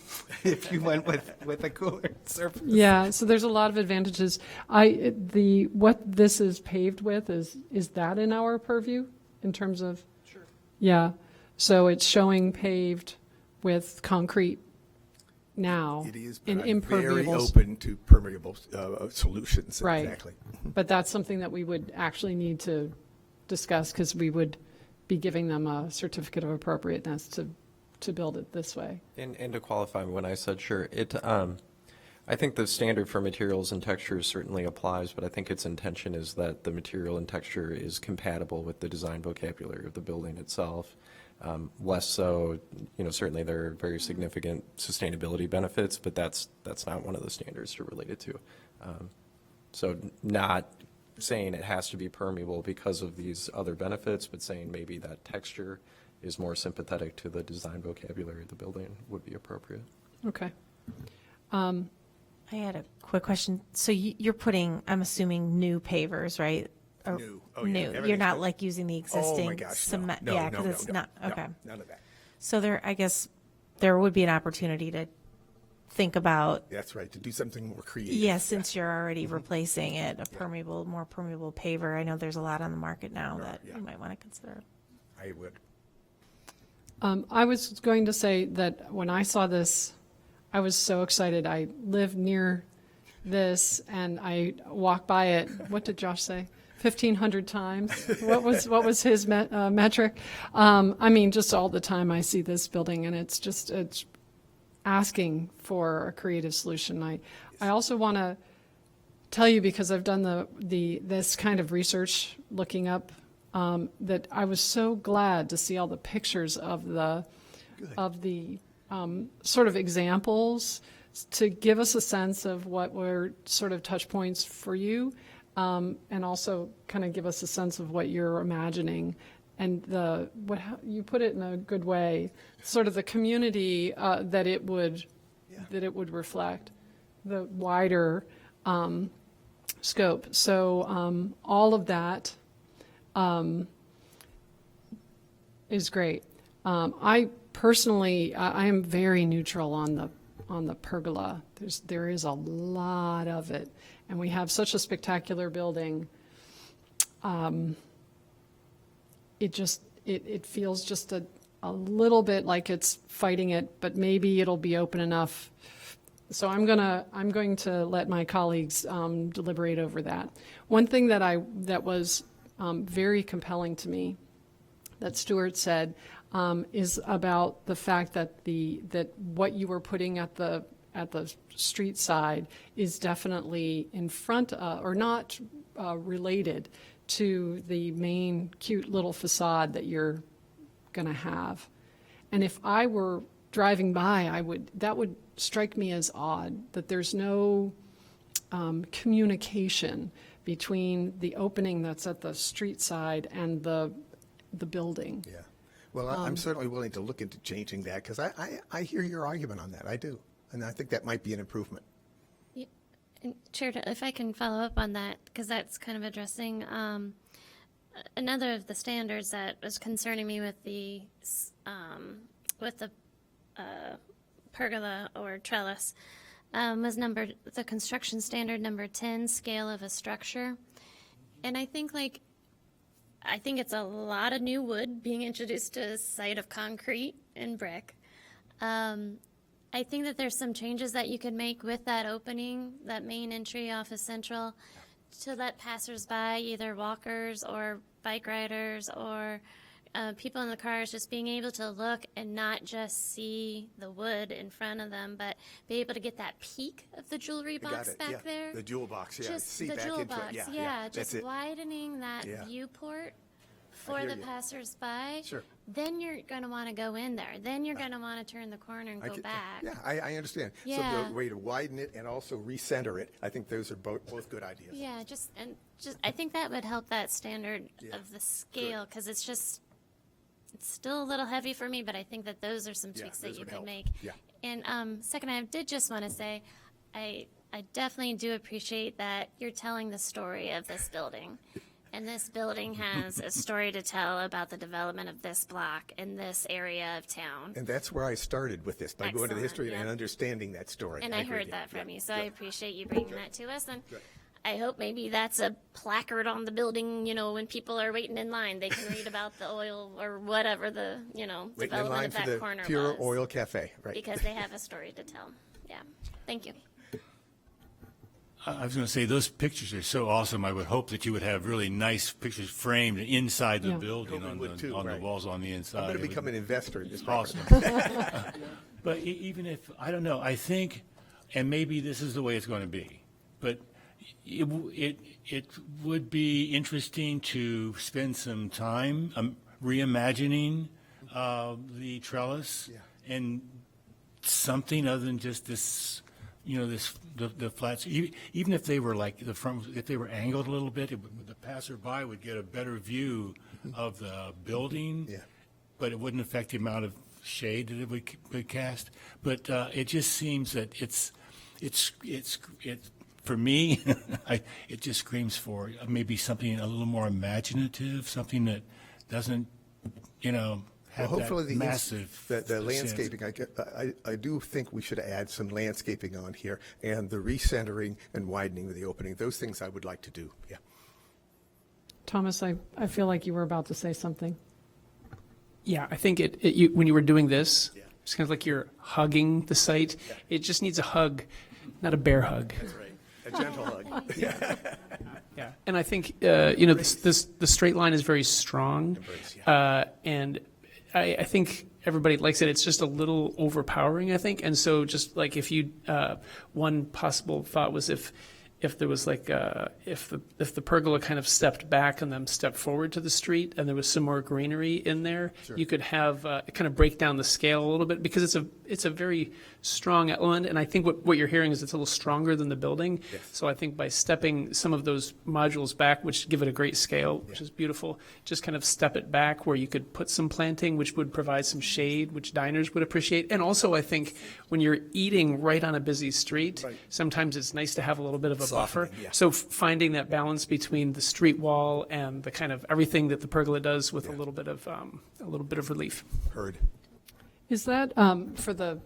if you went with a cooler surface. yeah, so there's a lot of advantages. What this is paved with, is that in our purview in terms of? Sure. Yeah, so it's showing paved with concrete now. It is, in but I'm very impermeable. open to permeable solutions. Right. Exactly. But that's something that we would actually need to discuss, because we would be giving them a certificate of appropriateness to build it this way. And to qualify, when I said sure, I think the standard for materials and textures certainly applies, but I think its intention is that the material and texture is compatible with the design vocabulary of the building itself. Less so, certainly there are very significant sustainability benefits, but that's not one of the standards to relate it to. So not saying it has to be permeable because of these other benefits, but saying maybe that texture is more sympathetic to the design vocabulary of the building would be appropriate. Okay. I had a quick question. So you're putting, I'm assuming, new pavers, right? Or New. Oh, yeah. new. Everything's You're not new. like using the Oh, existing my gosh, no. cement. No, Yeah, no, because no, it's no, not, no, okay. none of that. So I guess there would be an opportunity to think about, That's right, to do something more creative. yeah, since you're already replacing it, a permeable, more permeable paver. I know there's a lot on the market now that yeah. you might want to consider. I would. I was going to say that when I saw this, I was so excited. I live near this and I walk by it. What did Josh say? 1,500 times. What was his metric? I mean, just all the time I see this building, and it's asking for a creative solution. I also want to tell you, because I've done this kind of research looking up, that I was so glad to see all the pictures of the sort of examples to give us a sense of what were sort of touch points for you, and also kind of give us a sense of what you're imagining. And you put it in a good way, sort of the community that it would reflect, the wider scope. So all of that is great. I personally, I am very neutral on the pergola. There is a lot of it, and we have such a spectacular building. It feels just a little bit like it's fighting it, but maybe it'll be open enough. So I'm going to let my colleagues deliberate over that. One thing that was very compelling to me that Stuart said is about the fact that what you were putting at the street side is definitely in front or not related to the main cute little facade that you're going to have. And if I were driving by, that would strike me as odd that there's no communication between the opening that's at the street side and the building. Yeah. Well, I'm certainly willing to look into changing that, because I hear your argument on that. I do. And I think that might be an improvement. Yeah. And Chair, if I can follow up on that, because that's kind of addressing another of the standards that was concerning me with the pergola or trellis was the construction standard number 10, scale of a structure. And I think it's a lot of new wood being introduced to a site of concrete and brick. I think that there's some changes that you could make with that opening, that main entry off of Central, to let passersby, either walkers or bike riders or people in the cars, just being able to look and not just see the wood in front of them, but be able to get that peak of the jewelry box back there. The jewel box, yeah. Just See the back jewel into box, it. yeah. That's Just it. widening that Yeah. viewport for hear the you. passersby. Sure. Then you're going to want to go in there. Then you're going to want to turn the corner and go back. Yeah, I understand. So Yeah. the way to widen it and also recenter it, I think those are both good ideas. Yeah, I think that would help that standard Yeah. of the scale, because it's still a little heavy for me, but I think that those are some tweaks that those you would could help. make. Yeah. And second, I did just want to say, I definitely do appreciate that you're telling the story of this building. And this building has a story to tell about the development of this block in this area of town. And that's where I started with this, by going to the Excellent, history and yeah. understanding that story. And I agree heard with that you. from Yeah. you, so I appreciate you bringing that to us. And Good. I hope maybe that's a placard on the building, when people are waiting in line, they can read about the oil or whatever the, Waiting in development line of for that the corner Pure was. Oil Cafe, right? Because they have a story to tell. Yeah. Thank you. I was going to say, those pictures are so awesome. I would hope that you would have really nice pictures framed inside the Yeah. building Hope we on would too, the right. walls on the inside. I'm going It to would become an investor in this be property. awesome. But even if, I don't know, I think, and maybe this is the way it's going to be, but it would be interesting to spend some time reimagining the trellis and something other than just this, the flats. Even if they were like if they were angled a little bit, the passerby would get a better view of the building. Yeah. but it wouldn't affect the amount of shade that it would cast. But it just seems that it's for me, it just screams for maybe something a little more imaginative, something that doesn't, have Well, hopefully that massive. the landscaping, I do think we should add some landscaping on here, and the recentering and widening of the opening. Those things I would like to do, yeah. Thomas, I feel like you were about to say something. Yeah, I think when you were doing this, it's kind of like you're hugging the site. It just needs a hug, not a bear hug. That's right. A gentle hug. Yeah, and I think the straight line is very strong, and I think everybody likes it. It's just a little overpowering, I think, and so just like if you one possible thought was if there was like if the pergola kind of stepped back and then stepped forward to the street and there was some more greenery in there, you could have kind of break down the scale a little bit because it's a very strong element, and I think what you're hearing is it's a little stronger than the building. So I think by stepping some of those modules back, which give it a great scale, which is beautiful, just kind of step it back where you could put some planting, which would provide some shade, which diners would appreciate. And also I think when you're eating right on a busy street, sometimes it's nice to have a little bit of a buffer. So finding that balance between the street wall and the kind of everything that the pergola does with a little bit of relief. Heard. Is that, for the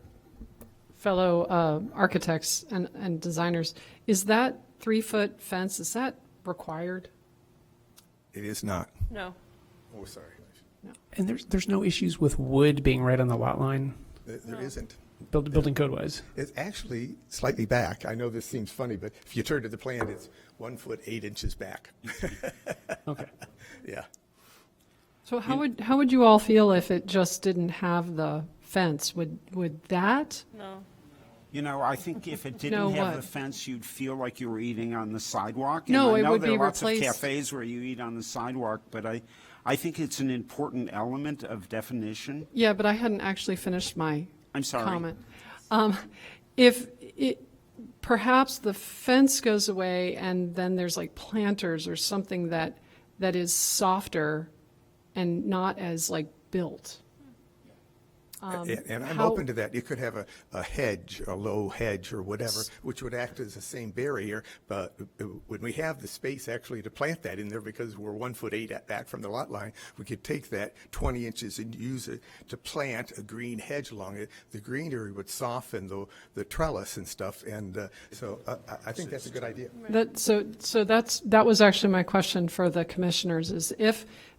fellow architects and designers, is that 3-foot fence, is that required? It is not. No. Oh, sorry. And there's no issues with wood being right on the lot line, There isn't. building code wise. It's actually slightly back. I know this seems funny, but if you turn to the plan, it's 1 foot 8 inches back. Okay. Yeah. So how would you all feel if it just didn't have the fence? Would that? No. I think if it No, didn't have what? the fence, you'd feel like you were eating on the sidewalk. No, and it I know would there be are lots replaced- of cafes where you eat on the sidewalk, but I think it's an important element of definition. Yeah, but I hadn't actually finished my I'm sorry. comment. If it, perhaps the fence goes away and then there's like planters or something that is softer and not as like built. And I'm how- open to that. You could have a hedge, a low hedge or whatever, which would act as the same barrier. But when we have the space actually to plant that in there, because we're 1 foot 8 back from the lot line, we could take that 20 inches and use it to plant a green hedge along it. The greenery would soften the trellis and stuff. And so I think that's a good idea. That was actually my question for the commissioners is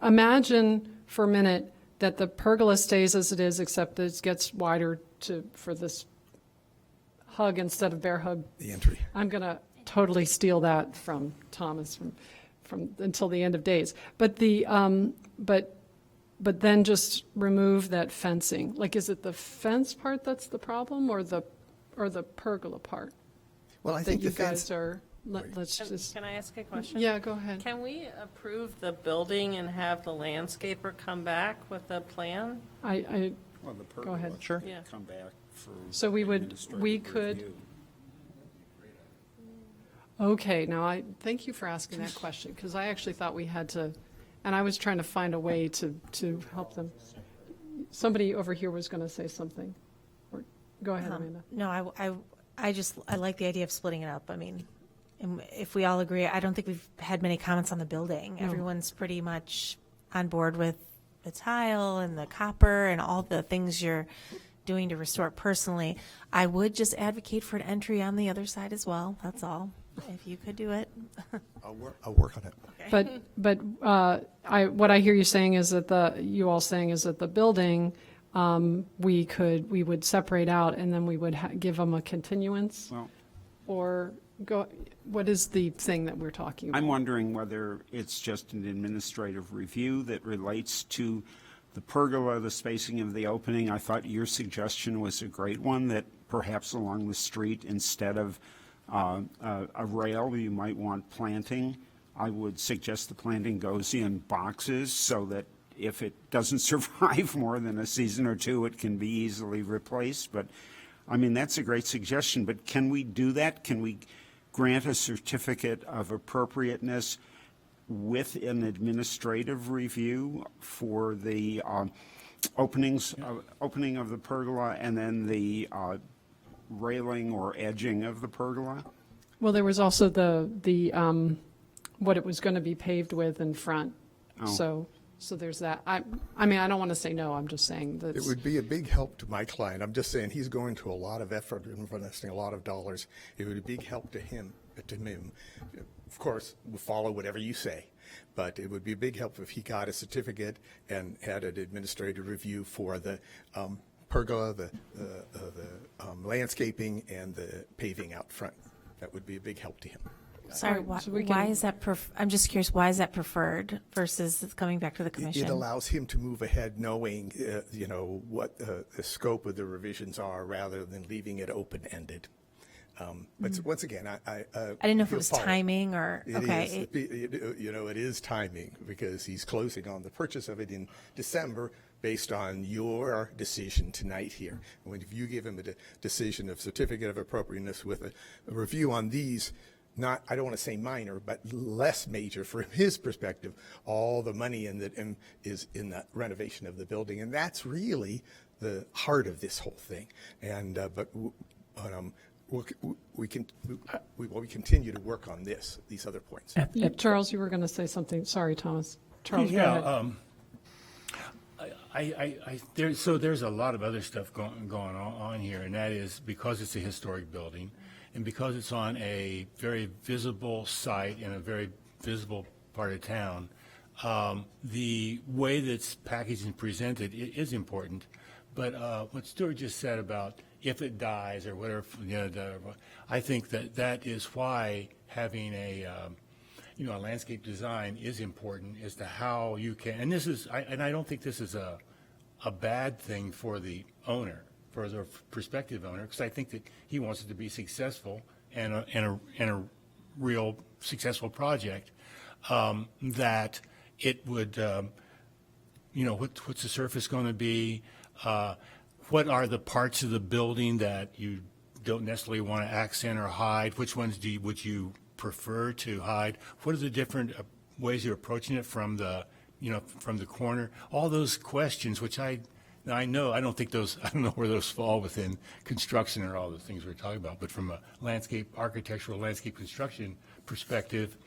imagine for a minute that the pergola stays as it is, except that it gets wider for this hug instead of bear hug. The entry. I'm going to totally steal that from Thomas from until the end of days. But but then just remove that fencing. Like, is it the fence part that's the problem, or the pergola part? Well, I that think you the fence. guys are. Let's just. Can I ask a question? Yeah, go ahead. Can we approve the building and have the landscaper come back with a plan? Well, the Go ahead. pergola Sure. Yeah. come back for So we administrative could. review. Okay, now I thank you for asking that question, because I actually thought we had to, and I was trying to find a way to help them. Somebody over here was going to say something. Go ahead, Amanda. No, I like the idea of splitting it up. I mean, if we all agree, I don't think we've had many comments on the building. No. Everyone's pretty much on board with the tile and the copper and all the things you're doing to restore it personally. I would just advocate for an entry on the other side as well. That's all. If you could do it. I'll work on it. But what I hear you saying is that the building, we would separate out and then we would give them a continuance? Well, Or what is the thing that we're talking about? I'm wondering whether it's just an administrative review that relates to the pergola, the spacing of the opening. I thought your suggestion was a great one, that perhaps along the street, instead of a rail, you might want planting. I would suggest the planting goes in boxes so that if it doesn't survive more than a season or two, it can be easily replaced. But, I mean, that's a great suggestion. But can we do that? Can we grant a certificate of appropriateness with an administrative review for the opening of the pergola, and then the railing or edging of the pergola? Well, there was also what it was going to be paved with in front. Oh. So there's that. I mean, I don't want to say no, I'm just saying that. It would be a big help to my client. I'm just saying he's going to a lot of effort and investing a lot of dollars. It would be a big help to him. Of course, we'll follow whatever you say, but it would be a big help if he got a certificate and had an administrative review for the pergola, the landscaping, and the paving out front. That would be a big help to him. Sorry, Alright, so why is that I'm just curious, why is that preferred versus coming back to the It commission? allows him to move ahead knowing, what the scope of the revisions are rather than leaving it open-ended. But once again, I didn't know if it you'll was follow. timing or, It okay. it is timing because he's closing on the purchase of it in December based on your decision tonight here. If you give him a decision of certificate of appropriateness with a review on these, I don't want to say minor, but less major from his perspective, all the money is in the renovation of the building. And that's really the heart of this whole thing. And, we continue to work on these other points. Charles, you were going to say something. Sorry, Thomas. Charles, go ahead. There's a lot of other stuff going on here, and that is because it's a historic building, and because it's on a very visible site in a very visible part of town, the way that's packaged and presented is important. But what Stuart just said about if it dies or whatever, I think that is why having a landscape design is important as to how you can. And I don't think this is a bad thing for the owner, for the prospective owner, because I think that he wants it to be successful and a real successful project. That it would, what's the surface going to be? What are the parts of the building that you don't necessarily want to accent or hide? Which ones would you prefer to hide? What are the different ways you're approaching it from the corner? All those questions, which I know, I don't know where those fall within construction or all the things we're talking about, but from a architectural landscape construction perspective,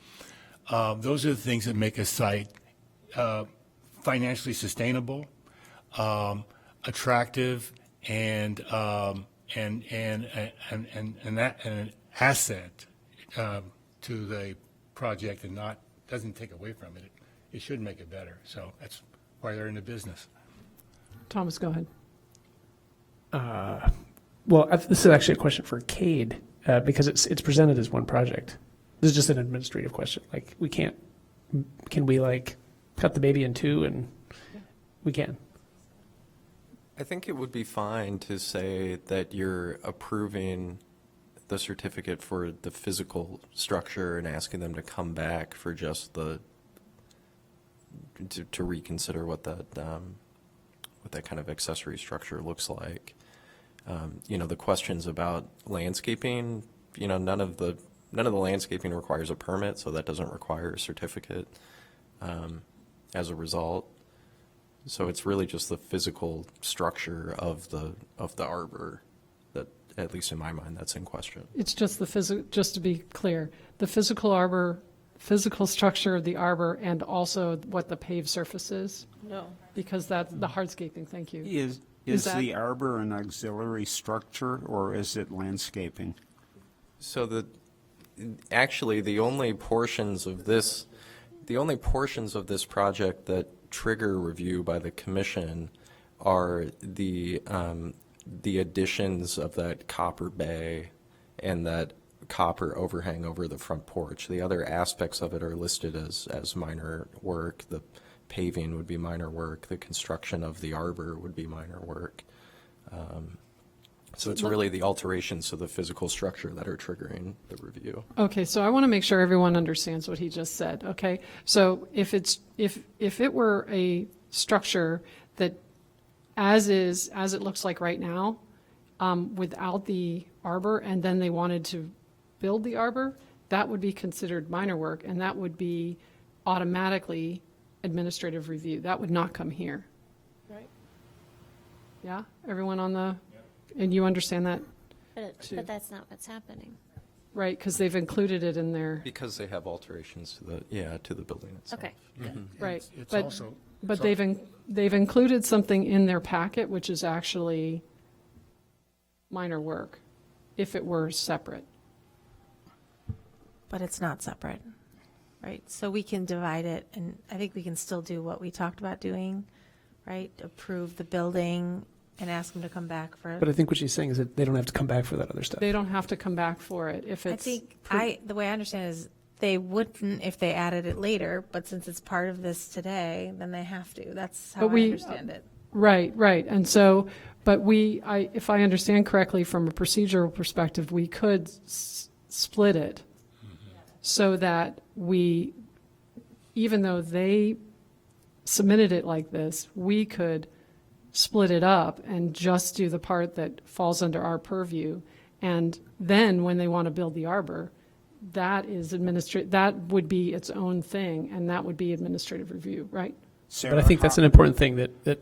those are the things that make a site financially sustainable, attractive, and an asset to the project, and doesn't take away from it. It should make it better. So that's why they're in the business. Thomas, go ahead. Well, this is actually a question for Cade, because it's presented as one project. This is just an administrative question. Like, can we cut the baby in two? And we can. I think it would be fine to say that you're approving the certificate for the physical structure and asking them to come back for just to reconsider what that kind of accessory structure looks like. The questions about landscaping, none of the landscaping requires a permit, so that doesn't require a certificate as a result. So it's really just the physical structure of the arbor that, at least in my mind, that's in question. It's just just to be clear, the physical structure of the arbor and also what the paved surface is? No. Because that's the hardscaping, thank you. Is the arbor an auxiliary structure, or is it landscaping? So actually the only portions of this project that trigger review by the commission are the additions of that copper bay and that copper overhang over the front porch. The other aspects of it are listed as minor work. The paving would be minor work. The construction of the arbor would be minor work. So it's really the alterations to the physical structure that are triggering the review. Okay, so I want to make sure everyone understands what he just said, okay? So if it were a structure that as it looks like right now, without the arbor, and then they wanted to build the arbor, that would be considered minor work, and that would be automatically administrative review. That would not come here. Right. Yeah? Everyone on the, and you understand that, But that's not what's happening. right? Because they've included it in there, Because they have alterations to the building itself. Okay. right? It's But- also. But so- they've included something in their packet, which is actually minor work, if it were separate. But it's not separate, right? So we can divide it, and I think we can still do what we talked about doing, right? Approve the building and ask them to come back for. But I think what she's saying is that they don't have to come back for that other stuff. They don't have to come back for it if I it's. think, the way I understand it is they wouldn't if they added it later, but since it's part of this today, then they have to. That's how But I we- understand it. Right, right. And so, but if I understand correctly, from a procedural perspective, we could split it so that even though they submitted it like this, we could split it up and just do the part that falls under our purview. And then when they want to build the arbor, that would be its own thing, and that would be administrative review, right? But I think that's an important thing that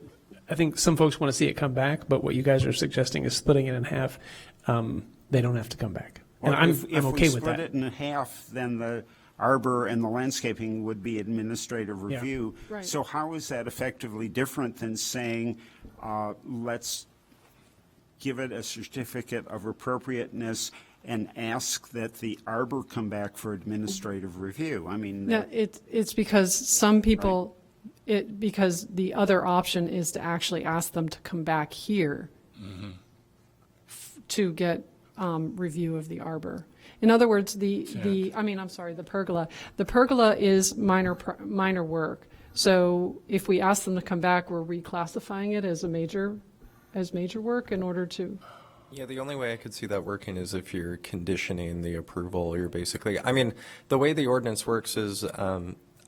I think some folks want to see it come back, but what you guys are suggesting is splitting it in half. They don't have to come back. And Well, I'm if okay we with split that. it in half, then the arbor and the landscaping would be administrative Yeah. review. Right. So how is that effectively different than saying, let's give it a certificate of appropriateness and ask that the arbor come back for administrative review? I mean, Yeah, it's because some people, because the other option is to actually ask them to come back here to get review of the arbor. In other words, the pergola. The pergola is minor work. So if we ask them to come back, we're reclassifying it as major work in order to. Yeah, the only way I could see that working is if you're conditioning the approval. You're basically, I mean, the way the ordinance works is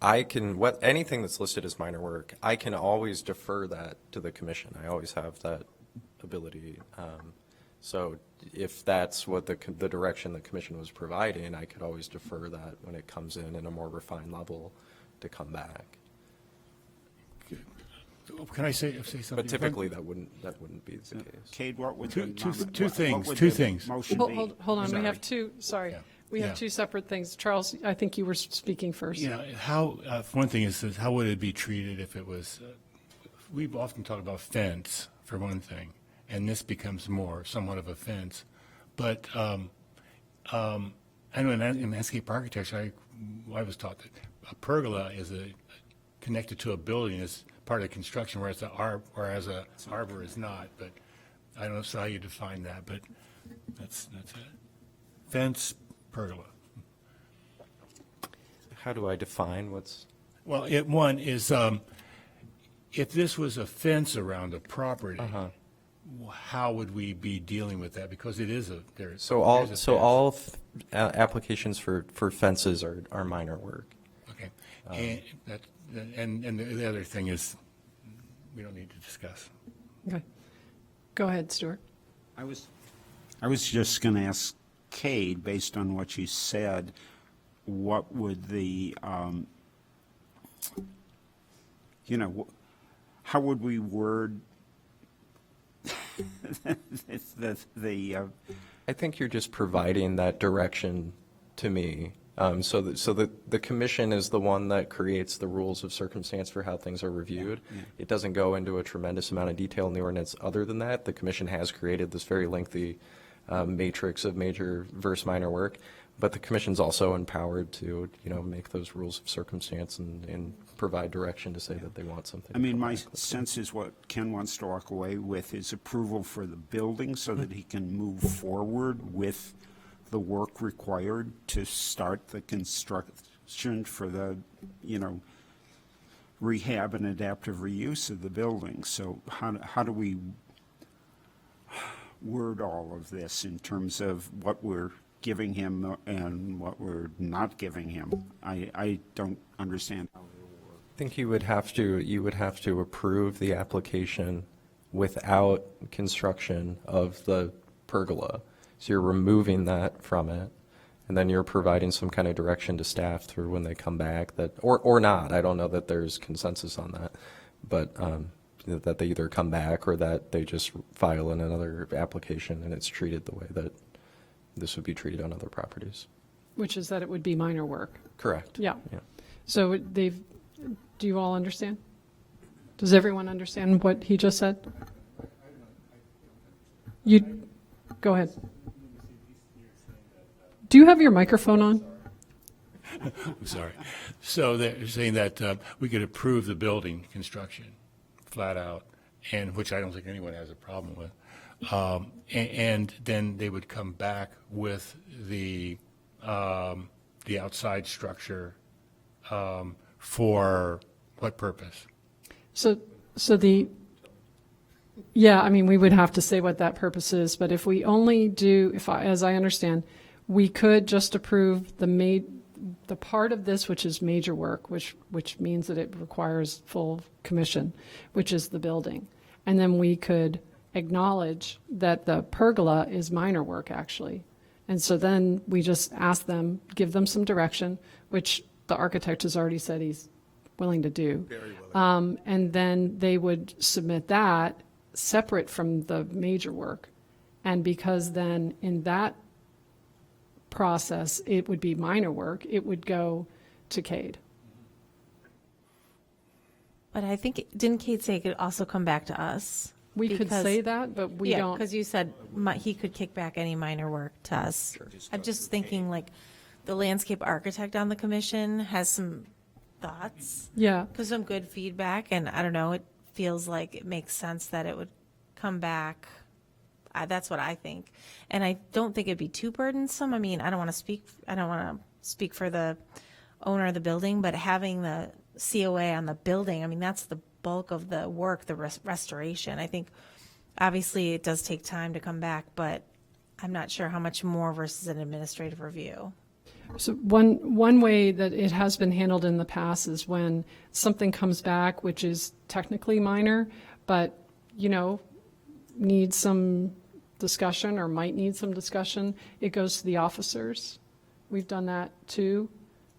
anything that's listed as minor work, I can always defer that to the commission. I always have that ability. So if that's what the direction the commission was providing, I could always defer that when it comes in a more refined level to come back. Can I say something? But typically, that wouldn't be the case. Cade, what would Two- the two- nom- two what- things, what would two the things. motion be? Hold on, we Sorry. have two, sorry. Yeah. We have Yeah. two separate things. Charles, I think you were speaking first. Yeah, how, one thing is, how would it be treated if it was, we often talk about fence, for one thing, and this becomes somewhat of a fence. But I know in landscape architecture, I was taught that a pergola is connected to a building as part of construction, whereas a arbor is not. But I don't know how you define that, but that's it. Fence, pergola. How do I define what's? Well, one is, if this was a fence around a property, how would we be dealing with that? Because it is there's a fence. Applications for fences are minor work. Okay. And the other thing is, we don't need to discuss. Okay. Go ahead, Stuart. I was just going to ask Cade, based on what you said, what would how would we word I think you're just providing that direction to me. So the commission is the one that creates the rules of circumstance for how things are reviewed. Yeah. It doesn't go into a tremendous amount of detail in the ordinance. Other than that, the commission has created this very lengthy matrix of major versus minor work. But the commission's also empowered to, make those rules of circumstance and provide direction to say that they want something. I mean, my sense is what Ken wants to walk away with is approval for the building so that he can move forward with the work required to start the construction for the, rehab and adaptive reuse of the building. So how do we word all of this in terms of what we're giving him and what we're not giving him? I don't understand how it will work. I think you would have to approve the application without construction of the pergola. So you're removing that from it, and then you're providing some kind of direction to staff through when they come back or not. I don't know that there's consensus on that, but that they either come back or that they just file in another application and it's treated the way that this would be treated on other properties. Which is that it would be minor work. Correct. Yeah. Yeah. So do you all understand? Does everyone understand what he just said? You, go ahead. Do you have your microphone on? I'm sorry. So they're saying that we could approve the building construction flat out, and which I don't think anyone has a problem with. And then they would come back with the outside structure for what purpose? Yeah, I mean, we would have to say what that purpose is, but if we only do, as I understand, we could just approve the part of this which is major work, which means that it requires full commission, which is the building. And then we could acknowledge that the pergola is minor work, actually. And so then we just ask them, give them some direction, which the architect has already said he's willing to do. Very willing. And then they would submit that separate from the major work. And because then in that process, it would be minor work, it would go to Cade. But I think, didn't Kate say it could also come back to us? We could Because- say that, but we Yeah, don't. because you said he could kick back any minor work to us. I'm just thinking like the landscape architect on the commission has some thoughts. Yeah. Because some good feedback, and I don't know, it feels like it makes sense that it would come back. That's what I think. And I don't think it'd be too burdensome. I mean, I don't want to speak for the owner of the building, but having the COA on the building, I mean, that's the bulk of the work, the restoration. I think obviously it does take time to come back, but I'm not sure how much more versus an administrative review. So one way that it has been handled in the past is when something comes back, which is technically minor, but, needs some discussion or might need some discussion, it goes to the officers. We've done that too,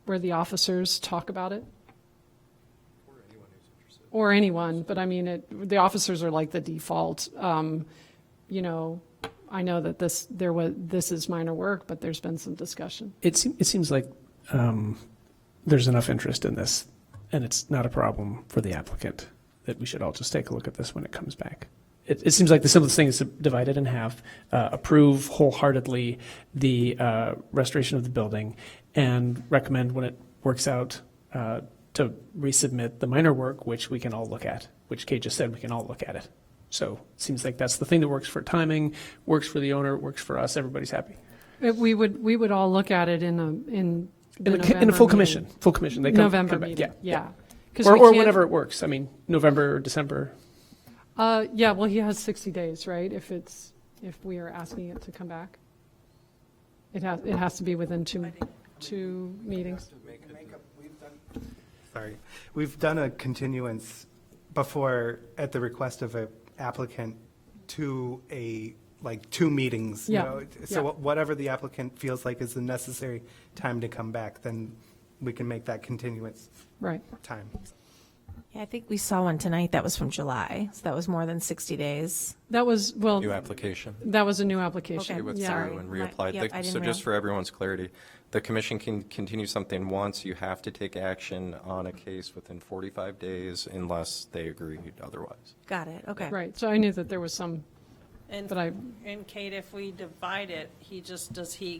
where the officers talk about it. Or anyone, but I mean, the officers are like the default. I know that this is minor work, but there's been some discussion. It seems like there's enough interest in this, and it's not a problem for the applicant, that we should all just take a look at this when it comes back. It seems like the simplest thing is to divide it in half, approve wholeheartedly the restoration of the building, and recommend when it works out to resubmit the minor work, which we can all look at, which Kate just said we can all look at it. So it seems like that's the thing that works for timing, works for the owner, works for us, everybody's happy. We would all look at it in the In a November full meeting. commission, They come November back. meeting, yeah. 'Cause Or we can't- whenever it works. I mean, November, December. Yeah, well, he has 60 days, right? If we are asking it to come back. It has to be within two meetings. Sorry. We've done a continuance before at the request of an applicant to two meetings. Yeah, So yeah. whatever the applicant feels like is the necessary time to come back, then we can make that continuance Right. time. Yeah, I think we saw one tonight that was from July, so that was more than 60 days. That was, well, New application. that was a new application. Okay, It withdrew Yeah. sorry. and My- reapplied. yep, I didn't So just realize. for everyone's clarity, the commission can continue something once. You have to take action on a case within 45 days unless they agree otherwise. Got it, okay. Right, so I knew that there was some, And, but and Kate, if we divide it,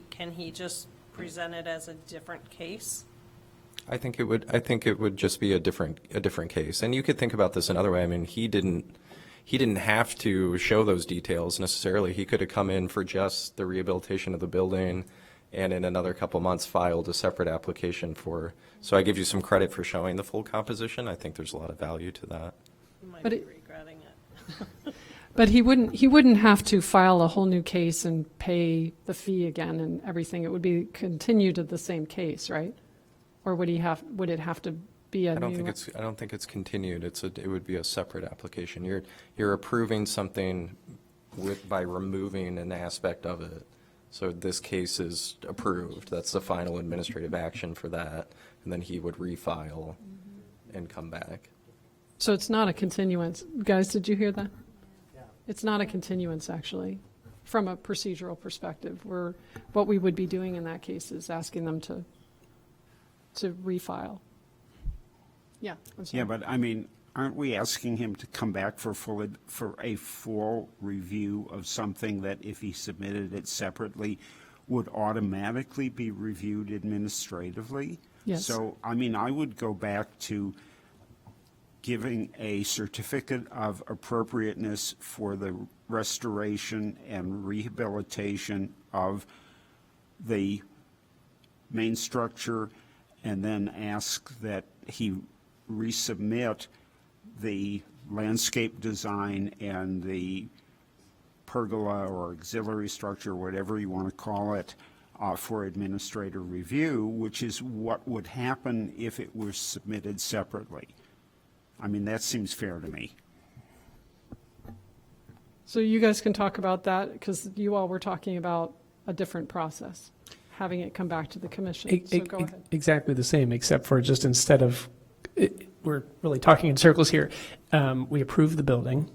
can he just present it as a different case? I think it would just be a different case. And you could think about this another way. I mean, he didn't have to show those details necessarily. He could have come in for just the rehabilitation of the building and in another couple months filed a separate application for. So I give you some credit for showing the full composition. I think there's a lot of value to that. You might But be it- regretting it. But he wouldn't have to file a whole new case and pay the fee again and everything. It would be continued to the same case, right? Or would it have to be a I don't new? think it's continued. It would be a separate application. You're approving something by removing an aspect of it. So this case is approved. That's the final administrative action for that. And then he would refile and come back. So it's not a continuance. Guys, did you hear that? It's not a continuance, actually, from a procedural perspective. What we would be doing in that case is asking them to refile. Yeah, I'm sorry. Yeah, but I mean, aren't we asking him to come back for a full review of something that if he submitted it separately would automatically be reviewed administratively? Yes. So, I mean, I would go back to giving a certificate of appropriateness for the restoration and rehabilitation of the main structure, and then ask that he resubmit the landscape design and the pergola or auxiliary structure, whatever you want to call it, for administrative review, which is what would happen if it were submitted separately. I mean, that seems fair to me. So you guys can talk about that, because you all were talking about a different process, having it come back to the commission. So go ahead. Exactly the same, except for just instead of, we're really talking in circles here. We approve the building,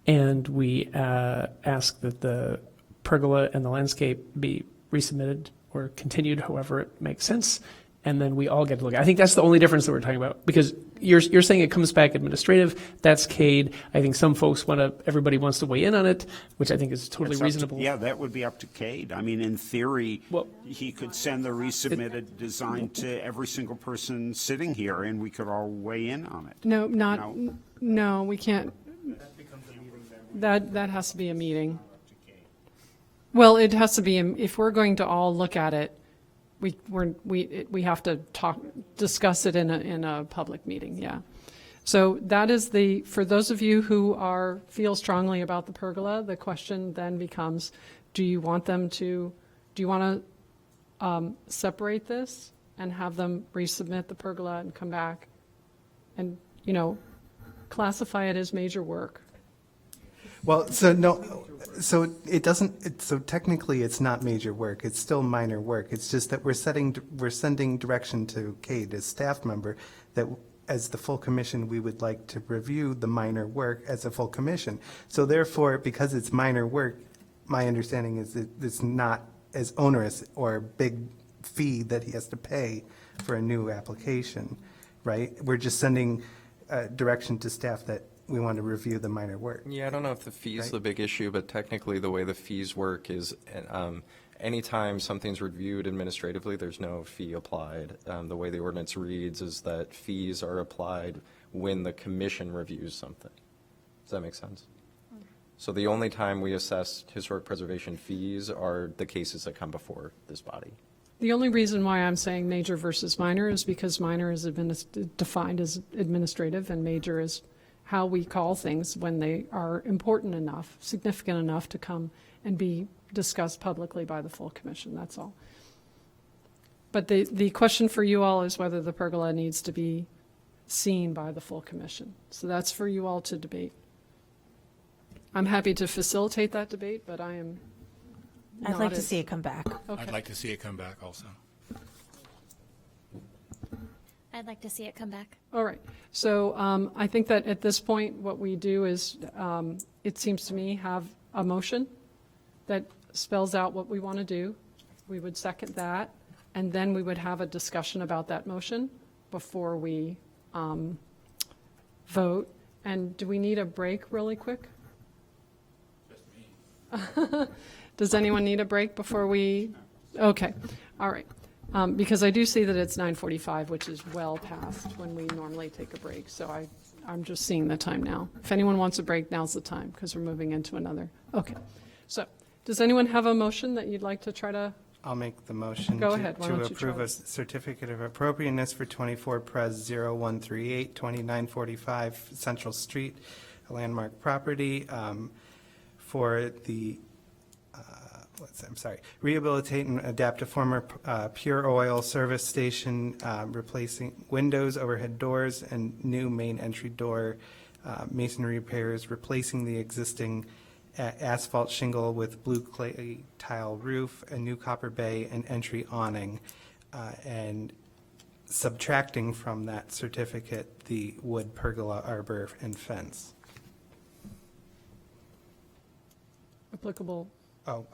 and we ask that the pergola and the landscape be resubmitted or continued, however it makes sense, and then we all get to look. I think that's the only difference that we're talking about, because you're saying it comes back administrative. That's Cade. I think some folks everybody wants to weigh in on it, which I think is totally reasonable. Yeah, that would be up to Cade. I mean, in theory, he could send the resubmitted design to every single person sitting here, and we could all weigh in on it. No, we can't. That has to be a meeting. Well, it has to be, if we're going to all look at it, we have to discuss it in a public meeting, yeah. So that is for those of you who feel strongly about the pergola, the question then becomes, do you want to separate this and have them resubmit the pergola and come back and, classify it as major work? Well, so it doesn't, so technically it's not major work, it's still minor work. It's just that we're sending direction to Cade as staff member that as the full commission, we would like to review the minor work as a full commission. So therefore, because it's minor work, my understanding is that it's not as onerous or a big fee that he has to pay for a new application, right? We're just sending direction to staff that we want to review the minor work. Yeah, I don't know if the fee's Right. the big issue, but technically the way the fees work is anytime something's reviewed administratively, there's no fee applied. The way the ordinance reads is that fees are applied when the commission reviews something. Does that make sense? So the only time we assess historic preservation fees are the cases that come before this body. The only reason why I'm saying major versus minor is because minor is defined as administrative, and major is how we call things when they are important enough, significant enough to come and be discussed publicly by the full commission, that's all. But the question for you all is whether the pergola needs to be seen by the full commission. So that's for you all to debate. I'm happy to facilitate that debate, but I am I'd like to see it come back. Okay. I'd like to see it come back also. I'd like to see it come back. All right. So I think that at this point, what we do is, it seems to me, have a motion that spells out what we want to do. We would second that, and then we would have a discussion about that motion before we vote. And do we need a break really quick? Just me. Does anyone need a break before we? Okay. All right. Because I do see that it's 9:45, which is well past when we normally take a break. So I'm just seeing the time now. If anyone wants a break, now's the time, because we're moving into another. Okay. So does anyone have a motion that you'd like to try to? I'll make the motion. Go ahead. Why To don't you approve try? a certificate of appropriateness for 24 Pres 0138, 2945 Central Street, a landmark property, for the, rehabilitate and adapt a former Pure Oil service station, replacing windows, overhead doors, and new main entry door, masonry repairs, replacing the existing asphalt shingle with blue clay tile roof, a new copper bay, and entry awning. And subtracting from that certificate the wood pergola, arbor, and fence. Applicable. Oh,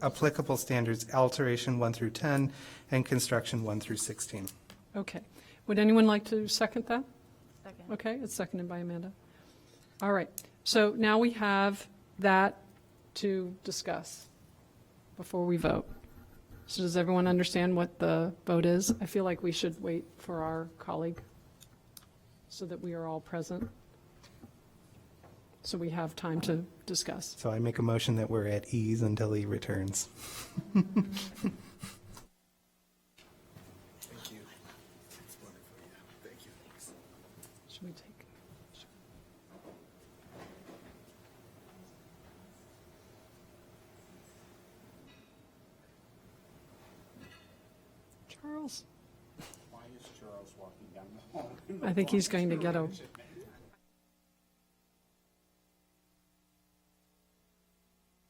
applicable standards, alteration 1 through 10, and construction 1 through 16. Okay. Would anyone like to second that? Second. Okay, it's seconded by Amanda. All right. So now we have that to discuss before we vote. So does everyone understand what the vote is? I feel like we should wait for our colleague so that we are all present, so we have time to discuss. So I make a motion that we're at ease until he returns. Thank you. It's wonderful, yeah. Thank you. Should we take? Charles? Why is Charles walking down the hall? I think he's going to get a,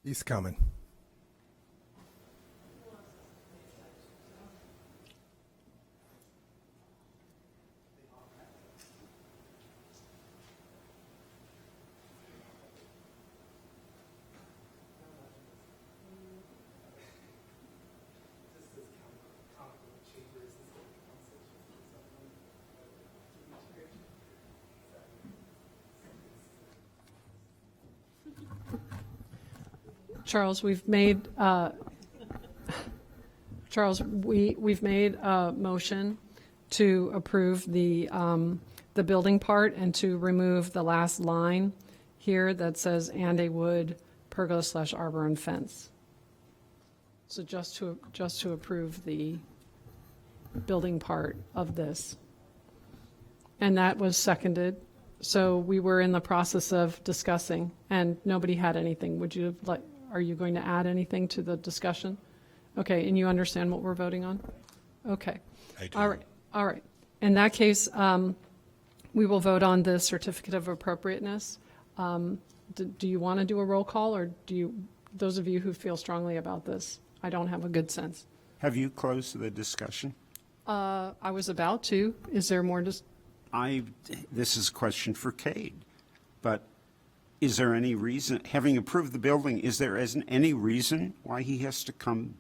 He's coming. Charles, we've made, we've made a motion to approve the building part and to remove the last line here that says, and a wood pergola / arbor and fence. So just to approve the building part of this. And that was seconded. So we were in the process of discussing, and nobody had anything. Would you like, are you going to add anything to the discussion? Okay, and you understand what we're voting on? Okay. I do. All right, all right. In that case, we will vote on the certificate of appropriateness. Do you want to do a roll call, or do you, those of you who feel strongly about this? I don't have a good sense. Have you closed the discussion? I was about to. Is there more? This is a question for Cade, but is there any reason, having approved the building, is there any reason why he has to come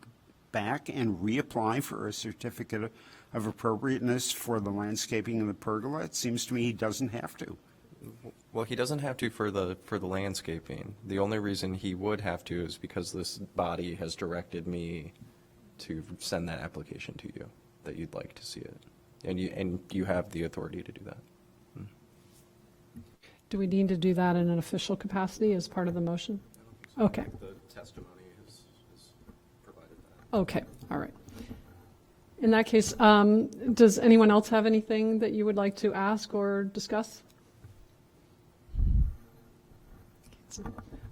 back and reapply for a certificate of appropriateness for the landscaping and the pergola? It seems to me he doesn't have to. Well, he doesn't have to for the landscaping. The only reason he would have to is because this body has directed me to send that application to you, that you'd like to see it. And you have the authority to do that. Do we need to do that in an official capacity as part of the motion? Okay. The testimony has provided that. Okay, all right. In that case, does anyone else have anything that you would like to ask or discuss?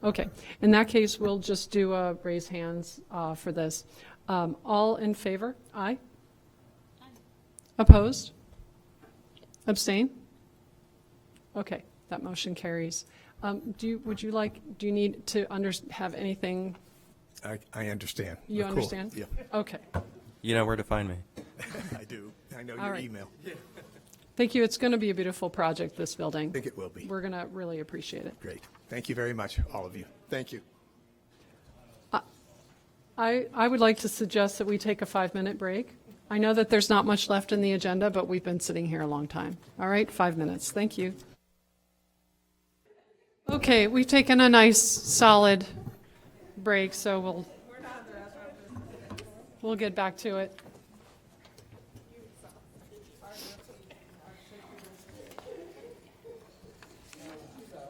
Okay, in that case, we'll just do a raise hands for this. All in favor? Aye? Opposed? Abstain? Okay, that motion carries. Do you need to have anything? I understand. You Cool. understand? Yeah, Okay. You know where to find me. I do. I know All your right. email. Thank you. It's going to be a beautiful project, this building. I think it will be. We're going to really appreciate it. Great. Thank you very much, all of you. Thank you. I would like to suggest that we take a 5-minute break. I know that there's not much left in the agenda, but we've been sitting here a long time. All right, 5 minutes. Thank you. Okay, we've taken a nice, solid break, so we'll get back to it.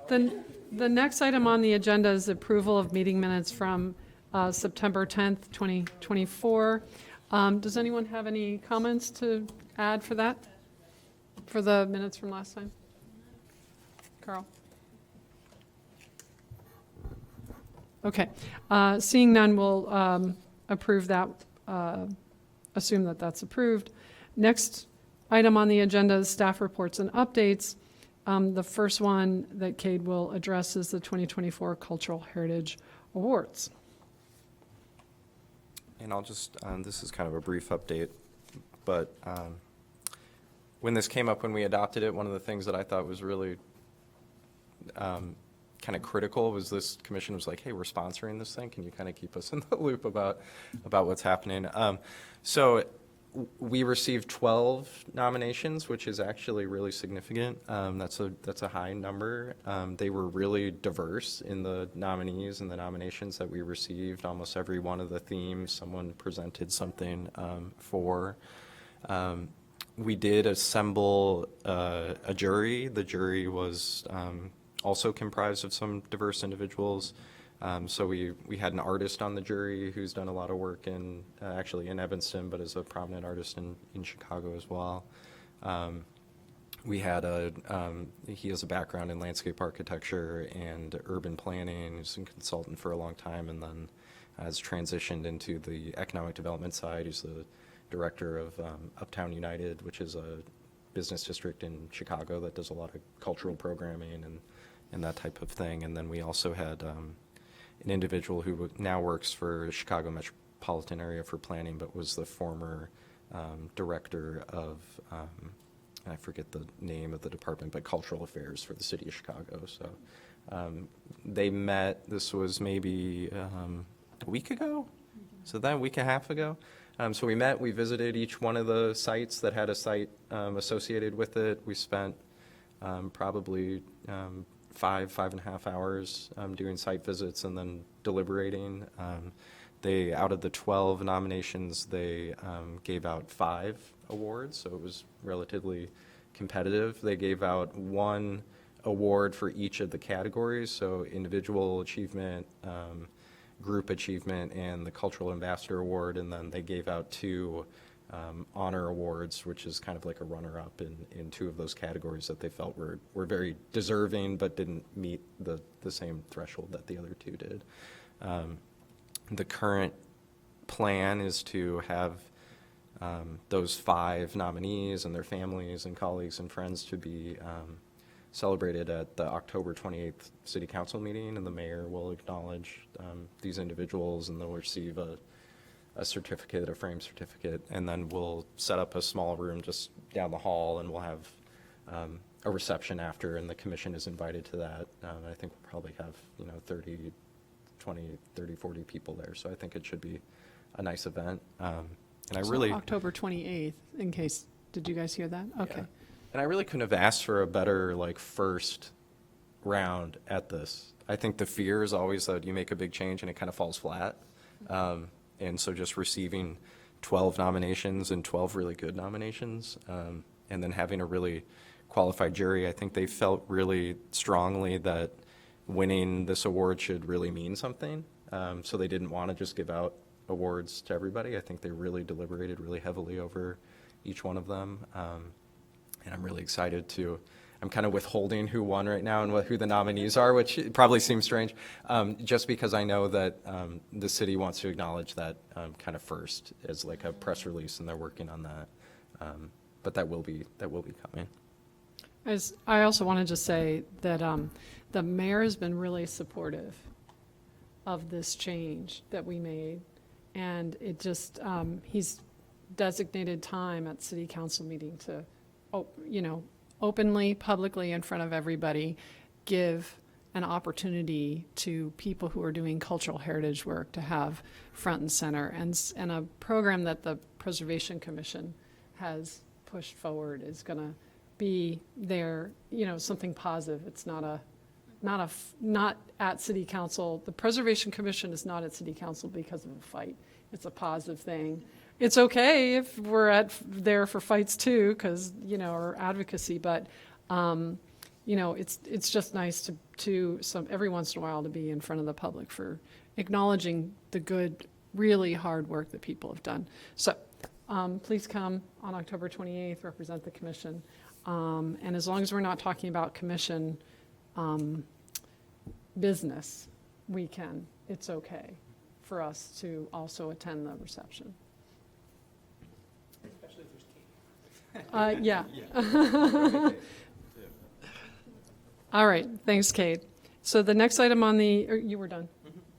The next item on the agenda is approval of meeting minutes from September 10th, 2024. Does anyone have any comments to add for that? For the minutes from last time? Carl? Okay. Seeing none, we'll approve that, assume that that's approved. Next item on the agenda is staff reports and updates. The first one that Cade will address is the 2024 Cultural Heritage Awards. And I'll just, this is kind of a brief update, but when this came up, when we adopted it, one of the things that I thought was really kind of critical was this commission was like, hey, we're sponsoring this thing. Can you kind of keep us in the loop about what's happening? So we received 12 nominations, which is actually really significant. That's a high number. They were really diverse in the nominees and the nominations that we received. Almost every one of the themes, someone presented something for. We did assemble a jury. The jury was also comprised of some diverse individuals. So we had an artist on the jury who's done a lot of work in, actually in Evanston, but is a prominent artist in Chicago as well. We had he has a background in landscape architecture and urban planning. He's a consultant for a long time and then has transitioned into the economic development side. He's the director of Uptown United, which is a business district in Chicago that does a lot of cultural programming and that type of thing. And then we also had an individual who now works for Chicago Metropolitan Area for Planning, but was the former director of, I forget the name of the department, but Cultural Affairs for the City of Chicago. So they met, this was maybe a week ago? So that a week and a half ago? So we met, we visited each one of the sites that had a site associated with it. We spent probably 5.5 hours doing site visits and then deliberating. They, out of the 12 nominations, they gave out 5 awards, so it was relatively competitive. They gave out 1 award for each of the categories, so individual achievement, group achievement, and the Cultural Ambassador Award, and then they gave out 2 honor awards, which is kind of like a runner-up in 2 of those categories that they felt were very deserving but didn't meet the same threshold that the other 2 did. The current plan is to have those 5 nominees and their families and colleagues and friends to be celebrated at the October 28th City Council meeting, and the mayor will acknowledge these individuals, and they'll receive a certificate, a frame certificate, and then we'll set up a small room just down the hall, and we'll have a reception after, and the commission is invited to that. I think we'll probably have 30, 40 people there, so I think it should be a nice event. And I So really October 28th, in case, did you guys hear that? Okay. Yeah. And I really couldn't have asked for a better first round at this. I think the fear is always that you make a big change and it kind of falls flat. And so just receiving 12 nominations and 12 really good nominations, and then having a really qualified jury, I think they felt really strongly that winning this award should really mean something. So they didn't want to just give out awards to everybody. I think they really deliberated really heavily over each one of them. And I'm really excited I'm kind of withholding who won right now and who the nominees are, which probably seems strange, just because I know that the city wants to acknowledge that kind of first as like a press release, and they're working on that. But that will be coming. I also wanted to say that the mayor has been really supportive of this change that we made, and it just he's designated time at city council meeting to openly, publicly, in front of everybody, give an opportunity to people who are doing cultural heritage work to have front and center, and a program that the Preservation Commission has pushed forward is going to be there, something positive. It's not at city council. The Preservation Commission is not at city council because of a fight. It's a positive thing. It's okay if we're there for fights too, because or advocacy. But it's just nice to every once in a while to be in front of the public for acknowledging the good, really hard work that people have done. So please come on October 28th, represent the commission, and as long as we're not talking about commission business, it's okay for us to also attend the reception. Yeah. All right, thanks, Kate. So the next item on you were done?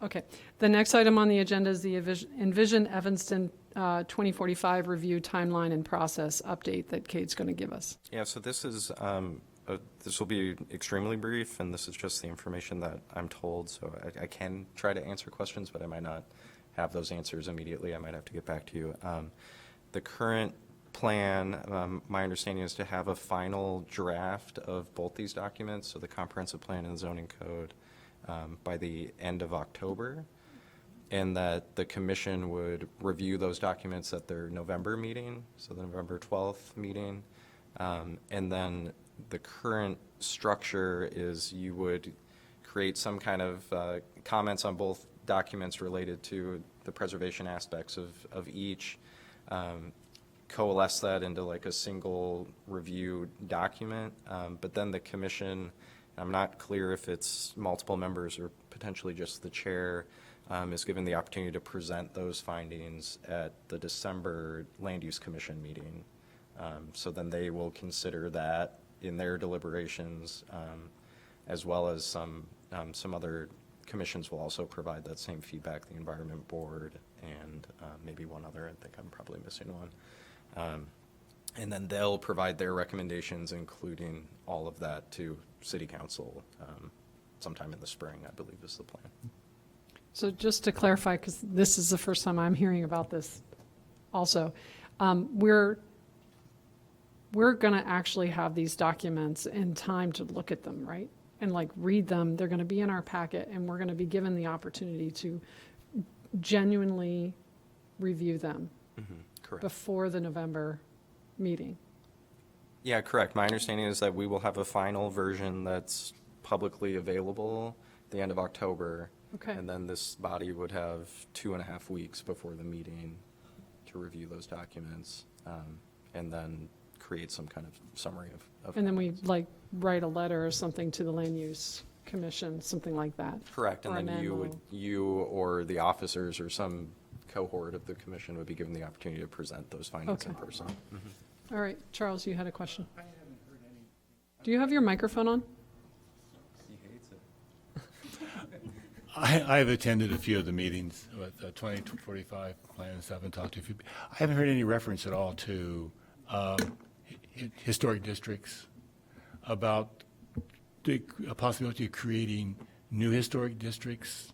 Okay. The next item on the agenda is the Envision Evanston 2045 review timeline and process update that Kate's going to give us. Yeah, so this is, this will be extremely brief, and this is just the information that I'm told, so I can try to answer questions, but I might not have those answers immediately. I might have to get back to you. The current plan, my understanding is to have a final draft of both these documents, so the comprehensive plan and the zoning code, by the end of October, and that the commission would review those documents at their November meeting, so the November 12th meeting. And then the current structure is you would create some kind of comments on both documents related to the preservation aspects of each, coalesce that into like a single review document. But then the commission, I'm not clear if it's multiple members or potentially just the chair, is given the opportunity to present those findings at the December Land Use Commission meeting. So then they will consider that in their deliberations, as well as some other commissions will also provide that same feedback, the Environment Board and maybe one other. I think I'm probably missing one. And then they'll provide their recommendations, including all of that to City Council sometime in the spring, I believe is the plan. So just to clarify, because this is the first time I'm hearing about this also, we're going to actually have these documents in time to look at them, right? And like read them. They're going to be in our packet, and we're going to be given the opportunity to genuinely review them Correct. before the November meeting. Yeah, correct. My understanding is that we will have a final version that's publicly available at the end of October. Okay. And then this body would have 2.5 weeks before the meeting to review those documents, and then create some kind of summary of. And then we like write a letter or something to the Land Use Commission, something like that. Correct, and Or a then memo. you or the officers or some cohort of the commission would be given the opportunity to present those findings in Okay. person. All right, Charles, you had a question. Do you have your microphone on? I have attended a few of the meetings with the 2045 plan and stuff and talked to a few. I haven't heard any reference at all to historic districts, about the possibility of creating new historic districts,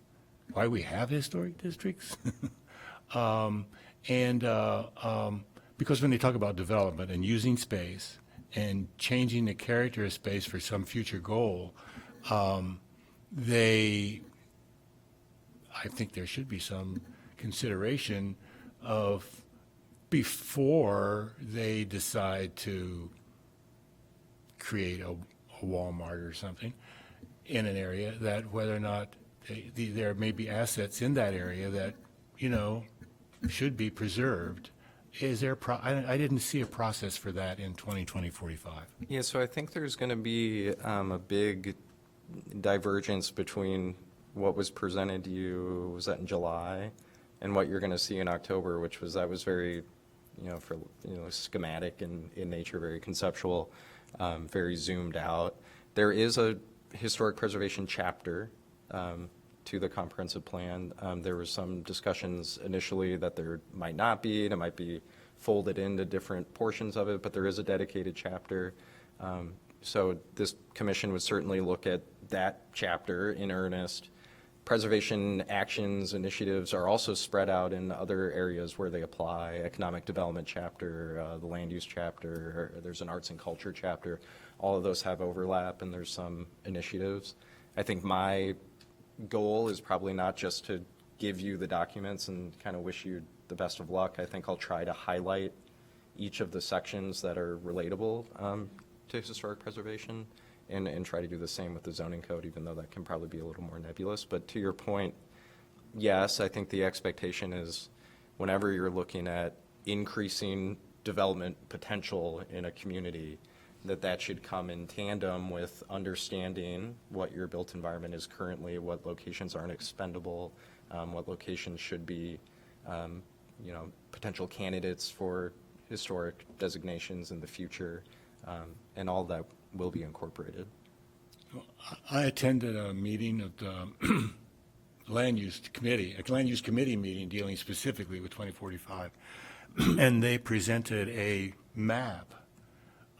why we have historic districts. Because when they talk about development and using space and changing the character of space for some future goal, I think there should be some consideration of before they decide to create a Walmart or something in an area, that whether or not there may be assets in that area that, should be preserved. Is there, I didn't see a process for that in 2020-45. Yeah, so I think there's going to be a big divergence between what was presented to you, was that in July, and what you're going to see in October, which was, that was very, schematic in nature, very conceptual, very zoomed out. There is a historic preservation chapter to the comprehensive plan. There was some discussions initially that there might not be, and it might be folded into different portions of it, but there is a dedicated chapter. So this commission would certainly look at that chapter in earnest. Preservation actions, initiatives are also spread out in other areas where they apply. Economic development chapter, the land use chapter, there's an arts and culture chapter. All of those have overlap, and there's some initiatives. I think my goal is probably not just to give you the documents and kind of wish you the best of luck. I think I'll try to highlight each of the sections that are relatable to historic preservation, and try to do the same with the zoning code, even though that can probably be a little more nebulous. But to your point, yes, I think the expectation is whenever you're looking at increasing development potential in a community, that should come in tandem with understanding what your built environment is currently, what locations aren't expendable, what locations should be, potential candidates for historic designations in the future, and all that will be incorporated. I attended a meeting of the land use committee meeting dealing specifically with 2045, and they presented a map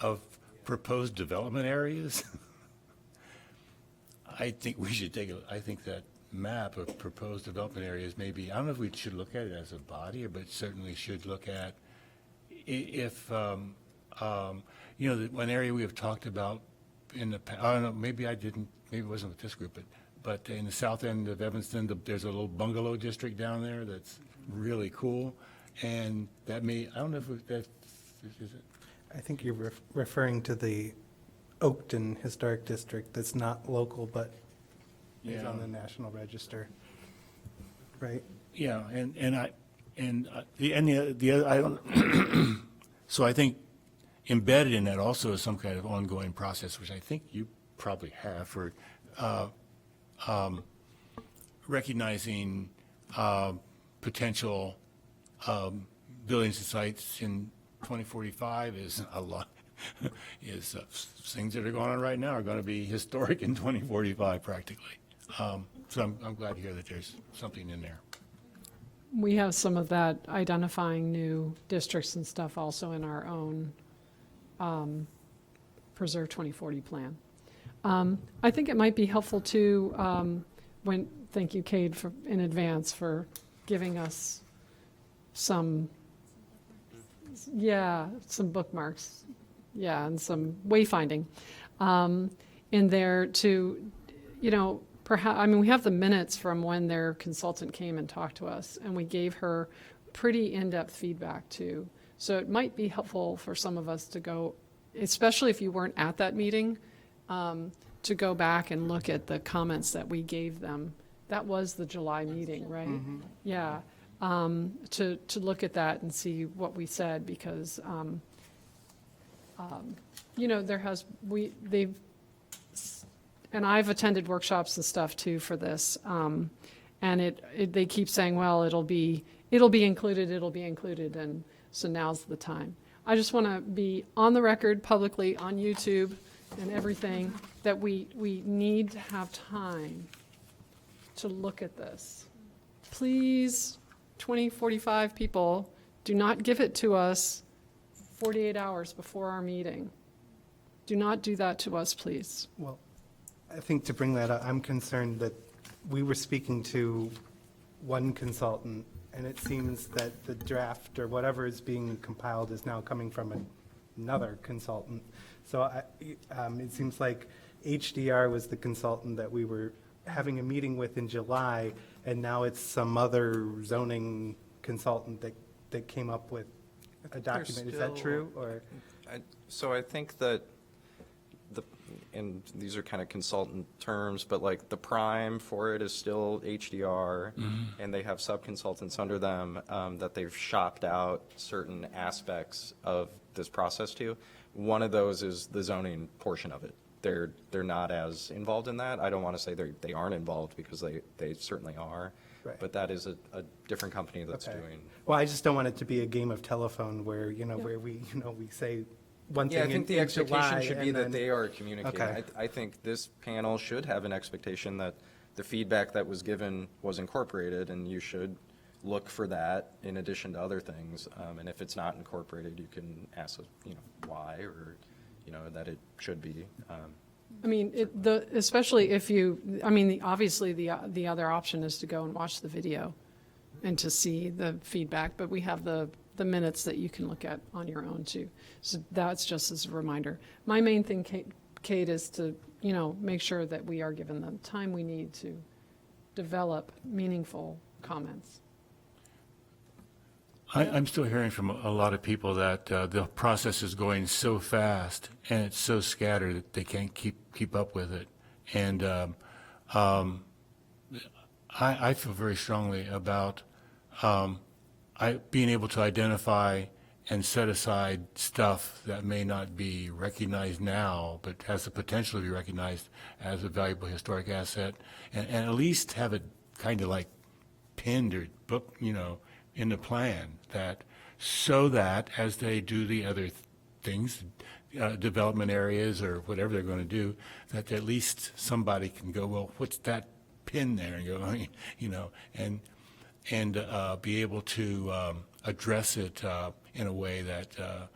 of proposed development areas. I think we should I think that map of proposed development areas maybe, I don't know if we should look at it as a body, but certainly should look at if, you know, one area we have talked about in the past, I don't know, maybe I didn't, maybe it wasn't with this group, but in the south end of Evanston, there's a little bungalow district down there that's really cool, and that may, I don't know if that, is it? I think you're referring to the Oakton Historic District that's not local, but is Yeah. on the National Register, right? Yeah, the other, I don't, so I think embedded in that also is some kind of ongoing process, which I think you probably have for recognizing potential buildings and sites in 2045 is a lot, is things that are going on right now are going to be historic in 2045 practically. So I'm glad to hear that there's something in there. We have some of that identifying new districts and stuff also in our own Preserve 2040 plan. I think it might be helpful to, thank you, Cade, in advance for giving us some bookmarks, and some wayfinding in there to, you know, perhaps, I mean, we have the minutes from when their consultant came and talked to us, and we gave her pretty in-depth feedback too. So it might be helpful for some of us to go, especially if you weren't at that meeting, to go back and look at the comments that we gave them. That was the July meeting, right? Mm-hmm. Yeah. To look at that and see what we said, because, you know, and I've attended workshops and stuff too for this, and they keep saying, well, it'll be included, and so now's the time. I just want to be on the record publicly on YouTube and everything that we need to have time to look at this. Please, 2045 people, do not give it to us 48 hours before our meeting. Do not do that to us, please. Well, I think to bring that up, I'm concerned that we were speaking to one consultant, and it seems that the draft or whatever is being compiled is now coming from another consultant. So it seems like HDR was the consultant that we were having a meeting with in July, and now it's some other zoning consultant that came up with a document. Is that true, or? So I think that and these are kind of consultant terms, but like the prime for it is still HDR, and they have sub-consultants under them that they've shopped out certain aspects of this process to. One of those is the zoning portion of it. They're not as involved in that. I don't want to say they aren't involved, because they certainly are. Right. But that is a different company that's doing. Well, I just don't want it to be a game of telephone where, where we say one thing Yeah, I think the expectation July, should be and that then- they are communicating. Okay. I think this panel should have an expectation that the feedback that was given was incorporated, and you should look for that in addition to other things. And if it's not incorporated, you can ask, why, or, that it should be. I mean, especially if obviously the other option is to go and watch the video and to see the feedback, but we have the minutes that you can look at on your own too. So that's just as a reminder. My main thing, Kate, is to, make sure that we are given the time we need to develop meaningful comments. I'm still hearing from a lot of people that the process is going so fast and it's so scattered that they can't keep up with it. And I feel very strongly about being able to identify and set aside stuff that may not be recognized now, but has the potential to be recognized as a valuable historic asset, and at least have it kind of like pinned or booked, in the plan, so that as they do the other things, development areas or whatever they're going to do, that at least somebody can go, well, what's that pin there and go, you know, and be able to address it in a way that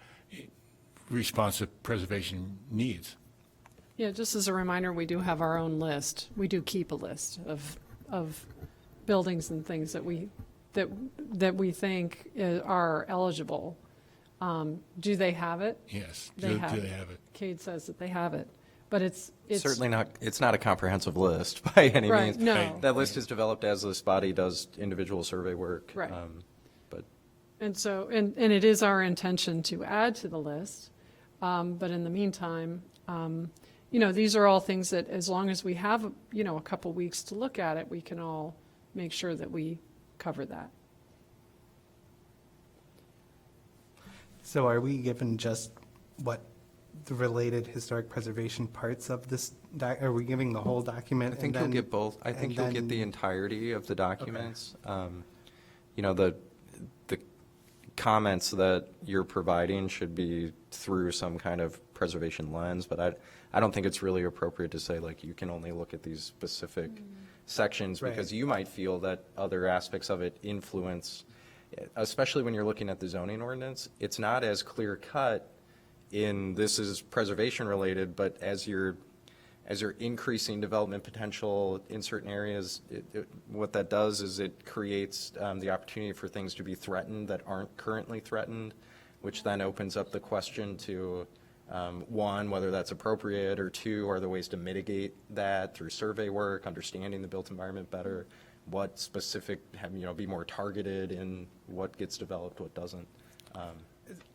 responsive preservation needs. Yeah, just as a reminder, we do have our own list. We do keep a list of buildings and things that we think are eligible. Do they have it? Yes. They Do have they it. have it? Cade says that they have it, but it's Certainly not, it's not a comprehensive list by any Right, means. no. Right. That list is developed as this body does individual survey work. Right. But And so, and it is our intention to add to the list, but in the meantime, you know, these are all things that as long as we have, you know, a couple weeks to look at it, we can all make sure that we cover that. So are we given just what the related historic preservation parts of this, are we giving the whole document? I think you'll get both. I think you'll get the entirety of the documents. You know, the comments that you're providing should be through some kind of preservation lens, but I don't think it's really appropriate to say, like, you can only look at these specific sections, Right. because you might feel that other aspects of it influence, especially when you're looking at the zoning ordinance. It's not as clear cut in this is preservation related, but as you're increasing development potential in certain areas, what that does is it creates the opportunity for things to be threatened that aren't currently threatened, which then opens up the question to, one, whether that's appropriate, or two, are there ways to mitigate that through survey work, understanding the built environment better, what specific, be more targeted in what gets developed, what doesn't.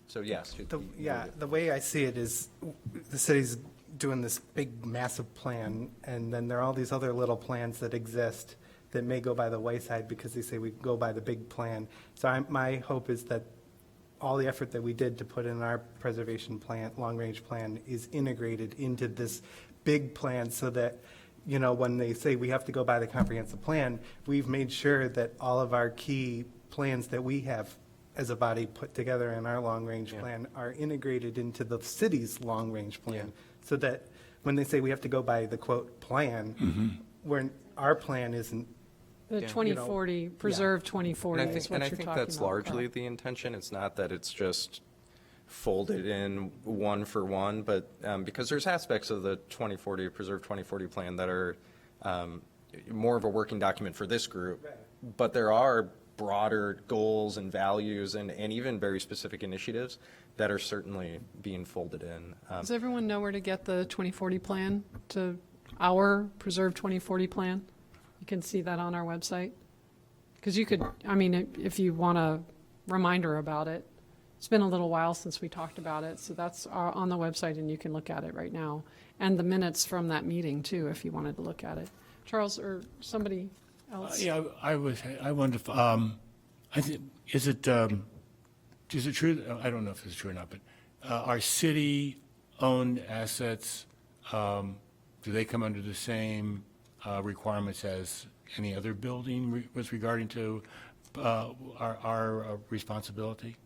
So yes. The way I see it is the city's doing this big massive plan, and then there are all these other little plans that exist that may go by the wayside because they say we go by the big plan. So my hope is that all the effort that we did to put in our preservation plan, long-range plan, is integrated into this big plan so that, you know, when they say we have to go by the comprehensive plan, we've made sure that all of our key plans that we have as a body put together in our long-range plan are integrated into the city's long-range plan, so that when they say we have to go by the quote plan, when our plan isn't. The 2040, preserve 2040 And I is what you're talking about. think that's largely the intention. It's not that it's just folded in one for one, but because there's aspects of the 2040, Preserve 2040 plan that are more of a working document for this group, but there are broader goals and values and even very specific initiatives that are certainly being folded in. Does everyone know where to get the 2040 plan, to our Preserve 2040 plan? You can see that on our website. Because you could, if you want a reminder about it, it's been a little while since we talked about it, so that's on the website and you can look at it right now. And the minutes from that meeting too, if you wanted to look at it. Charles or somebody else? I wonder if, is it true, I don't know if it's true or not, but are city-owned assets, do they come under the same requirements as any other building with regarding to our responsibility?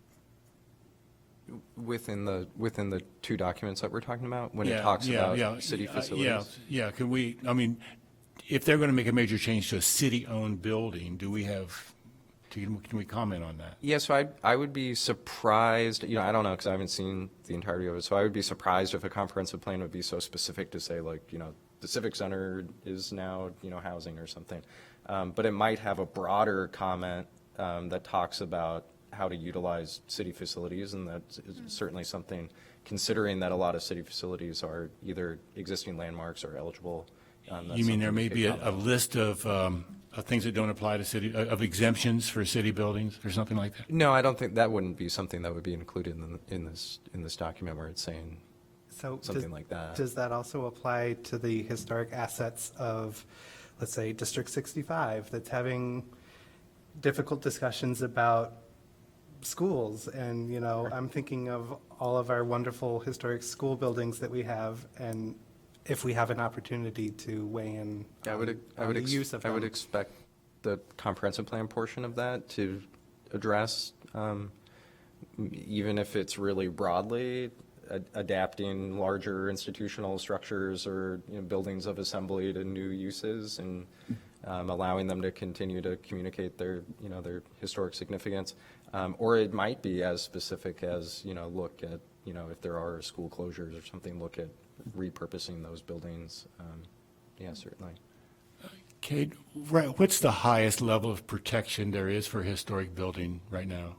Within the two documents that we're talking about, when it talks about city facilities? Can we, if they're going to make a major change to a city-owned building, can we comment on that? Yeah, so I would be surprised, I don't know, because I haven't seen the entirety of it, so I would be surprised if a comprehensive plan would be so specific to say, like, the Civic Center is now, housing or something. But it might have a broader comment that talks about how to utilize city facilities, and that's certainly something, considering that a lot of city facilities are either existing landmarks or eligible. You mean there may be a list of things that don't apply to city, of exemptions for city buildings or something like that? No, I don't think, that wouldn't be something that would be included in this document where it's saying something like that. Does that also apply to the historic assets of, let's say, District 65, that's having difficult discussions about schools? And, I'm thinking of all of our wonderful historic school buildings that we have, and if we have an opportunity to weigh in on the use of them. I would expect the comprehensive plan portion of that to address, even if it's really broadly adapting larger institutional structures or buildings of assembly to new uses, and allowing them to continue to communicate their, their historic significance. Or it might be as specific as, look at, if there are school closures or something, look at repurposing those buildings. Yeah, certainly. Kate, right, what's the highest level of protection there is for a historic building right now?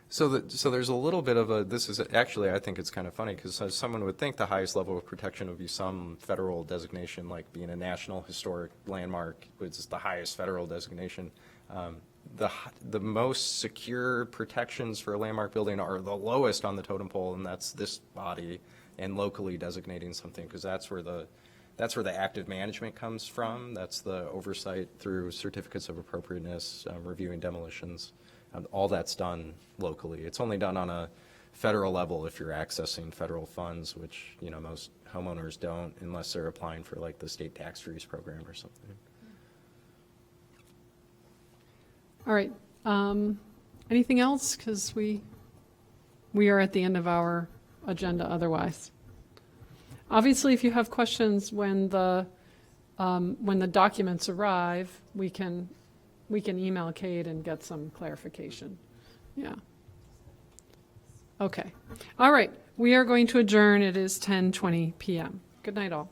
So there's a little bit of a, this is actually, I think it's kind of funny, because someone would think the highest level of protection would be some federal designation, like being a National Historic Landmark, which is the highest federal designation. The most secure protections for a landmark building are the lowest on the totem pole, and that's this body, and locally designating something, because that's where the active management comes from. That's the oversight through certificates of appropriateness, reviewing demolitions. All that's done locally. It's only done on a federal level if you're accessing federal funds, which, most homeowners don't unless they're applying for like the state tax freeze program or something. All right. Anything else? Because we are at the end of our agenda otherwise. Obviously, if you have questions when the documents arrive, we can email Kate and get some clarification. Yeah. Okay. All right. We are going to adjourn. It is 10:20 p.m. Good night, all.